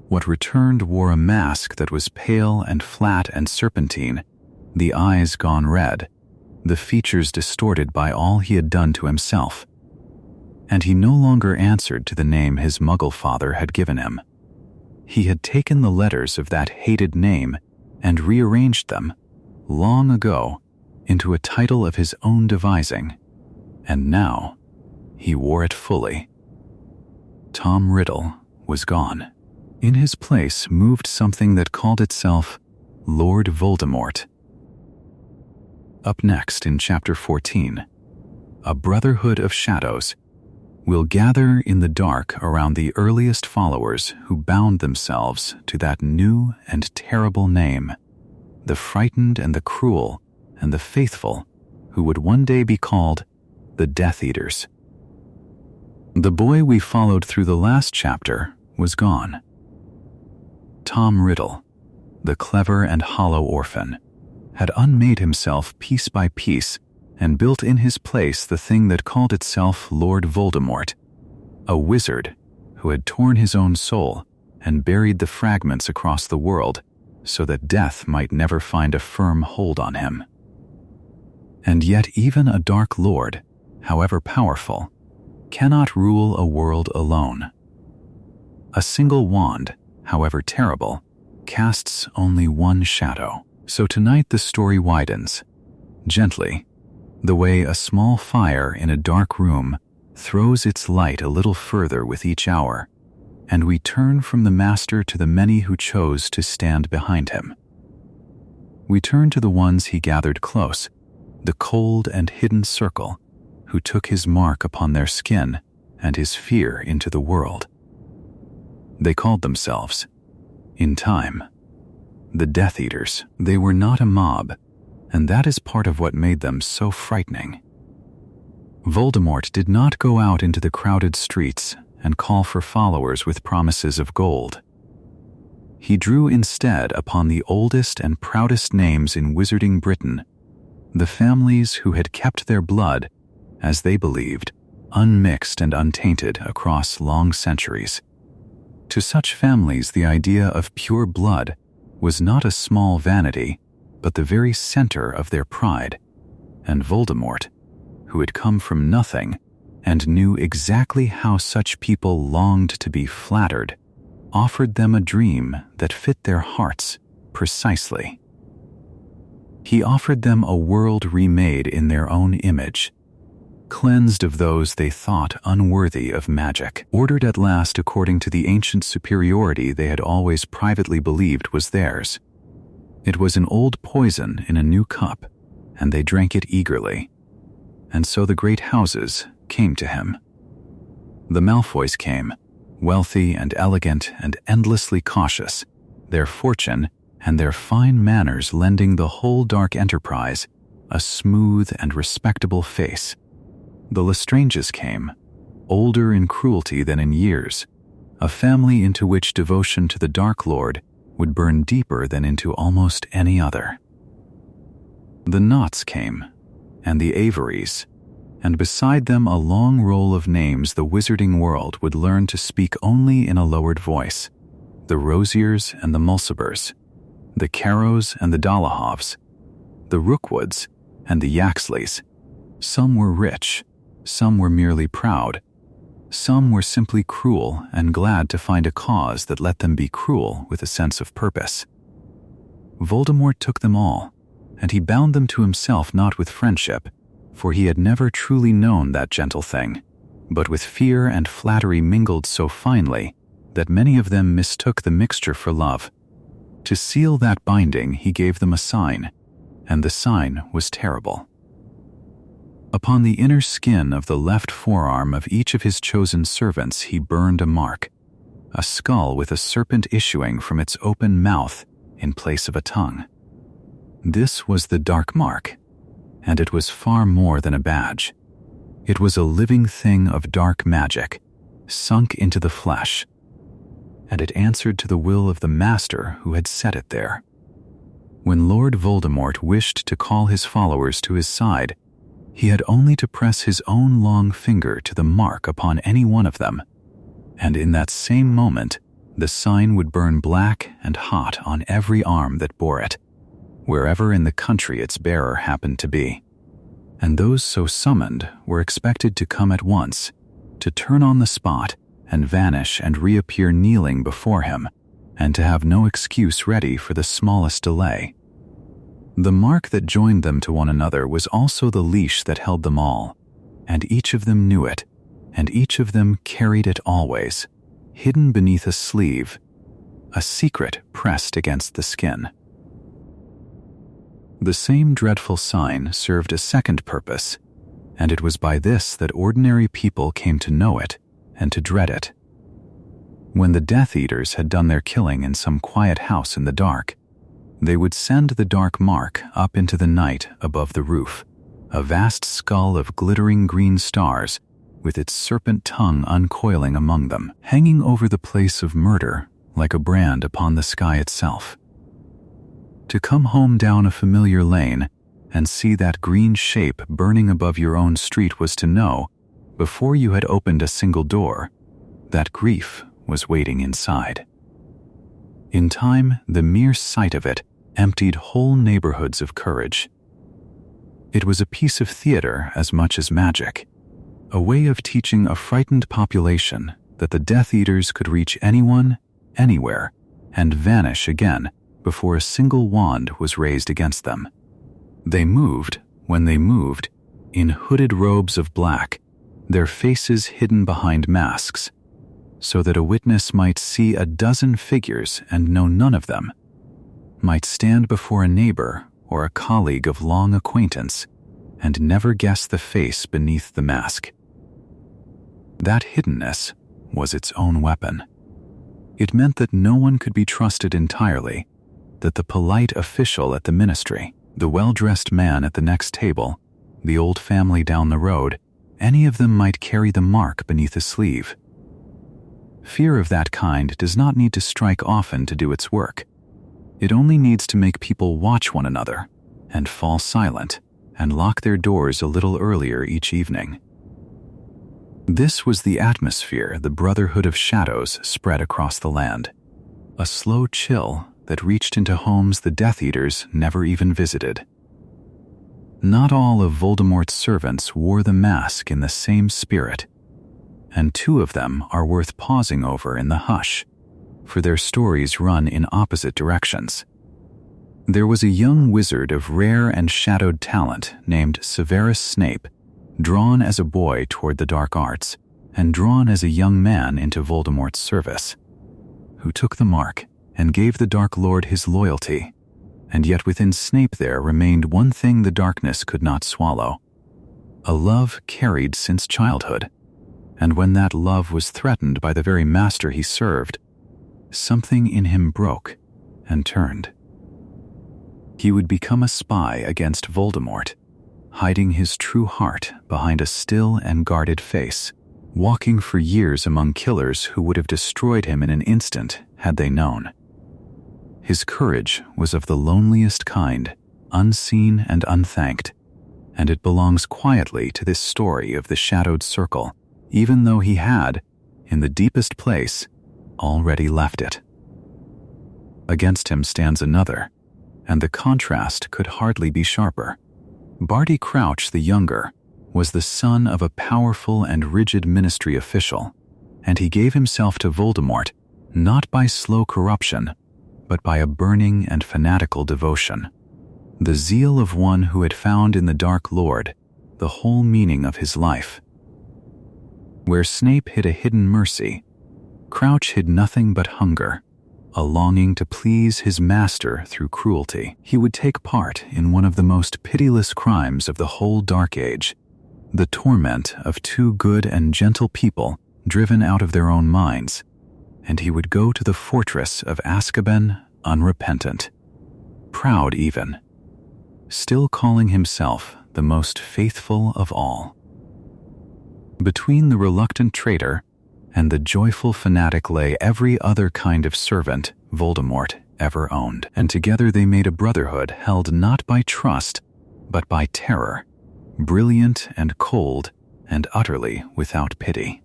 What returned wore a mask that was pale and flat and serpentine, the eyes gone red, the features distorted by all he had done to himself. And he no longer answered to the name his Muggle father had given him. He had taken the letters of that hated name and rearranged them, long ago, into a title of his own devising, and now he wore it fully. Tom Riddle was gone. In his place moved something that called itself Lord Voldemort. Up next in Chapter 14, a Brotherhood of Shadows will gather in the dark around the earliest followers who bound themselves to that new and terrible name, the frightened and the cruel and the faithful who would one day be called the Death Eaters. The boy we followed through the last chapter was gone. Tom Riddle, the clever and hollow orphan, had unmade himself piece by piece and built in his place the thing that called itself Lord Voldemort, a wizard who had torn his own soul and buried the fragments across the world so that death might never find a firm hold on him. And yet even a dark lord, however powerful, cannot rule a world alone. A single wand, however terrible, casts only one shadow. So tonight the story widens, gently, the way a small fire in a dark room throws its light a little further with each hour, and we turn from the master to the many who chose to stand behind him. We turn to the ones he gathered close, the cold and hidden circle, who took his mark upon their skin and his fear into the world. They called themselves, in time, the Death Eaters. They were not a mob, and that is part of what made them so frightening. Voldemort did not go out into the crowded streets and call for followers with promises of gold. He drew instead upon the oldest and proudest names in wizarding Britain, the families who had kept their blood, as they believed, unmixed and untainted across long centuries. To such families, the idea of pure blood was not a small vanity, but the very center of their pride. And Voldemort, who had come from nothing and knew exactly how such people longed to be flattered, offered them a dream that fit their hearts precisely. He offered them a world remade in their own image, cleansed of those they thought unworthy of magic, ordered at last according to the ancient superiority they had always privately believed was theirs. It was an old poison in a new cup, and they drank it eagerly. And so the great houses came to him. The Malfoys came, wealthy and elegant and endlessly cautious, their fortune and their fine manners lending the whole dark enterprise a smooth and respectable face. The Lestranges came, older in cruelty than in years, a family into which devotion to the Dark Lord would burn deeper than into almost any other. The Knots came, and the Averys, and beside them a long roll of names the wizarding world would learn to speak only in a lowered voice, the Rosiers and the Mulcibers, the Carrows and the Dollahovs, the Rookwoods and the Yaxleys. Some were rich, some were merely proud, some were simply cruel and glad to find a cause that let them be cruel with a sense of purpose. Voldemort took them all and he bound them to himself not with friendship, for he had never truly known that gentle thing, but with fear and flattery mingled so finely that many of them mistook the mixture for love. To seal that binding he gave them a sign, and the sign was terrible. Upon the inner skin of the left forearm of each of his chosen servants he burned a mark, a skull with a serpent issuing from its open mouth in place of a tongue. This was the dark mark, and it was far more than a badge. It was a living thing of dark magic, sunk into the flesh, and it answered to the will of the master who had set it there. When Lord Voldemort wished to call his followers to his side, he had only to press his own long finger to the mark upon any one of them, and in that same moment the sign would burn black and hot on every arm that bore it, wherever in the country its bearer happened to be. And those so summoned were expected to come at once, to turn on the spot and vanish and reappear kneeling before him, and to have no excuse ready for the smallest delay. The mark that joined them to one another was also the leash that held them all, and each of them knew it, and each of them carried it always, hidden beneath a sleeve, a secret pressed against the skin. The same dreadful sign served a second purpose, and it was by this that ordinary people came to know it and to dread it. When the Death Eaters had done their killing in some quiet house in the dark, they would send the dark mark up into the night above the roof, a vast skull of glittering green stars with its serpent tongue uncoiling among them, hanging over the place of murder like a brand upon the sky itself. To come home down a familiar lane and see that green shape burning above your own street was to know, before you had opened a single door, that grief was waiting inside. In time, the mere sight of it emptied whole neighborhoods of courage. It was a piece of theater as much as magic, a way of teaching a frightened population that the Death Eaters could reach anyone, anywhere, and vanish again before a single wand was raised against them. They moved, when they moved, in hooded robes of black, their faces hidden behind masks, so that a witness might see a dozen figures and know none of them, might stand before a neighbor or a colleague of long acquaintance and never guess the face beneath the mask. That hiddenness was its own weapon. It meant that no one could be trusted entirely, that the polite official at the ministry, the well-dressed man at the next table, the old family down the road, any of them might carry the mark beneath a sleeve. Fear of that kind does not need to strike often to do its work. It only needs to make people watch one another and fall silent and lock their doors a little earlier each evening. This was the atmosphere the Brotherhood of Shadows spread across the land, a slow chill that reached into homes the Death Eaters never even visited. Not all of Voldemort's servants wore the mask in the same spirit, and two of them are worth pausing over in the hush, for their stories run in opposite directions. There was a young wizard of rare and shadowed talent named Severus Snape, drawn as a boy toward the dark arts, and drawn as a young man into Voldemort's service, who took the mark and gave the Dark Lord his loyalty, and yet within Snape there remained one thing the darkness could not swallow, a love carried since childhood, and when that love was threatened by the very master he served, something in him broke and turned. He would become a spy against Voldemort, hiding his true heart behind a still and guarded face, walking for years among killers who would have destroyed him in an instant had they known. His courage was of the loneliest kind, unseen and unthanked, and it belongs quietly to this story of the Shadowed Circle, even though he had, in the deepest place, already left it. Against him stands another, and the contrast could hardly be sharper. Barty Crouch the Younger was the son of a powerful and rigid ministry official, and he gave himself to Voldemort not by slow corruption, but by a burning and fanatical devotion. the zeal of one who had found in the Dark Lord the whole meaning of his life. Where Snape hid a hidden mercy, Crouch hid nothing but hunger, a longing to please his master through cruelty. He would take part in one of the most pitiless crimes of the whole Dark Age, the torment of two good and gentle people driven out of their own minds, and he would go to the fortress of Azkaban unrepentant, proud even, still calling himself the most faithful of all. Between the reluctant traitor and the joyful fanatic lay every other kind of servant Voldemort ever owned, and together they made a brotherhood held not by trust, but by terror, brilliant and cold and utterly without pity.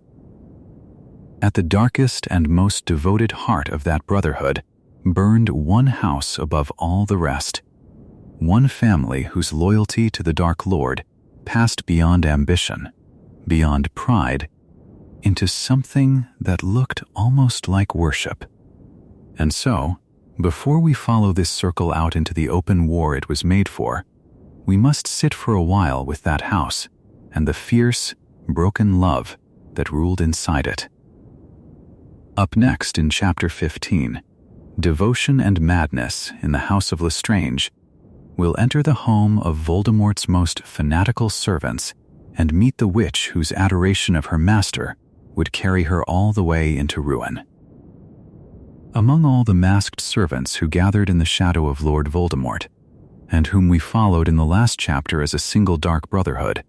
At the darkest and most devoted heart of that brotherhood burned one house above all the rest, one family whose loyalty to the Dark Lord passed beyond ambition, beyond pride, into something that looked almost like worship. And so, before we follow this circle out into the open war it was made for, we must sit for a while with that house and the fierce, broken love that ruled inside it. Up next in Chapter 15, Devotion and Madness in the House of Lestrange, we'll enter the home of Voldemort's most fanatical servants and meet the witch whose adoration of her master would carry her all the way into ruin. Among all the masked servants who gathered in the shadow of Lord Voldemort, and whom we followed in the last chapter as a single dark brotherhood,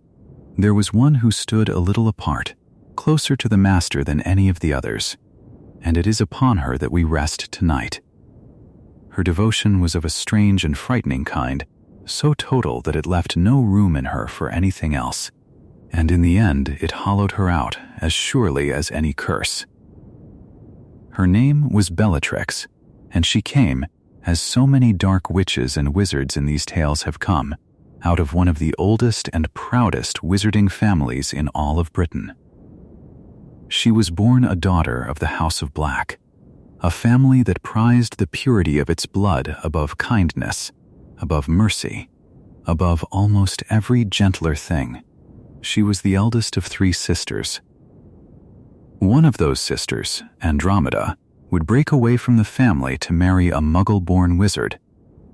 there was one who stood a little apart, closer to the master than any of the others, and it is upon her that we rest tonight. Her devotion was of a strange and frightening kind, so total that it left no room in her for anything else, and in the end it hollowed her out as surely as any curse. Her name was Bellatrix, and she came, as so many dark witches and wizards in these tales have come, out of one of the oldest and proudest wizarding families in all of Britain. She was born a daughter of the House of Black, a family that prized the purity of its blood above kindness, above mercy, above almost every gentler thing. She was the eldest of 3 sisters. One of those sisters, Andromeda, would break away from the family to marry a Muggle-born wizard,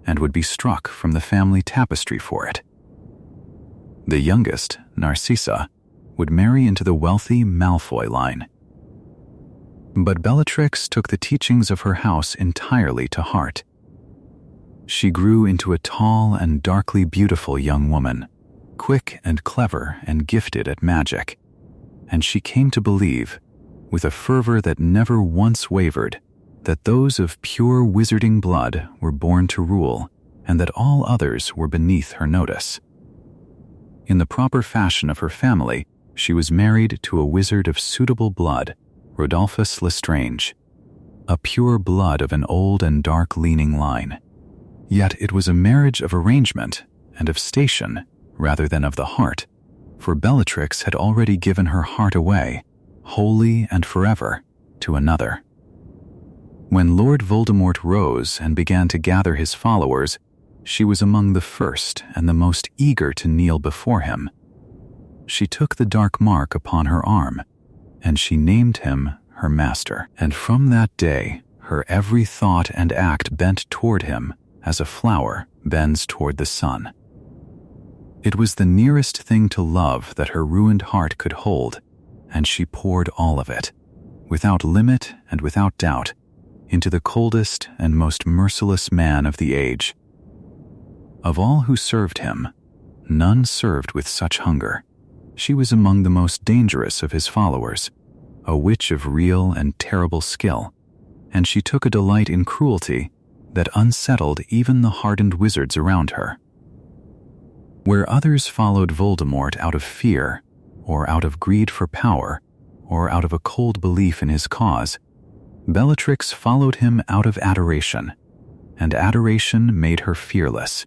and would be struck from the family tapestry for it. The youngest, Narcissa, would marry into the wealthy Malfoy line. But Bellatrix took the teachings of her house entirely to heart. She grew into a tall and darkly beautiful young woman, quick and clever and gifted at magic, and she came to believe, with a fervor that never once wavered, that those of pure wizarding blood were born to rule, and that all others were beneath her notice. In the proper fashion of her family, she was married to a wizard of suitable blood, Rodolphus Lestrange, a pure blood of an old and dark-leaning line. Yet it was a marriage of arrangement and of station rather than of the heart, for Bellatrix had already given her heart away, wholly and forever, to another. When Lord Voldemort rose and began to gather his followers, she was among the first and the most eager to kneel before him. She took the dark mark upon her arm, and she named him her master. And from that day, her every thought and act bent toward him as a flower bends toward the sun. It was the nearest thing to love that her ruined heart could hold, and she poured all of it, without limit and without doubt, into the coldest and most merciless man of the age. Of all who served him, none served with such hunger. She was among the most dangerous of his followers, a witch of real and terrible skill, and she took a delight in cruelty that unsettled even the hardened wizards around her. Where others followed Voldemort out of fear, or out of greed for power, or out of a cold belief in his cause, Bellatrix followed him out of adoration, and adoration made her fearless,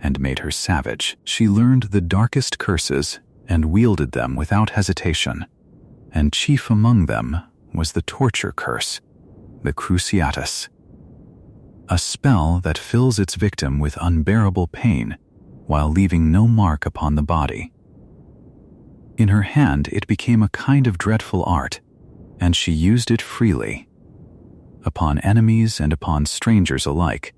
and made her savage. She learned the darkest curses and wielded them without hesitation, and chief among them was the torture curse, the Cruciatus. a spell that fills its victim with unbearable pain while leaving no mark upon the body. In her hand it became a kind of dreadful art, and she used it freely, upon enemies and upon strangers alike,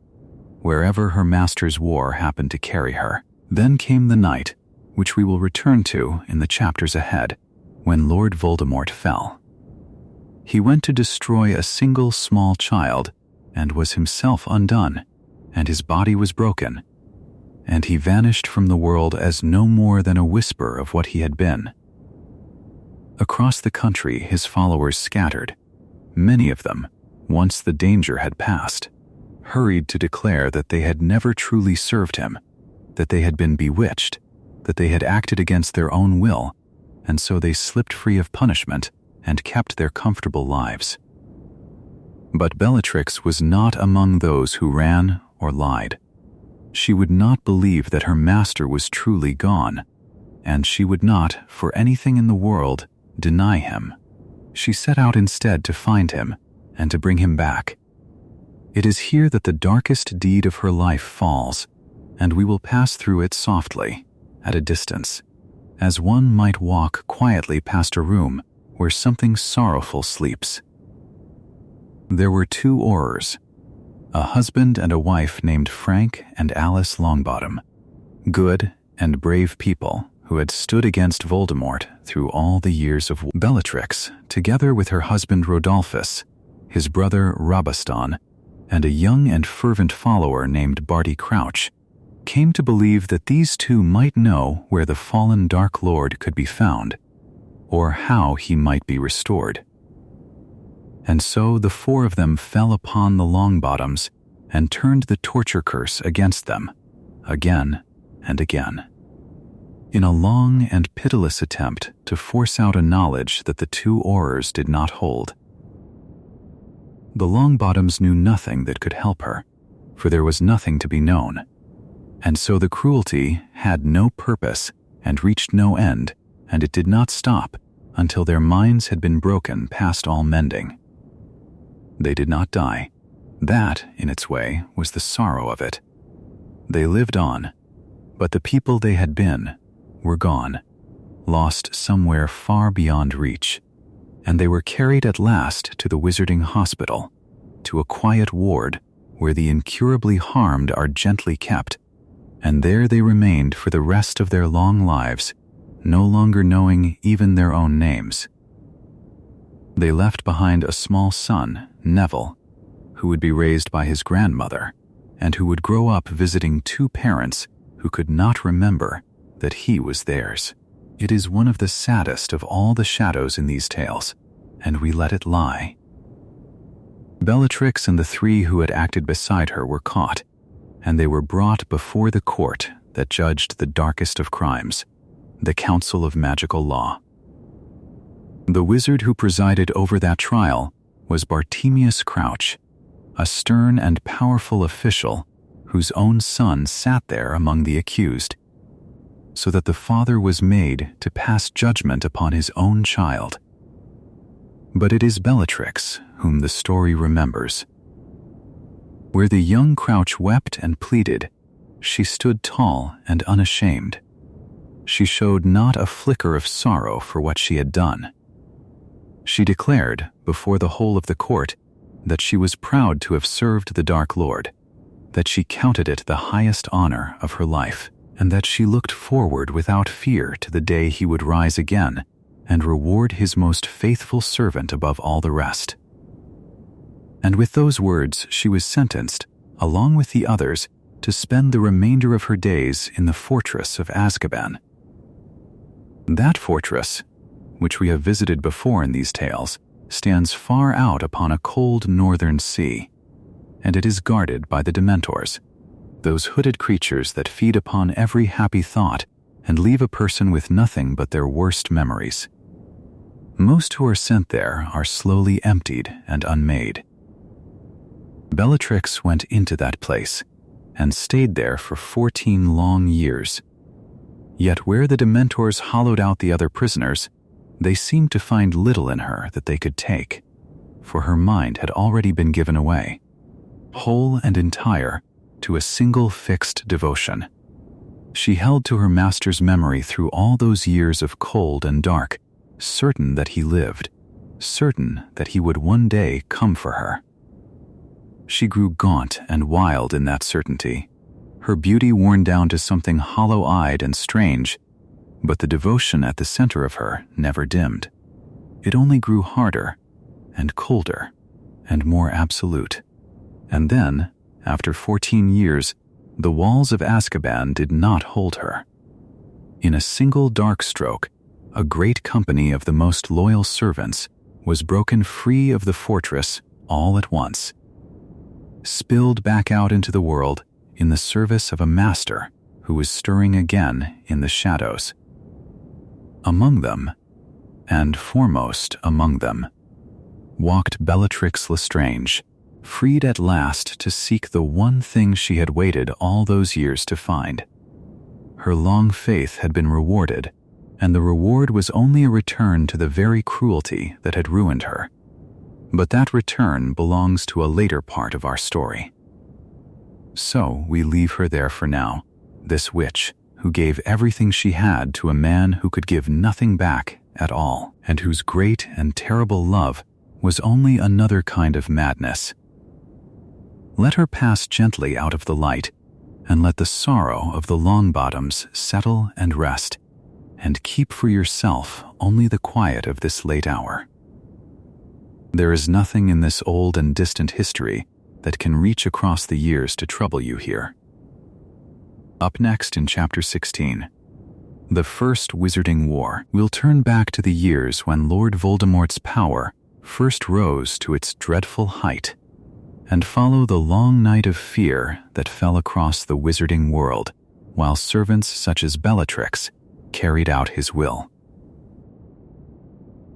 wherever her master's war happened to carry her. Then came the night, which we will return to in the chapters ahead, when Lord Voldemort fell. He went to destroy a single small child, and was himself undone, and his body was broken, and he vanished from the world as no more than a whisper of what he had been. Across the country his followers scattered, many of them, once the danger had passed, hurried to declare that they had never truly served him, that they had been bewitched, that they had acted against their own will, and so they slipped free of punishment and kept their comfortable lives. But Bellatrix was not among those who ran or lied. She would not believe that her master was truly gone, and she would not, for anything in the world, deny him. She set out instead to find him and to bring him back. It is here that the darkest deed of her life falls, and we will pass through it softly, at a distance, as one might walk quietly past a room where something sorrowful sleeps. There were two Aurors, a husband and a wife named Frank and Alice Longbottom, good and brave people who had stood against Voldemort through all the years of war. Bellatrix, together with her husband Rodolphus, his brother Rabastan, and a young and fervent follower named Barty Crouch, came to believe that these two might know where the fallen Dark Lord could be found, or how he might be restored. And so the four of them fell upon the Longbottoms and turned the torture curse against them, again and again, in a long and pitiless attempt to force out a knowledge that the two Aurors did not hold. The Longbottoms knew nothing that could help her, for there was nothing to be known, and so the cruelty had no purpose and reached no end, and it did not stop until their minds had been broken past all mending. They did not die. That, in its way, was the sorrow of it. They lived on, but the people they had been were gone, lost somewhere far beyond reach, and they were carried at last to the Wizarding Hospital, to a quiet ward where the incurably harmed are gently kept, and there they remained for the rest of their long lives, no longer knowing even their own names. They left behind a small son, Neville, who would be raised by his grandmother, and who would grow up visiting two parents who could not remember that he was theirs. It is one of the saddest of all the shadows in these tales, and we let it lie. Bellatrix and the three who had acted beside her were caught, and they were brought before the court that judged the darkest of crimes, the Council of Magical Law. The wizard who presided over that trial was Bartemius Crouch, a stern and powerful official whose own son sat there among the accused, so that the father was made to pass judgment upon his own child. But it is Bellatrix whom the story remembers. Where the young Crouch wept and pleaded, she stood tall and unashamed. She showed not a flicker of sorrow for what she had done. She declared, before the whole of the court, that she was proud to have served the Dark Lord, that she counted it the highest honor of her life, and that she looked forward without fear to the day he would rise again and reward his most faithful servant above all the rest. And with those words she was sentenced, along with the others, to spend the remainder of her days in the fortress of Azkaban. That fortress, which we have visited before in these tales, stands far out upon a cold northern sea, and it is guarded by the Dementors, those hooded creatures that feed upon every happy thought and leave a person with nothing but their worst memories. Most who are sent there are slowly emptied and unmade. Bellatrix went into that place and stayed there for 14 long years. Yet where the Dementors hollowed out the other prisoners, they seemed to find little in her that they could take, for her mind had already been given away. whole and entire, to a single fixed devotion. She held to her master's memory through all those years of cold and dark, certain that he lived, certain that he would one day come for her. She grew gaunt and wild in that certainty, her beauty worn down to something hollow-eyed and strange, but the devotion at the center of her never dimmed. It only grew harder and colder and more absolute. And then, after 14 years, the walls of Azkaban did not hold her. In a single dark stroke, a great company of the most loyal servants was broken free of the fortress all at once, spilled back out into the world in the service of a master who was stirring again in the shadows. Among them, and foremost among them, walked Bellatrix Lestrange, freed at last to seek the one thing she had waited all those years to find. Her long faith had been rewarded, and the reward was only a return to the very cruelty that had ruined her. But that return belongs to a later part of our story. So we leave her there for now, this witch who gave everything she had to a man who could give nothing back at all, and whose great and terrible love was only another kind of madness. Let her pass gently out of the light, and let the sorrow of the Longbottoms settle and rest, and keep for yourself only the quiet of this late hour. There is nothing in this old and distant history that can reach across the years to trouble you here. Up next in Chapter 16, The First Wizarding War, we'll turn back to the years when Lord Voldemort's power first rose to its dreadful height, and follow the long night of fear that fell across the wizarding world, while servants such as Bellatrix carried out his will.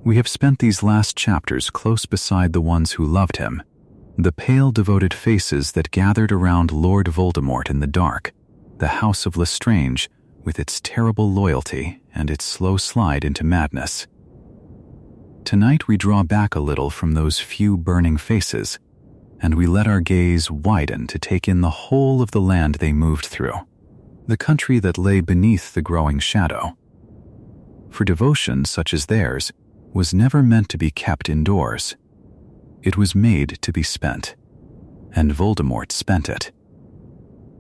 We have spent these last chapters close beside the ones who loved him, the pale, devoted faces that gathered around Lord Voldemort in the dark, the House of Lestrange with its terrible loyalty and its slow slide into madness. Tonight we draw back a little from those few burning faces, and we let our gaze widen to take in the whole of the land they moved through, the country that lay beneath the growing shadow. For devotion such as theirs was never meant to be kept indoors. It was made to be spent, and Voldemort spent it.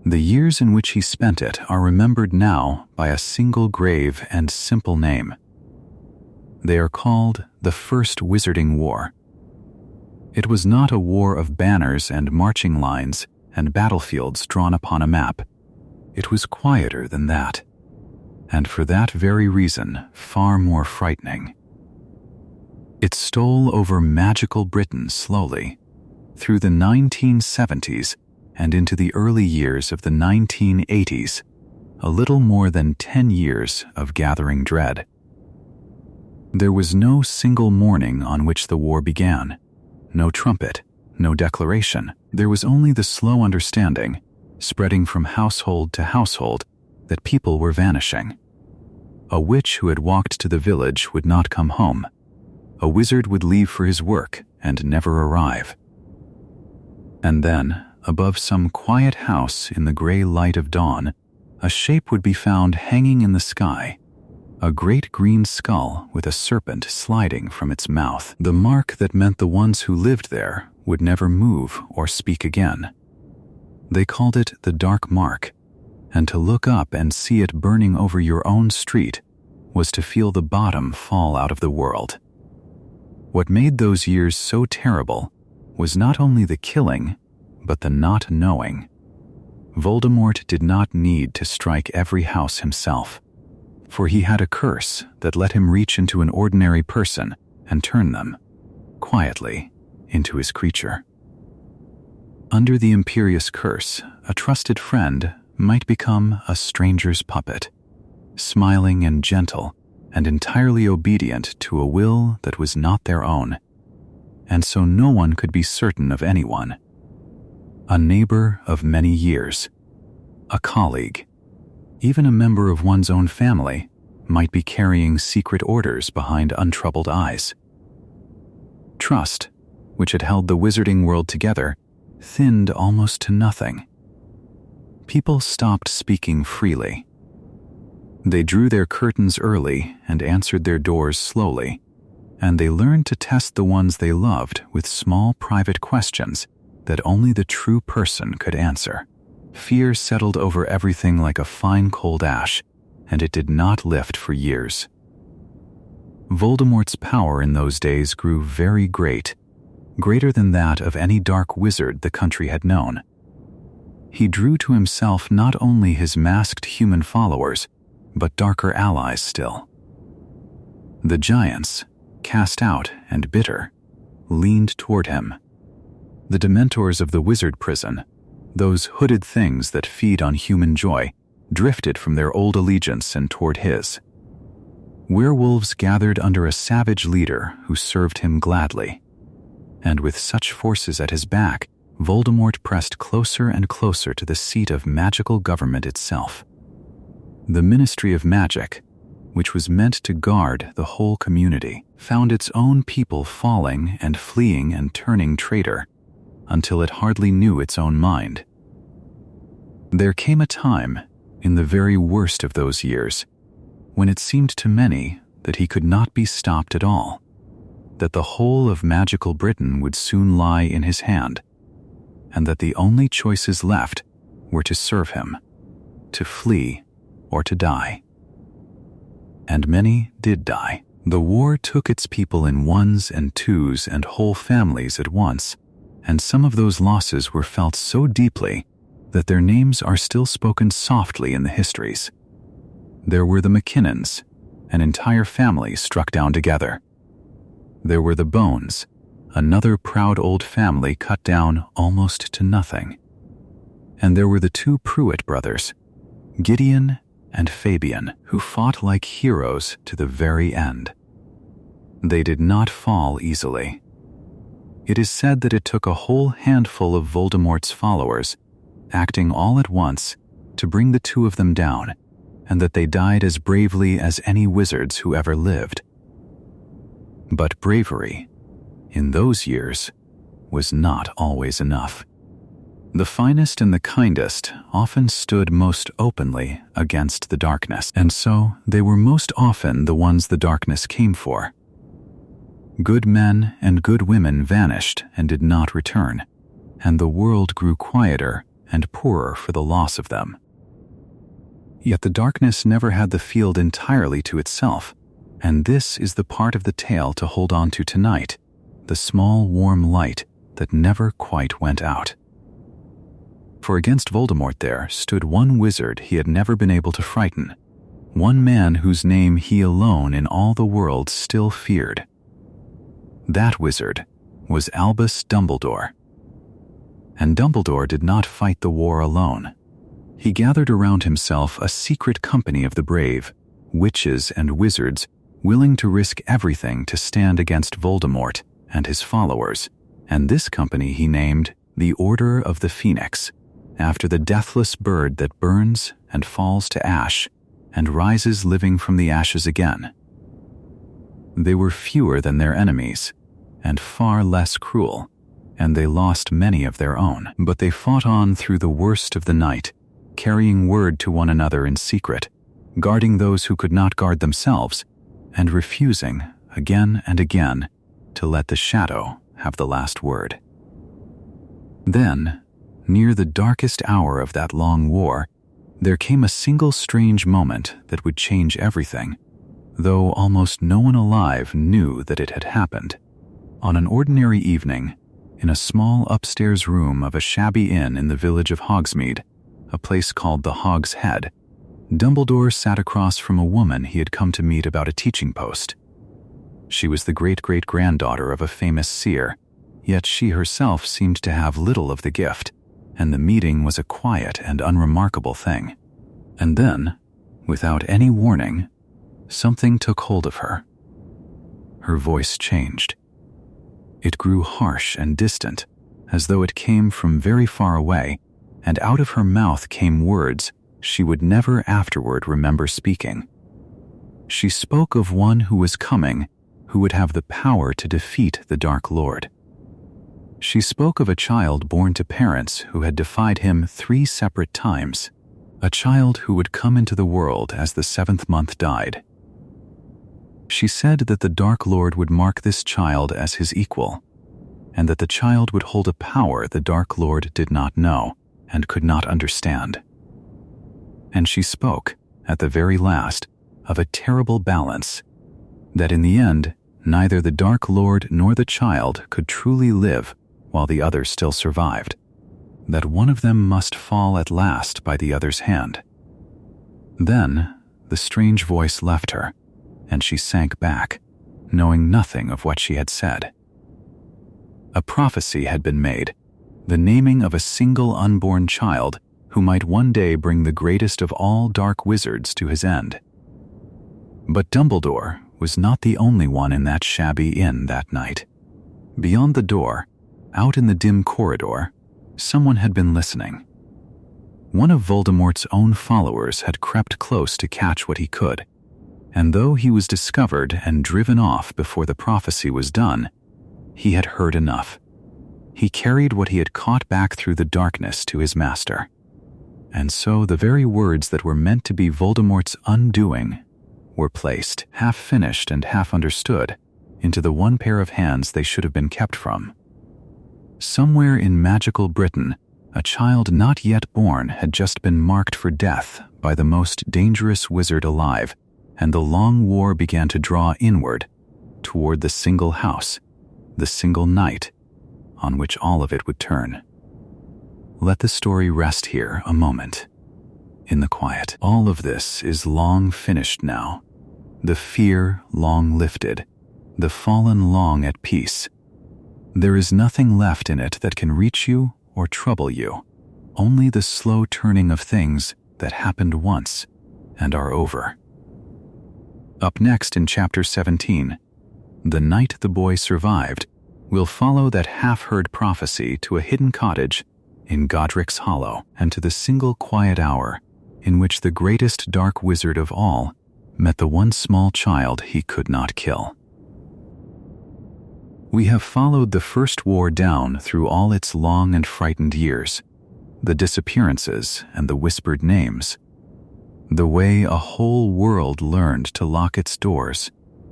The years in which he spent it are remembered now by a single grave and simple name. They are called the First Wizarding War. It was not a war of banners and marching lines and battlefields drawn upon a map. It was quieter than that, and for that very reason far more frightening. It stole over magical Britain slowly, through the 1970s and into the early years of the 1980s, a little more than 10 years of gathering dread. There was no single morning on which the war began, no trumpet, no declaration. There was only the slow understanding, spreading from household to household, that people were vanishing. A witch who had walked to the village would not come home. A wizard would leave for his work and never arrive. And then, above some quiet house in the gray light of dawn, a shape would be found hanging in the sky, a great green skull with a serpent sliding from its mouth, the mark that meant the ones who lived there would never move or speak again. They called it the Dark Mark, and to look up and see it burning over your own street was to feel the bottom fall out of the world. What made those years so terrible was not only the killing, but the not knowing. Voldemort did not need to strike every house himself, for he had a curse that let him reach into an ordinary person and turn them, quietly, into his creature. Under the imperious curse, a trusted friend might become a stranger's puppet, smiling and gentle and entirely obedient to a will that was not their own, and so no one could be certain of anyone. A neighbor of many years, a colleague, even a member of one's own family might be carrying secret orders behind untroubled eyes. Trust, which had held the wizarding world together, thinned almost to nothing. People stopped speaking freely. They drew their curtains early and answered their doors slowly, and they learned to test the ones they loved with small private questions that only the true person could answer. Fear settled over everything like a fine cold ash, and it did not lift for years. Voldemort's power in those days grew very great, greater than that of any dark wizard the country had known. He drew to himself not only his masked human followers, but darker allies still. The giants, cast out and bitter, leaned toward him. The Dementors of the wizard prison, those hooded things that feed on human joy, drifted from their old allegiance and toward his. Werewolves gathered under a savage leader who served him gladly. And with such forces at his back, Voldemort pressed closer and closer to the seat of magical government itself. The Ministry of Magic, which was meant to guard the whole community, found its own people falling and fleeing and turning traitor, until it hardly knew its own mind. There came a time, in the very worst of those years, when it seemed to many that he could not be stopped at all, that the whole of magical Britain would soon lie in his hand, and that the only choices left were to serve him, to flee, or to die. And many did die. The war took its people in ones and twos and whole families at once, and some of those losses were felt so deeply that their names are still spoken softly in the histories. There were the McKinnons, an entire family struck down together. There were the Bones, another proud old family cut down almost to nothing. And there were the two Pruitt brothers, Gideon and Fabian, who fought like heroes to the very end. They did not fall easily. It is said that it took a whole handful of Voldemort's followers, acting all at once, to bring the two of them down, and that they died as bravely as any wizards who ever lived. But bravery, in those years, was not always enough. The finest and the kindest often stood most openly against the darkness, and so they were most often the ones the darkness came for. Good men and good women vanished and did not return, and the world grew quieter and poorer for the loss of them. Yet the darkness never had the field entirely to itself, and this is the part of the tale to hold on to tonight, the small warm light that never quite went out. For against Voldemort there stood one wizard he had never been able to frighten, one man whose name he alone in all the world still feared. That wizard was Albus Dumbledore. And Dumbledore did not fight the war alone. He gathered around himself a secret company of the brave, witches and wizards willing to risk everything to stand against Voldemort and his followers, and this company he named the Order of the Phoenix, after the deathless bird that burns and falls to ash and rises living from the ashes again. They were fewer than their enemies, and far less cruel, and they lost many of their own, but they fought on through the worst of the night, carrying word to one another in secret, guarding those who could not guard themselves, and refusing, again and again, to let the shadow have the last word. Then, near the darkest hour of that long war, there came a single strange moment that would change everything, though almost no one alive knew that it had happened. On an ordinary evening, in a small upstairs room of a shabby inn in the village of Hogsmeade, a place called the Hog's Head, Dumbledore sat across from a woman he had come to meet about a teaching post. She was the great-great-granddaughter of a famous seer, yet she herself seemed to have little of the gift, and the meeting was a quiet and unremarkable thing. And then, without any warning, something took hold of her. Her voice changed. It grew harsh and distant, as though it came from very far away, and out of her mouth came words she would never afterward remember speaking. She spoke of one who was coming, who would have the power to defeat the Dark Lord. She spoke of a child born to parents who had defied him 3 separate times, a child who would come into the world as the 7th month died. She said that the Dark Lord would mark this child as his equal, and that the child would hold a power the Dark Lord did not know and could not understand. And she spoke, at the very last, of a terrible balance, that in the end, neither the Dark Lord nor the child could truly live while the other still survived, that one of them must fall at last by the other's hand. Then, the strange voice left her, and she sank back, knowing nothing of what she had said. A prophecy had been made, the naming of a single unborn child who might one day bring the greatest of all dark wizards to his end. But Dumbledore was not the only one in that shabby inn that night. Beyond the door, out in the dim corridor, someone had been listening. One of Voldemort's own followers had crept close to catch what he could, and though he was discovered and driven off before the prophecy was done, he had heard enough. He carried what he had caught back through the darkness to his master. And so the very words that were meant to be Voldemort's undoing were placed, half finished and half understood, into the one pair of hands they should have been kept from. Somewhere in magical Britain, a child not yet born had just been marked for death by the most dangerous wizard alive, and the long war began to draw inward, toward the single house, the single night, on which all of it would turn. Let the story rest here a moment, in the quiet. All of this is long finished now, the fear long lifted, the fallen long at peace. There is nothing left in it that can reach you or trouble you, only the slow turning of things that happened once and are over. Up next in Chapter 17, The Night the Boy Survived, we'll follow that half-heard prophecy to a hidden cottage in Godric's Hollow and to the single quiet hour in which the greatest dark wizard of all met the one small child he could not kill. We have followed the First War down through all its long and frightened years, the disappearances and the whispered names, the way a whole world learned to lock its doors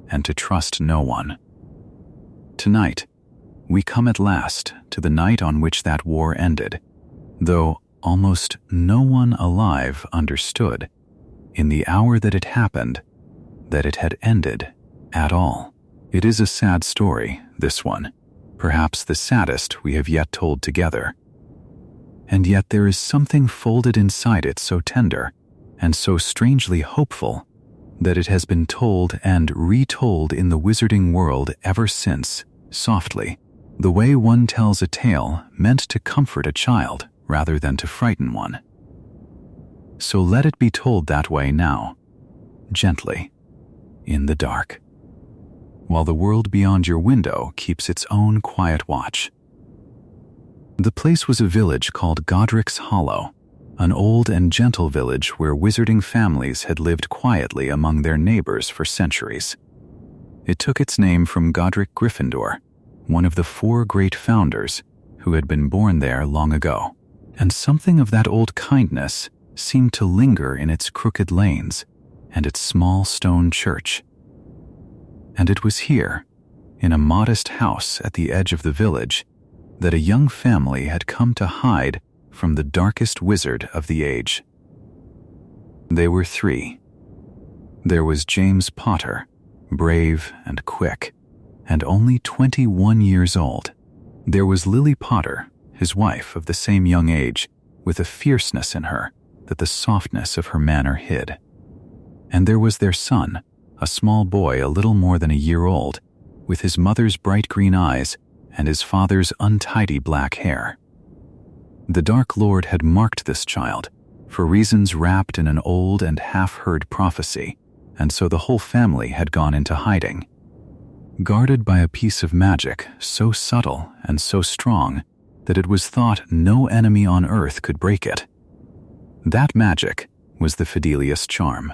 and to trust no one. Tonight, we come at last to the night on which that war ended, though almost no one alive understood, in the hour that it happened, that it had ended at all. It is a sad story, this one, perhaps the saddest we have yet told together. And yet there is something folded inside it so tender and so strangely hopeful that it has been told and retold in the wizarding world ever since, softly, the way one tells a tale meant to comfort a child rather than to frighten one. So let it be told that way now, gently, in the dark, while the world beyond your window keeps its own quiet watch. The place was a village called Godric's Hollow, an old and gentle village where wizarding families had lived quietly among their neighbors for centuries. It took its name from Godric Gryffindor, one of the 4 great founders who had been born there long ago, and something of that old kindness seemed to linger in its crooked lanes and its small stone church. And it was here, in a modest house at the edge of the village, that a young family had come to hide from the darkest wizard of the age. They were 3. There was James Potter, brave and quick, and only 21 years old. There was Lily Potter, his wife of the same young age, with a fierceness in her that the softness of her manner hid. And there was their son, a small boy a little more than a year old, with his mother's bright green eyes and his father's untidy black hair. The Dark Lord had marked this child, for reasons wrapped in an old and half-heard prophecy, and so the whole family had gone into hiding, guarded by a piece of magic so subtle and so strong that it was thought no enemy on earth could break it. That magic was the Fidelius charm.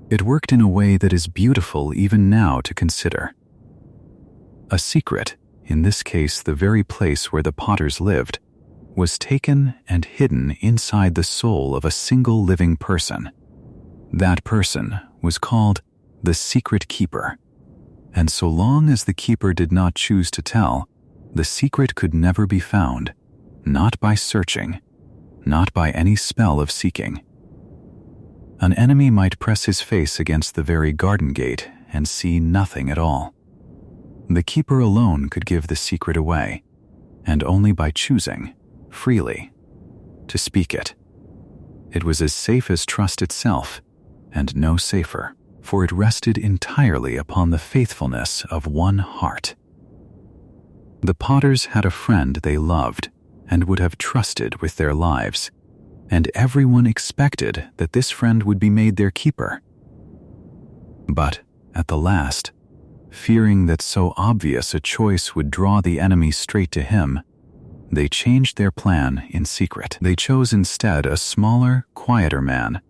It worked in a way that is beautiful even now to consider. A secret in this case the very place where the Potters lived, was taken and hidden inside the soul of a single living person. That person was called the Secret Keeper, and so long as the Keeper did not choose to tell, the secret could never be found, not by searching, not by any spell of seeking. An enemy might press his face against the very garden gate and see nothing at all. The Keeper alone could give the secret away, and only by choosing, freely, to speak it. It was as safe as trust itself, and no safer, for it rested entirely upon the faithfulness of one heart. The Potters had a friend they loved and would have trusted with their lives, and everyone expected that this friend would be made their keeper. But, at the last, fearing that so obvious a choice would draw the enemy straight to him, they changed their plan in secret. They chose instead a smaller, quieter man,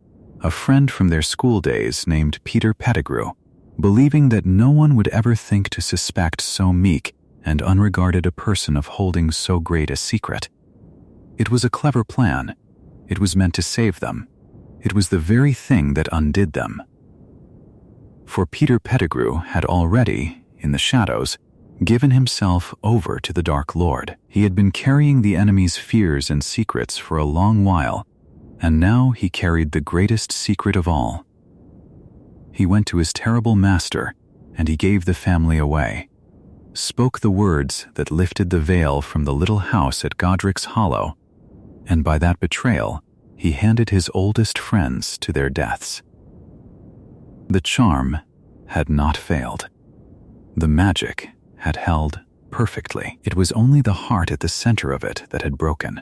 a friend from their school days named Peter Pettigrew, believing that no one would ever think to suspect so meek and unregarded a person of holding so great a secret. It was a clever plan. It was meant to save them. It was the very thing that undid them. For Peter Pettigrew had already, in the shadows, given himself over to the Dark Lord. He had been carrying the enemy's fears and secrets for a long while, and now he carried the greatest secret of all. He went to his terrible master, and he gave the family away, spoke the words that lifted the veil from the little house at Godric's Hollow, and by that betrayal, he handed his oldest friends to their deaths. The charm had not failed. The magic had held perfectly. It was only the heart at the center of it that had broken.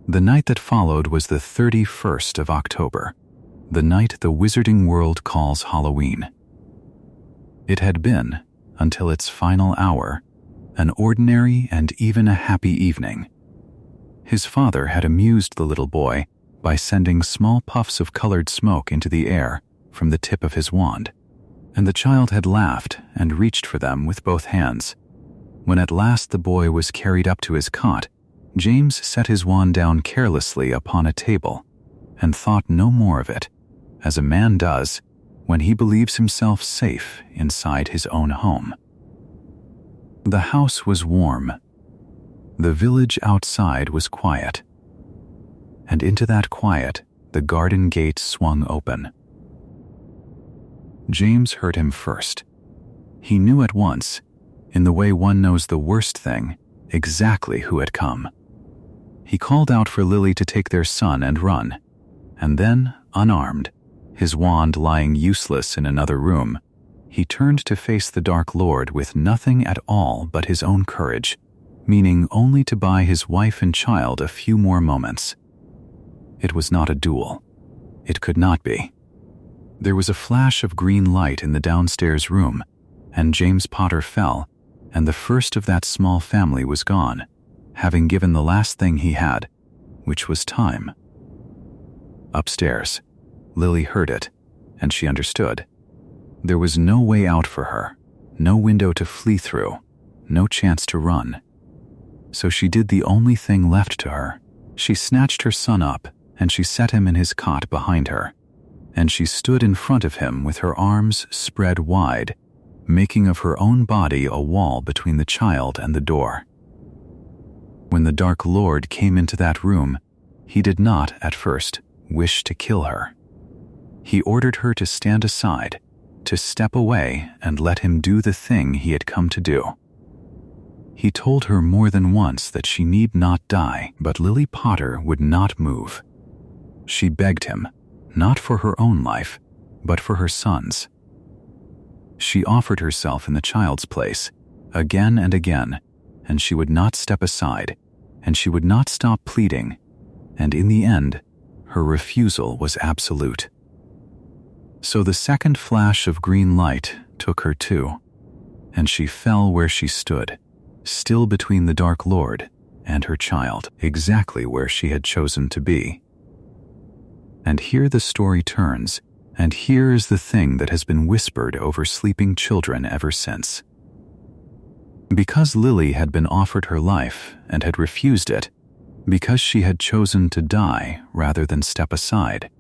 The night that followed was the 31st of October, the night the wizarding world calls Halloween. It had been, until its final hour, an ordinary and even a happy evening. His father had amused the little boy by sending small puffs of colored smoke into the air from the tip of his wand, and the child had laughed and reached for them with both hands. When at last the boy was carried up to his cot, James set his wand down carelessly upon a table and thought no more of it, as a man does when he believes himself safe inside his own home. The house was warm. The village outside was quiet. And into that quiet, the garden gate swung open. James heard him first. He knew at once, in the way one knows the worst thing, exactly who had come. He called out for Lily to take their son and run, and then, unarmed, his wand lying useless in another room, he turned to face the Dark Lord with nothing at all but his own courage, meaning only to buy his wife and child a few more moments. It was not a duel. It could not be. There was a flash of green light in the downstairs room, and James Potter fell, and the first of that small family was gone, having given the last thing he had, which was time. Upstairs, Lily heard it, and she understood. There was no way out for her, no window to flee through, no chance to run. So she did the only thing left to her. She snatched her son up, and she set him in his cot behind her, and she stood in front of him with her arms spread wide, making of her own body a wall between the child and the door. When the Dark Lord came into that room, he did not, at first, wish to kill her. He ordered her to stand aside, to step away and let him do the thing he had come to do. He told her more than once that she need not die, but Lily Potter would not move. She begged him, not for her own life, but for her son's. She offered herself in the child's place, again and again, and she would not step aside, and she would not stop pleading, and in the end, her refusal was absolute. So the second flash of green light took her too, and she fell where she stood, still between the Dark Lord and her child, exactly where she had chosen to be. And here the story turns, and here is the thing that has been whispered over sleeping children ever since. Because Lily had been offered her life and had refused it, because she had chosen to die rather than step aside,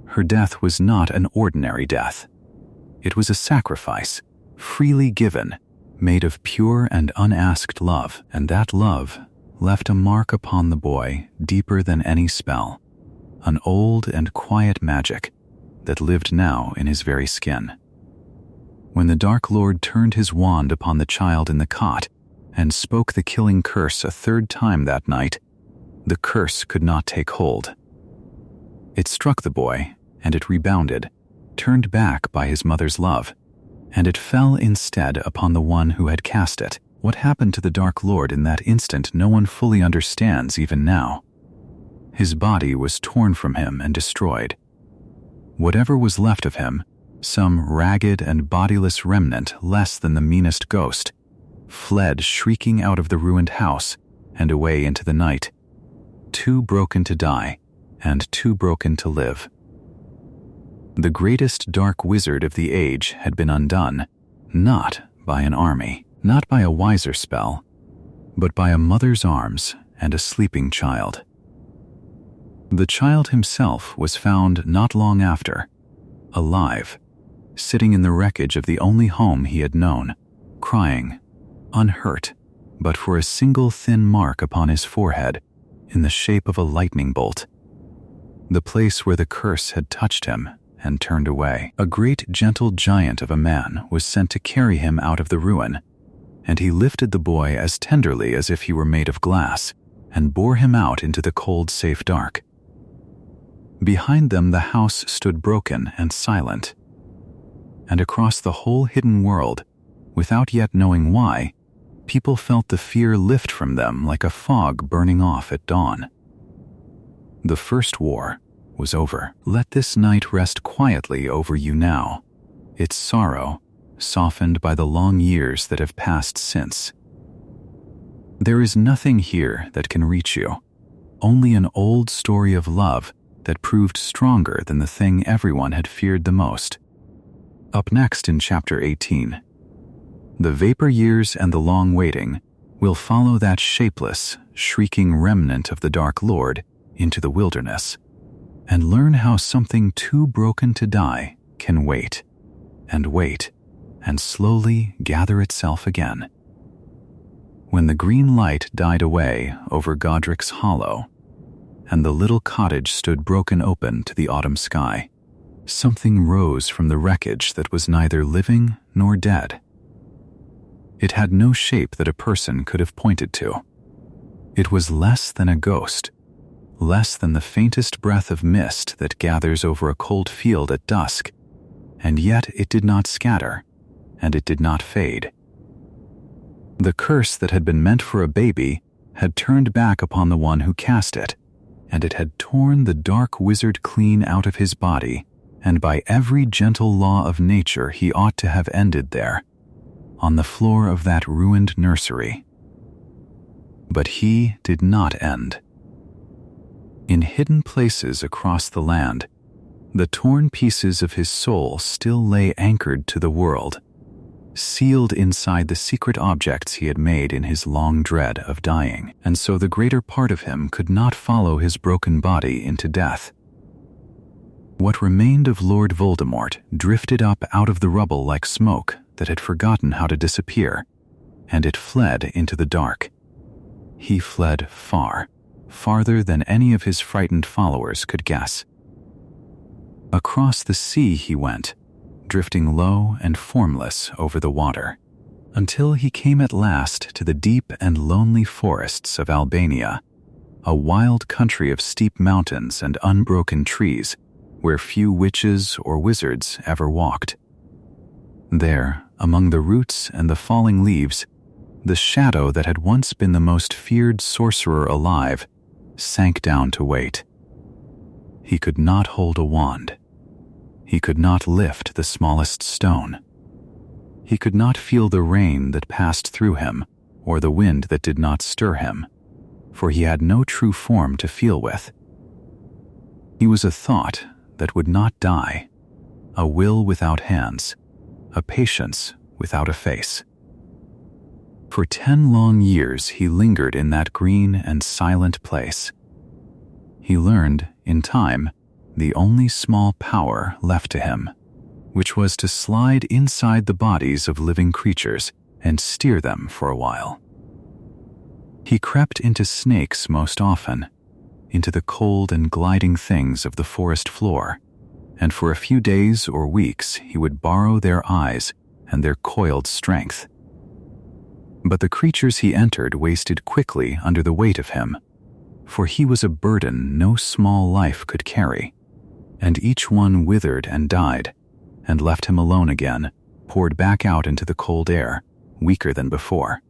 her death was not an ordinary death. It was a sacrifice, freely given, made of pure and unasked love, and that love left a mark upon the boy deeper than any spell, an old and quiet magic that lived now in his very skin. When the Dark Lord turned his wand upon the child in the cot and spoke the killing curse a third time that night, the curse could not take hold. It struck the boy, and it rebounded, turned back by his mother's love, and it fell instead upon the one who had cast it. What happened to the Dark Lord in that instant no one fully understands even now. His body was torn from him and destroyed. Whatever was left of him, some ragged and bodiless remnant less than the meanest ghost, fled shrieking out of the ruined house and away into the night, too broken to die and too broken to live. The greatest dark wizard of the age had been undone, not by an army, not by a wiser spell, but by a mother's arms and a sleeping child. The child himself was found not long after, alive, sitting in the wreckage of the only home he had known, crying, unhurt, but for a single thin mark upon his forehead in the shape of a lightning bolt, the place where the curse had touched him and turned away. A great gentle giant of a man was sent to carry him out of the ruin, and he lifted the boy as tenderly as if he were made of glass and bore him out into the cold, safe dark. Behind them the house stood broken and silent, and across the whole hidden world, without yet knowing why, people felt the fear lift from them like a fog burning off at dawn. The first war was over. Let this night rest quietly over you now, its sorrow softened by the long years that have passed since. There is nothing here that can reach you, only an old story of love that proved stronger than the thing everyone had feared the most. Up next in Chapter 18, the vapor years and the long waiting will follow that shapeless, shrieking remnant of the Dark Lord into the wilderness, and learn how something too broken to die can wait, and slowly gather itself again. When the green light died away over Godric's Hollow, and the little cottage stood broken open to the autumn sky, something rose from the wreckage that was neither living nor dead. It had no shape that a person could have pointed to. It was less than a ghost, less than the faintest breath of mist that gathers over a cold field at dusk, and yet it did not scatter, and it did not fade. The curse that had been meant for a baby had turned back upon the one who cast it, and it had torn the dark wizard clean out of his body, and by every gentle law of nature he ought to have ended there, on the floor of that ruined nursery. But he did not end. In hidden places across the land, the torn pieces of his soul still lay anchored to the world, sealed inside the secret objects he had made in his long dread of dying, and so the greater part of him could not follow his broken body into death. What remained of Lord Voldemort drifted up out of the rubble like smoke that had forgotten how to disappear, and it fled into the dark. He fled far, farther than any of his frightened followers could guess. Across the sea he went, drifting low and formless over the water, until he came at last to the deep and lonely forests of Albania, a wild country of steep mountains and unbroken trees where few witches or wizards ever walked. There, among the roots and the falling leaves, the shadow that had once been the most feared sorcerer alive sank down to wait. He could not hold a wand. He could not lift the smallest stone. He could not feel the rain that passed through him or the wind that did not stir him, for he had no true form to feel with. He was a thought that would not die, a will without hands, a patience without a face. For 10 long years he lingered in that green and silent place. He learned, in time, the only small power left to him, which was to slide inside the bodies of living creatures and steer them for a while. He crept into snakes most often, into the cold and gliding things of the forest floor, and for a few days or weeks he would borrow their eyes and their coiled strength. But the creatures he entered wasted quickly under the weight of him, for he was a burden no small life could carry, and each one withered and died, and left him alone again, poured back out into the cold air, weaker than before.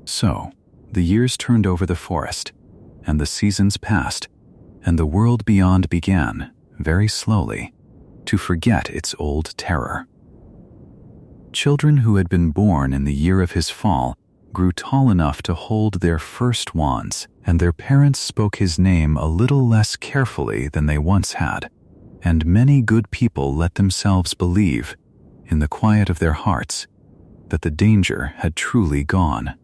So, the years turned over the forest, and the seasons passed, and the world beyond began, very slowly, to forget its old terror. Children who had been born in the year of his fall grew tall enough to hold their first wands, and their parents spoke his name a little less carefully than they once had, and many good people let themselves believe, in the quiet of their hearts, that the danger had truly gone.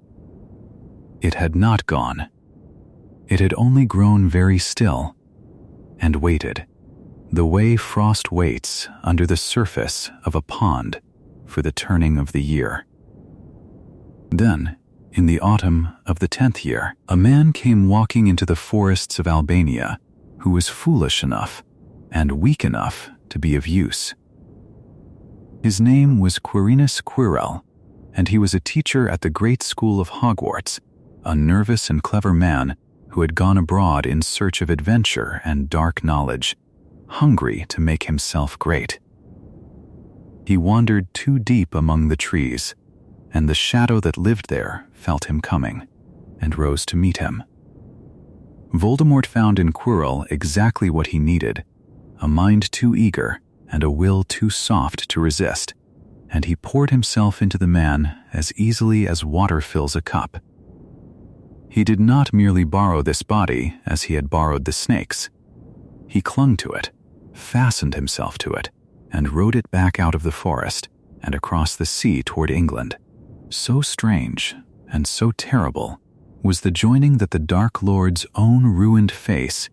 It had not gone. It had only grown very still, and waited, the way frost waits under the surface of a pond for the turning of the year. Then, in the autumn of the 10th year, a man came walking into the forests of Albania who was foolish enough and weak enough to be of use. His name was Quirinus Quirrell, and he was a teacher at the great school of Hogwarts, a nervous and clever man who had gone abroad in search of adventure and dark knowledge, hungry to make himself great. He wandered too deep among the trees, and the shadow that lived there felt him coming, and rose to meet him. Voldemort found in Quirrell exactly what he needed, a mind too eager and a will too soft to resist, and he poured himself into the man as easily as water fills a cup. He did not merely borrow this body as he had borrowed the snake's. He clung to it, fastened himself to it, and rode it back out of the forest and across the sea toward England. So strange and so terrible was the joining that the Dark Lord's own ruined face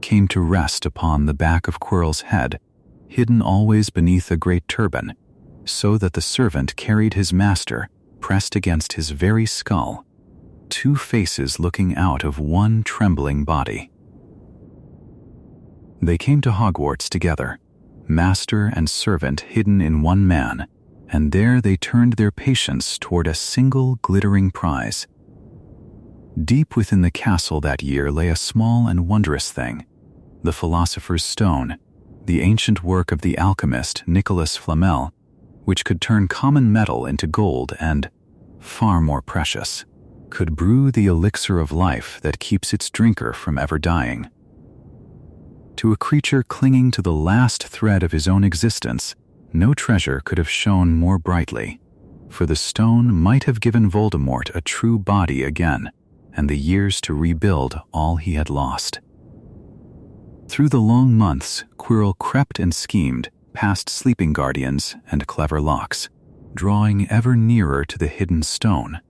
came to rest upon the back of Quirrell's head, hidden always beneath a great turban, so that the servant carried his master pressed against his very skull, two faces looking out of one trembling body. They came to Hogwarts together, master and servant hidden in one man, and there they turned their patience toward a single glittering prize. Deep within the castle that year lay a small and wondrous thing, the Philosopher's Stone, the ancient work of the alchemist Nicholas Flamel, which could turn common metal into gold and, far more precious, could brew the elixir of life that keeps its drinker from ever dying. To a creature clinging to the last thread of his own existence, no treasure could have shone more brightly, for the stone might have given Voldemort a true body again, and the years to rebuild all he had lost. Through the long months, Quirrell crept and schemed past sleeping guardians and clever locks, drawing ever nearer to the hidden stone.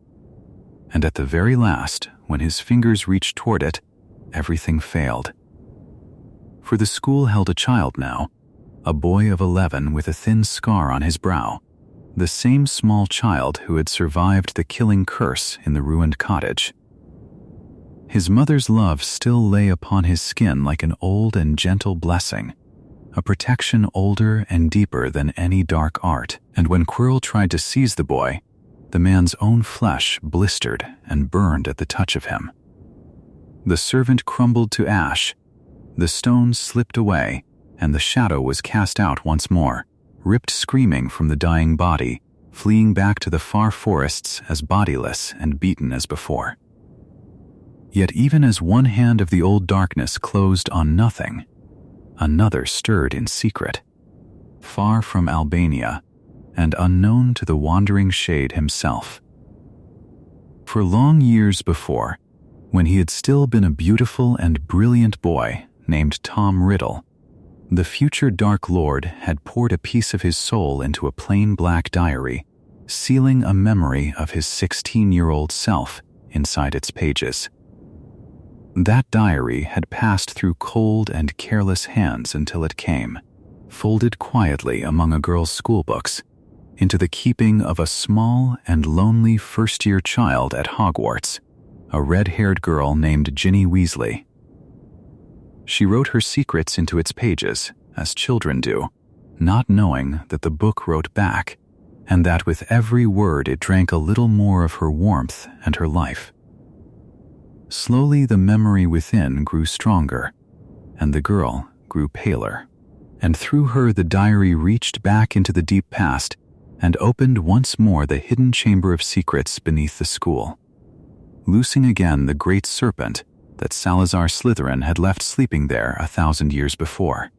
And at the very last, when his fingers reached toward it, everything failed. For the school held a child now, a boy of 11 with a thin scar on his brow, the same small child who had survived the killing curse in the ruined cottage. His mother's love still lay upon his skin like an old and gentle blessing, a protection older and deeper than any dark art, and when Quirrell tried to seize the boy, the man's own flesh blistered and burned at the touch of him. The servant crumbled to ash, the stone slipped away, and the shadow was cast out once more, ripped screaming from the dying body, fleeing back to the far forests as bodiless and beaten as before. Yet even as one hand of the old darkness closed on nothing, another stirred in secret, far from Albania, and unknown to the wandering shade himself. For long years before, when he had still been a beautiful and brilliant boy named Tom Riddle, the future Dark Lord had poured a piece of his soul into a plain black diary sealing a memory of his 16-year-old self inside its pages. That diary had passed through cold and careless hands until it came, folded quietly among a girl's schoolbooks, into the keeping of a small and lonely first-year child at Hogwarts, a red-haired girl named Ginny Weasley. She wrote her secrets into its pages, as children do, not knowing that the book wrote back, and that with every word it drank a little more of her warmth and her life. Slowly the memory within grew stronger, and the girl grew paler, and through her the diary reached back into the deep past and opened once more the hidden chamber of secrets beneath the school, loosing again the great serpent that Salazar Slytherin had left sleeping there 1,000 years before.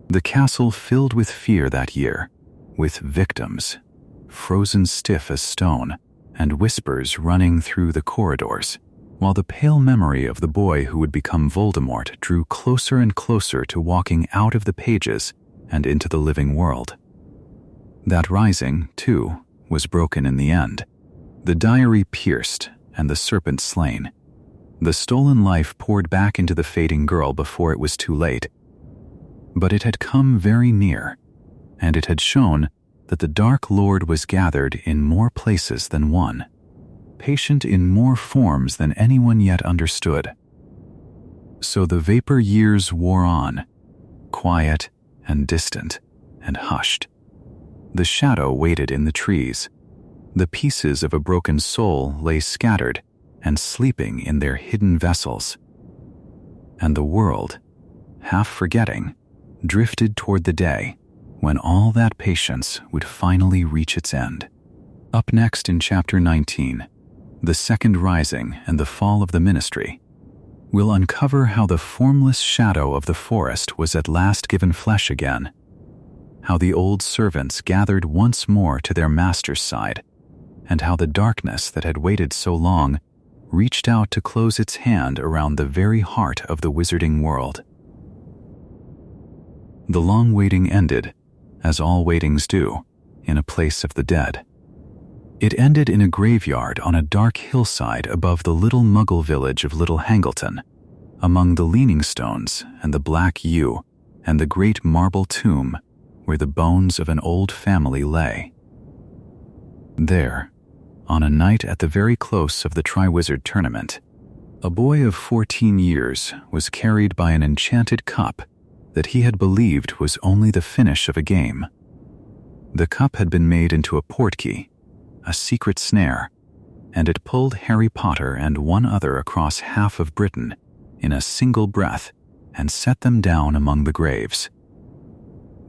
The castle filled with fear that year, with victims, frozen stiff as stone, and whispers running through the corridors, while the pale memory of the boy who would become Voldemort drew closer and closer to walking out of the pages and into the living world. That rising, too, was broken in the end, the diary pierced and the serpent slain. The stolen life poured back into the fading girl before it was too late. But it had come very near, and it had shown that the Dark Lord was gathered in more places than one, patient in more forms than anyone yet understood. So the vapor years wore on, quiet and distant and hushed. The shadow waited in the trees. The pieces of a broken soul lay scattered and sleeping in their hidden vessels. And the world, half forgetting, drifted toward the day when all that patience would finally reach its end. Up next in Chapter 19, The Second Rising and the Fall of the Ministry, we'll uncover how the formless shadow of the forest was at last given flesh again, how the old servants gathered once more to their master's side, and how the darkness that had waited so long reached out to close its hand around the very heart of the wizarding world. The long waiting ended, as all waitings do, in a place of the dead. It ended in a graveyard on a dark hillside above the little Muggle village of Little Hangleton, among the leaning stones and the black yew and the great marble tomb where the bones of an old family lay. There, on a night at the very close of the Triwizard Tournament, a boy of 14 years was carried by an enchanted cup that he had believed was only the finish of a game. The cup had been made into a portkey, a secret snare, and it pulled Harry Potter and one other across half of Britain in a single breath and set them down among the graves.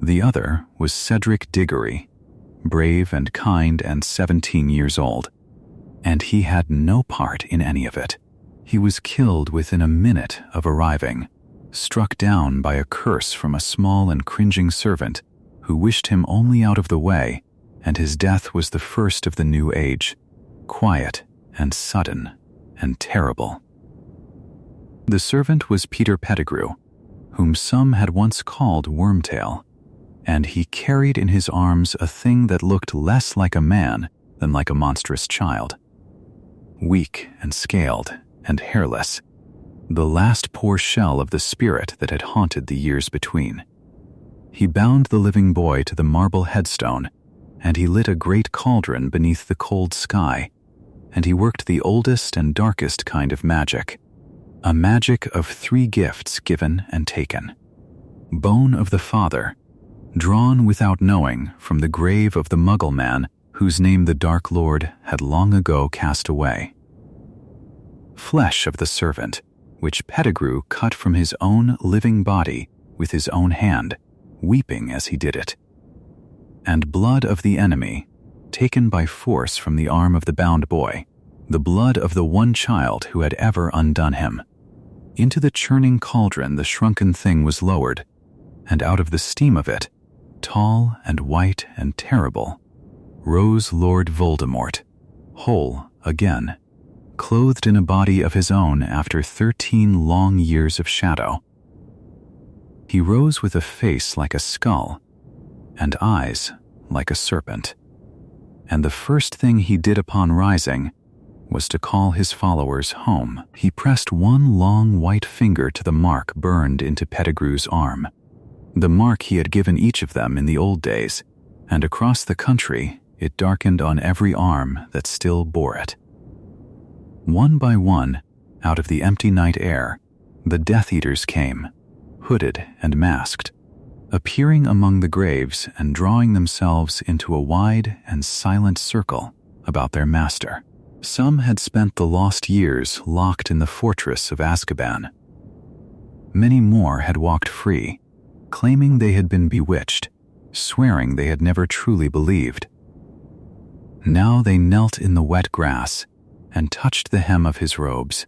The other was Cedric Diggory, brave and kind and 17 years old, and he had no part in any of it. He was killed within a minute of arriving, struck down by a curse from a small and cringing servant who wished him only out of the way, and his death was the first of the new age, quiet and sudden and terrible. The servant was Peter Pettigrew, whom some had once called Wormtail, and he carried in his arms a thing that looked less like a man than like a monstrous child. Weak and scaled and hairless, the last poor shell of the spirit that had haunted the years between. He bound the living boy to the marble headstone, and he lit a great cauldron beneath the cold sky, and he worked the oldest and darkest kind of magic, a magic of 3 gifts given and taken. Bone of the father, drawn without knowing from the grave of the Muggle man whose name the Dark Lord had long ago cast away. Flesh of the servant, which Pettigrew cut from his own living body with his own hand, weeping as he did it. And blood of the enemy, taken by force from the arm of the bound boy, the blood of the one child who had ever undone him. Into the churning cauldron the shrunken thing was lowered, and out of the steam of it, tall and white and terrible, rose Lord Voldemort, whole again, clothed in a body of his own after 13 long years of shadow. He rose with a face like a skull and eyes like a serpent. and the first thing he did upon rising was to call his followers home. He pressed one long white finger to the mark burned into Pettigrew's arm, the mark he had given each of them in the old days, and across the country it darkened on every arm that still bore it. One by one, out of the empty night air, the Death Eaters came, hooded and masked, appearing among the graves and drawing themselves into a wide and silent circle about their master. Some had spent the lost years locked in the fortress of Azkaban. Many more had walked free, claiming they had been bewitched, swearing they had never truly believed. Now they knelt in the wet grass and touched the hem of his robes,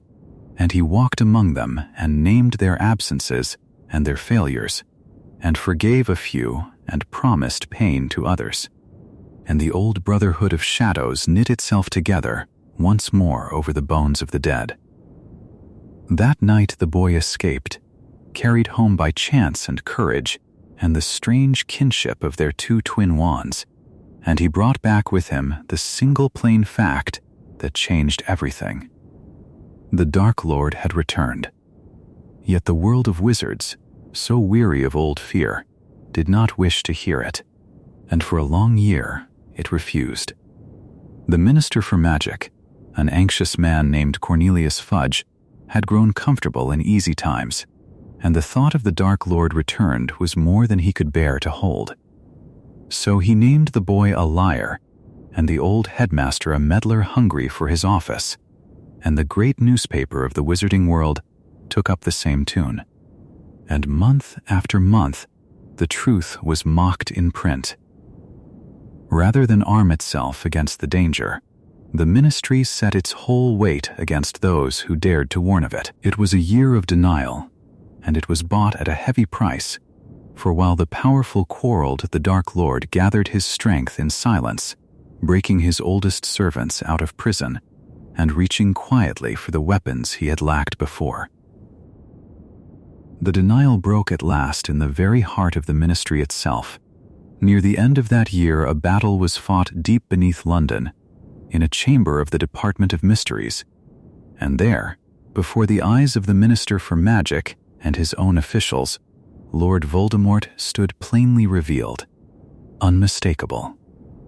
and he walked among them and named their absences and their failures, and forgave a few and promised pain to others. And the old brotherhood of shadows knit itself together once more over the bones of the dead. That night the boy escaped, carried home by chance and courage and the strange kinship of their two twin wands, and he brought back with him the single plain fact that changed everything. The Dark Lord had returned. Yet the world of wizards, so weary of old fear, did not wish to hear it, and for a long year it refused. The Minister for Magic, an anxious man named Cornelius Fudge, had grown comfortable in easy times, and the thought of the Dark Lord returned was more than he could bear to hold. So he named the boy a liar, and the old headmaster a meddler hungry for his office, and the great newspaper of the wizarding world took up the same tune. And month after month, the truth was mocked in print. Rather than arm itself against the danger, the ministry set its whole weight against those who dared to warn of it. It was a year of denial, and it was bought at a heavy price, for while the powerful quarreled, the Dark Lord gathered his strength in silence, breaking his oldest servants out of prison and reaching quietly for the weapons he had lacked before. The denial broke at last in the very heart of the ministry itself. Near the end of that year, a battle was fought deep beneath London, in a chamber of the Department of Mysteries, and there, before the eyes of the Minister for Magic and his own officials, Lord Voldemort stood plainly revealed, unmistakable,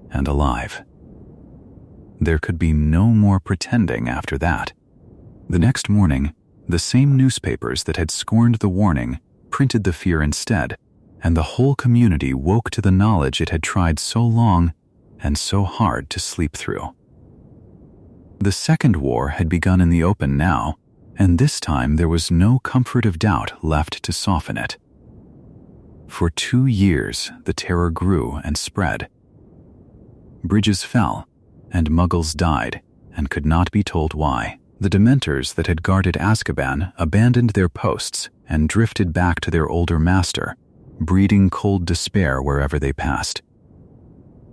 and alive. There could be no more pretending after that. The next morning, the same newspapers that had scorned the warning printed the fear instead, and the whole community woke to the knowledge it had tried so long and so hard to sleep through. The Second War had begun in the open now, and this time there was no comfort of doubt left to soften it. For 2 years the terror grew and spread. Bridges fell, and Muggles died, and could not be told why. The Dementors that had guarded Azkaban abandoned their posts and drifted back to their older master, breeding cold despair wherever they passed.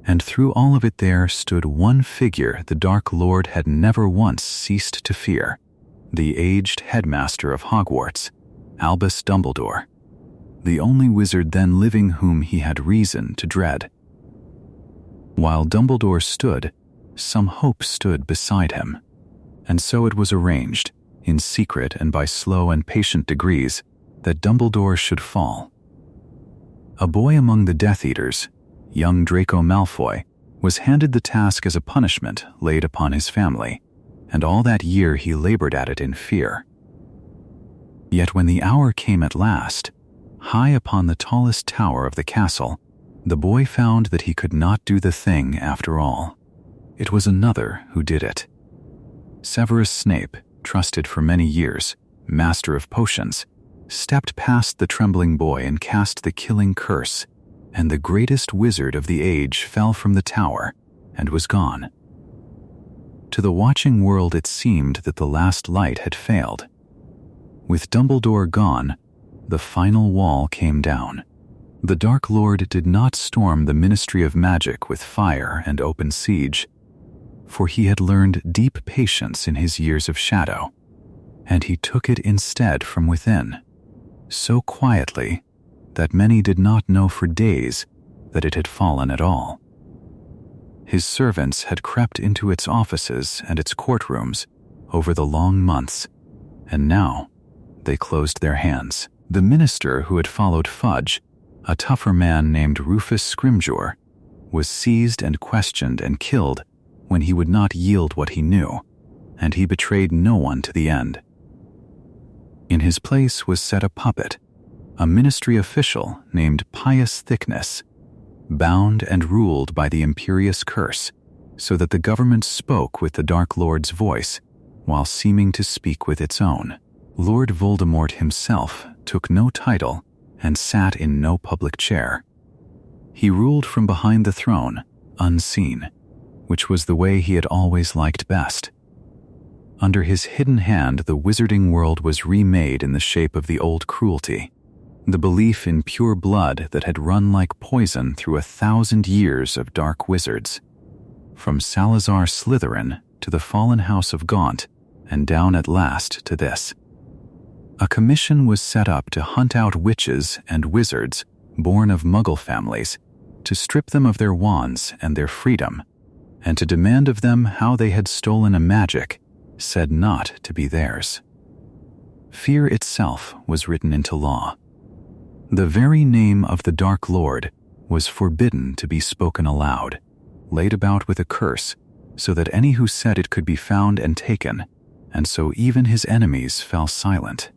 And through all of it there stood one figure the Dark Lord had never once ceased to fear, the aged headmaster of Hogwarts, Albus Dumbledore, the only wizard then living whom he had reason to dread. While Dumbledore stood, some hope stood beside him, and so it was arranged, in secret and by slow and patient degrees, that Dumbledore should fall. A boy among the Death Eaters, young Draco Malfoy, was handed the task as a punishment laid upon his family, and all that year he labored at it in fear. Yet when the hour came at last, high upon the tallest tower of the castle, the boy found that he could not do the thing after all. It was another who did it. Severus Snape, trusted for many years, master of potions, stepped past the trembling boy and cast the killing curse, and the greatest wizard of the age fell from the tower and was gone. To the watching world it seemed that the last light had failed. With Dumbledore gone, the final wall came down. The Dark Lord did not storm the Ministry of Magic with fire and open siege, for he had learned deep patience in his years of shadow, and he took it instead from within, so quietly that many did not know for days that it had fallen at all. His servants had crept into its offices and its courtrooms over the long months, and now they closed their hands. The minister who had followed Fudge, a tougher man named Rufus Scrimgeour, was seized and questioned and killed when he would not yield what he knew, and he betrayed no one to the end. In his place was set a puppet, a ministry official named Pious Thickness, bound and ruled by the imperious curse, so that the government spoke with the Dark Lord's voice while seeming to speak with its own. Lord Voldemort himself took no title and sat in no public chair. He ruled from behind the throne, unseen, which was the way he had always liked best. Under his hidden hand, the wizarding world was remade in the shape of the old cruelty, the belief in pure blood that had run like poison through 1,000 years of dark wizards, from Salazar Slytherin to the fallen house of Gaunt, and down at last to this. A commission was set up to hunt out witches and wizards born of Muggle families, to strip them of their wands and their freedom, and to demand of them how they had stolen a magic said not to be theirs. Fear itself was written into law. The very name of the Dark Lord was forbidden to be spoken aloud, laid about with a curse, so that any who said it could be found and taken, and so even his enemies fell silent.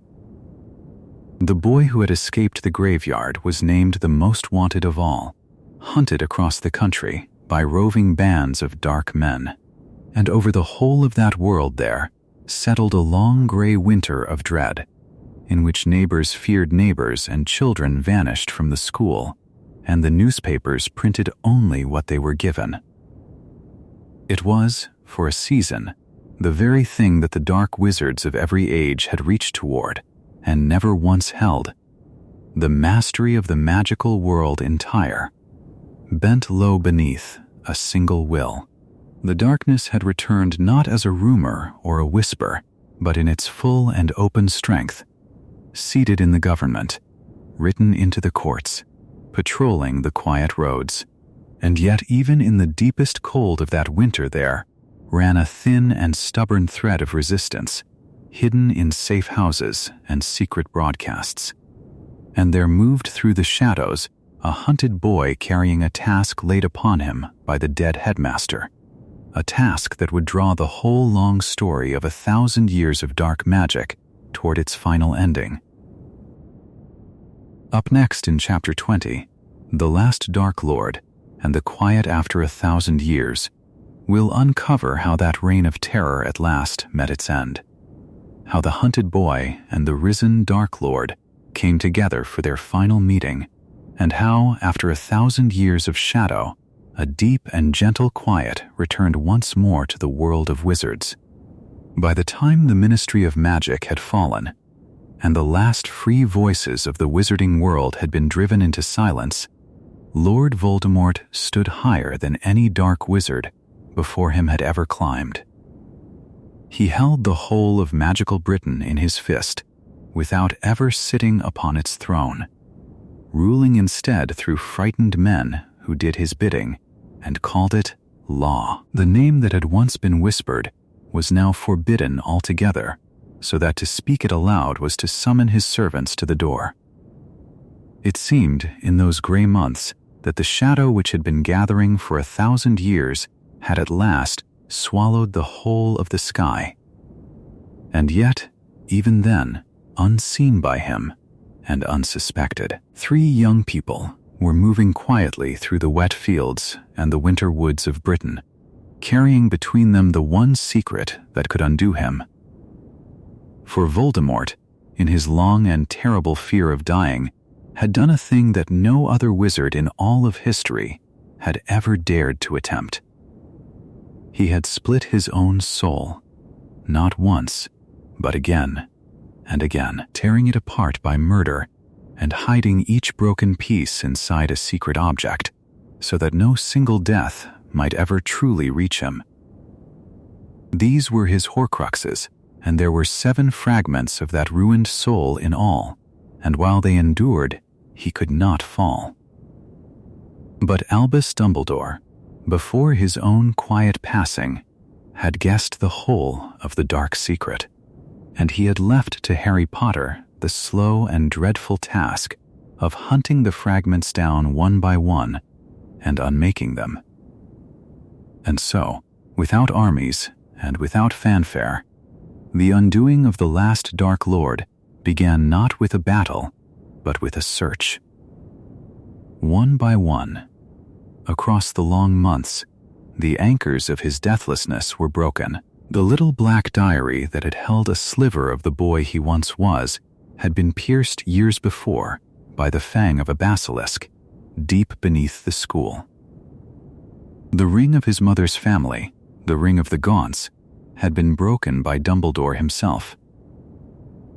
The boy who had escaped the graveyard was named the most wanted of all, hunted across the country by roving bands of dark men, and over the whole of that world there settled a long gray winter of dread, in which neighbors feared neighbors and children vanished from the school, and the newspapers printed only what they were given. It was, for a season, the very thing that the dark wizards of every age had reached toward and never once held, the mastery of the magical world entire, bent low beneath a single will. The darkness had returned not as a rumor or a whisper, but in its full and open strength, seated in the government, written into the courts, patrolling the quiet roads. And yet even in the deepest cold of that winter there ran a thin and stubborn thread of resistance, hidden in safe houses and secret broadcasts. And there moved through the shadows a hunted boy carrying a task laid upon him by the dead headmaster, a task that would draw the whole long story of 1,000 years of dark magic toward its final ending. Up next in Chapter 20, The Last Dark Lord and the Quiet After 1,000 Years, will uncover how that reign of terror at last met its end, how the hunted boy and the risen Dark Lord came together for their final meeting, and how, after 1,000 years of shadow, a deep and gentle quiet returned once more to the world of wizards. By the time the Ministry of Magic had fallen, and the last free voices of the wizarding world had been driven into silence, Lord Voldemort stood higher than any dark wizard before him had ever climbed. He held the whole of magical Britain in his fist, without ever sitting upon its throne, ruling instead through frightened men who did his bidding and called it law. The name that had once been whispered was now forbidden altogether, so that to speak it aloud was to summon his servants to the door. It seemed, in those gray months, that the shadow which had been gathering for 1,000 years had at last swallowed the whole of the sky. And yet, even then, unseen by him and unsuspected, 3 young people were moving quietly through the wet fields and the winter woods of Britain, carrying between them the one secret that could undo him. For Voldemort, in his long and terrible fear of dying, had done a thing that no other wizard in all of history had ever dared to attempt. He had split his own soul, not once, but again and again, tearing it apart by murder and hiding each broken piece inside a secret object, so that no single death might ever truly reach him. These were his Horcruxes, and there were 7 fragments of that ruined soul in all, and while they endured, he could not fall. But Albus Dumbledore, before his own quiet passing, had guessed the whole of the dark secret, and he had left to Harry Potter the slow and dreadful task of hunting the fragments down one by one and unmaking them. And so, without armies and without fanfare, the undoing of the last Dark Lord began not with a battle, but with a search. One by one, across the long months, the anchors of his deathlessness were broken. The little black diary that had held a sliver of the boy he once was had been pierced years before by the fang of a basilisk, deep beneath the school. The ring of his mother's family, the ring of the Gaunts, had been broken by Dumbledore himself.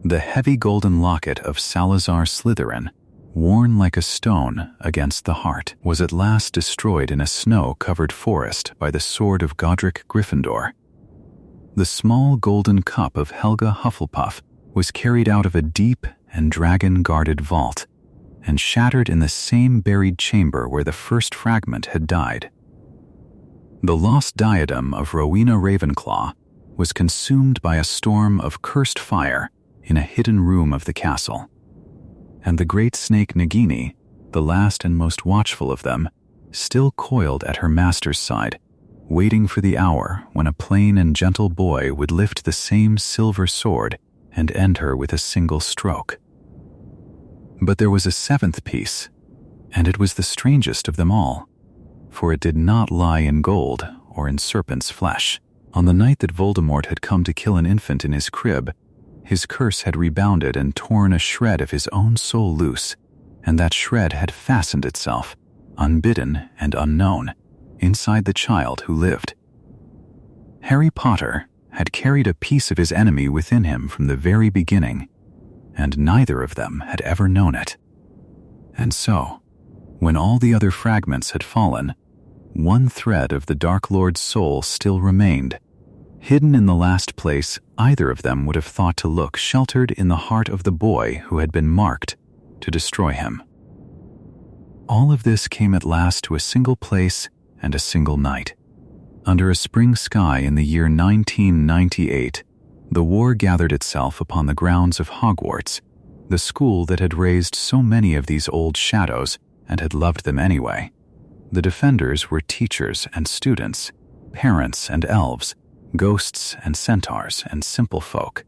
The heavy golden locket of Salazar Slytherin, worn like a stone against the heart, was at last destroyed in a snow-covered forest by the sword of Godric Gryffindor. The small golden cup of Helga Hufflepuff was carried out of a deep and dragon-guarded vault and shattered in the same buried chamber where the first fragment had died. The lost diadem of Rowena Ravenclaw was consumed by a storm of cursed fire in a hidden room of the castle, and the great snake Nagini, the last and most watchful of them, still coiled at her master's side, waiting for the hour when a plain and gentle boy would lift the same silver sword and end her with a single stroke. But there was a seventh piece, and it was the strangest of them all, for it did not lie in gold or in serpent's flesh. On the night that Voldemort had come to kill an infant in his crib, his curse had rebounded and torn a shred of his own soul loose, and that shred had fastened itself, unbidden and unknown, inside the child who lived. Harry Potter had carried a piece of his enemy within him from the very beginning, and neither of them had ever known it. And so, when all the other fragments had fallen, one thread of the Dark Lord's soul still remained, hidden in the last place either of them would have thought to look, sheltered in the heart of the boy who had been marked to destroy him. All of this came at last to a single place and a single night. Under a spring sky in the year 1998, the war gathered itself upon the grounds of Hogwarts, the school that had raised so many of these old shadows and had loved them anyway. The defenders were teachers and students, parents and elves, ghosts and centaurs and simple folk,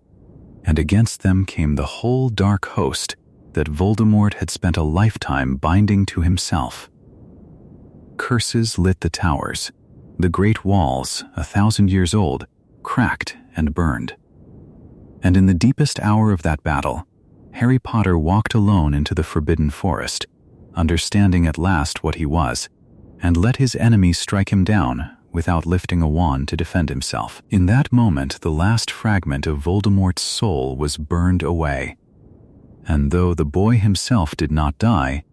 and against them came the whole dark host that Voldemort had spent a lifetime binding to himself. Curses lit the towers. The great walls, 1,000 years old, cracked and burned. And in the deepest hour of that battle, Harry Potter walked alone into the forbidden forest, understanding at last what he was, and let his enemy strike him down without lifting a wand to defend himself. In that moment, the last fragment of Voldemort's soul was burned away. And though the boy himself did not die,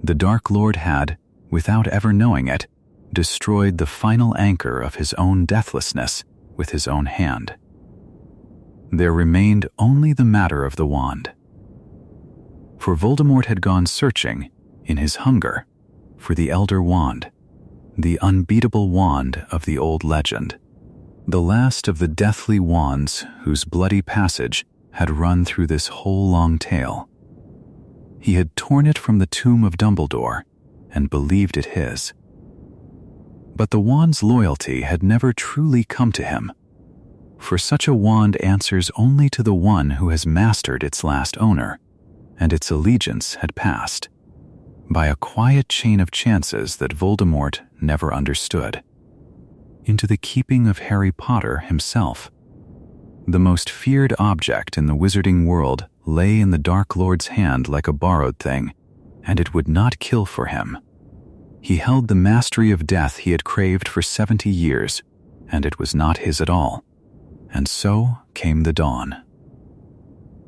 the Dark Lord had, without ever knowing it, destroyed the final anchor of his own deathlessness with his own hand. There remained only the matter of the wand. For Voldemort had gone searching, in his hunger, for the Elder Wand, the unbeatable wand of the old legend, the last of the deathly wands whose bloody passage had run through this whole long tale. He had torn it from the tomb of Dumbledore and believed it his. But the wand's loyalty had never truly come to him, for such a wand answers only to the one who has mastered its last owner, and its allegiance had passed, by a quiet chain of chances that Voldemort never understood, into the keeping of Harry Potter himself. The most feared object in the wizarding world lay in the Dark Lord's hand like a borrowed thing, and it would not kill for him. He held the mastery of death he had craved for 70 years, and it was not his at all. And so came the dawn.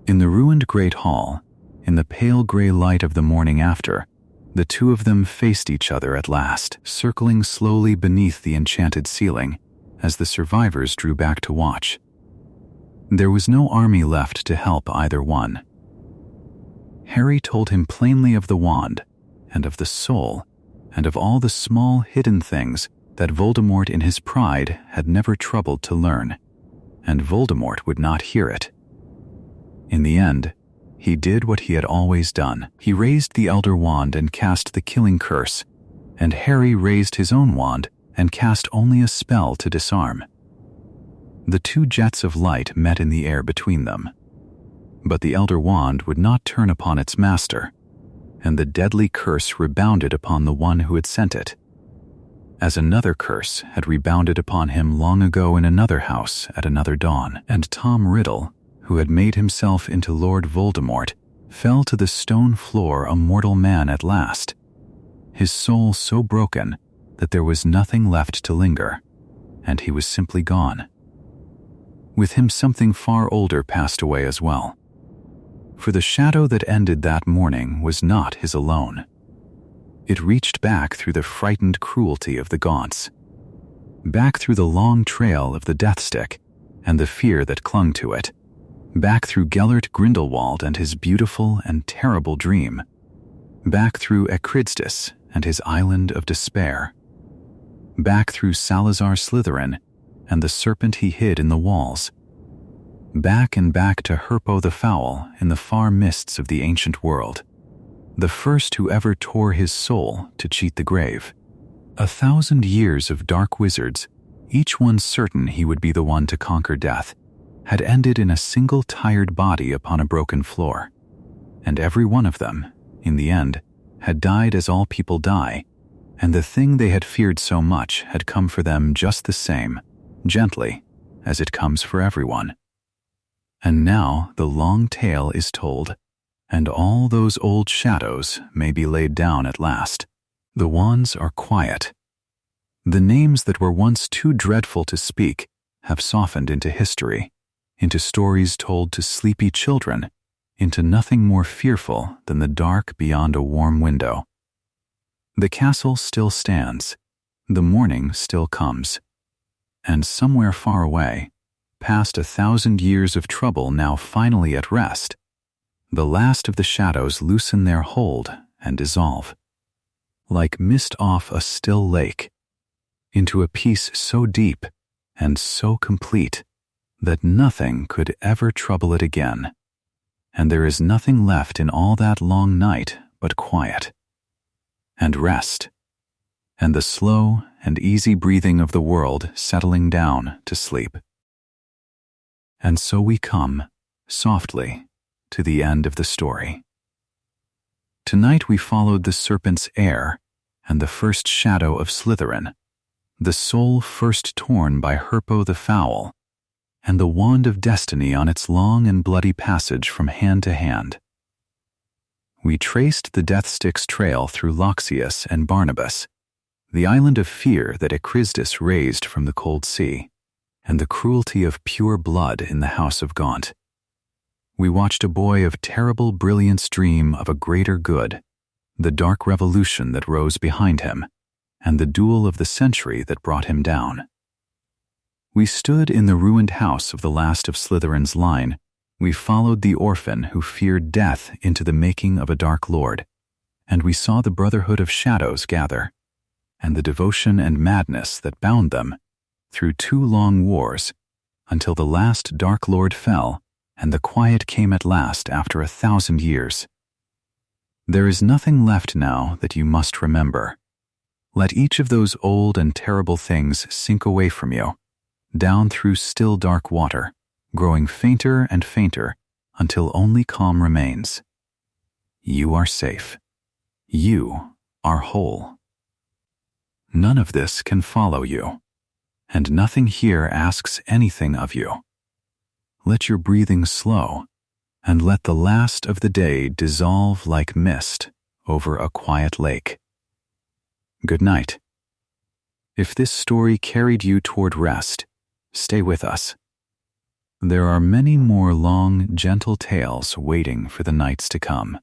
In the ruined Great Hall, in the pale gray light of the morning after, the two of them faced each other at last, circling slowly beneath the enchanted ceiling as the survivors drew back to watch. There was no army left to help either one. Harry told him plainly of the wand, and of the soul, and of all the small hidden things that Voldemort in his pride had never troubled to learn, and Voldemort would not hear it. In the end, he did what he had always done. He raised the Elder Wand and cast the killing curse, and Harry raised his own wand and cast only a spell to disarm. The two jets of light met in the air between them, but the Elder Wand would not turn upon its master, and the deadly curse rebounded upon the one who had sent it, as another curse had rebounded upon him long ago in another house at another dawn. And Tom Riddle, who had made himself into Lord Voldemort, fell to the stone floor a mortal man at last, his soul so broken that there was nothing left to linger, and he was simply gone. With him something far older passed away as well. For the shadow that ended that morning was not his alone. It reached back through the frightened cruelty of the Gaunts, back through the long trail of the Death Stick and the fear that clung to it, back through Gellert Grindelwald and his beautiful and terrible dream, back through Ekrizdis and his island of despair, back through Salazar Slytherin and the serpent he hid in the walls, back and back to Herpo the Foul in the far mists of the ancient world, the first who ever tore his soul to cheat the grave. 1,000 years of dark wizards, each one certain he would be the one to conquer death, had ended in a single tired body upon a broken floor, and every one of them, in the end, had died as all people die, and the thing they had feared so much had come for them just the same, gently, as it comes for everyone. And now the long tale is told, and all those old shadows may be laid down at last. The wands are quiet. The names that were once too dreadful to speak have softened into history, into stories told to sleepy children, into nothing more fearful than the dark beyond a warm window. The castle still stands, the morning still comes, and somewhere far away, past 1,000 years of trouble now finally at rest, the last of the shadows loosen their hold and dissolve, like mist off a still lake, into a peace so deep and so complete that nothing could ever trouble it again, and there is nothing left in all that long night but quiet, and rest, and the slow and easy breathing of the world settling down to sleep. And so we come, softly, to the end of the story. Tonight we followed the serpent's heir and the first shadow of Slytherin, the soul first torn by Herpo the Foul, and the wand of destiny on its long and bloody passage from hand to hand. We traced the Death Stick's trail through Loxias and Barnabas, the island of fear that Ekrizdis raised from the cold sea, and the cruelty of pure blood in the house of Gaunt. We watched a boy of terrible brilliance dream of a greater good, the dark revolution that rose behind him, and the duel of the century that brought him down. We stood in the ruined house of the last of Slytherin's line. We followed the orphan who feared death into the making of a Dark Lord, and we saw the Brotherhood of Shadows gather, and the devotion and madness that bound them, through 2 long wars, until the last Dark Lord fell, and the quiet came at last after 1,000 years. There is nothing left now that you must remember. Let each of those old and terrible things sink away from you, down through still dark water, growing fainter and fainter until only calm remains. You are safe. You are whole. None of this can follow you, and nothing here asks anything of you. Let your breathing slow, and let the last of the day dissolve like mist over a quiet lake. Good night. If this story carried you toward rest, stay with us. There are many more long, gentle tales waiting for the nights to come.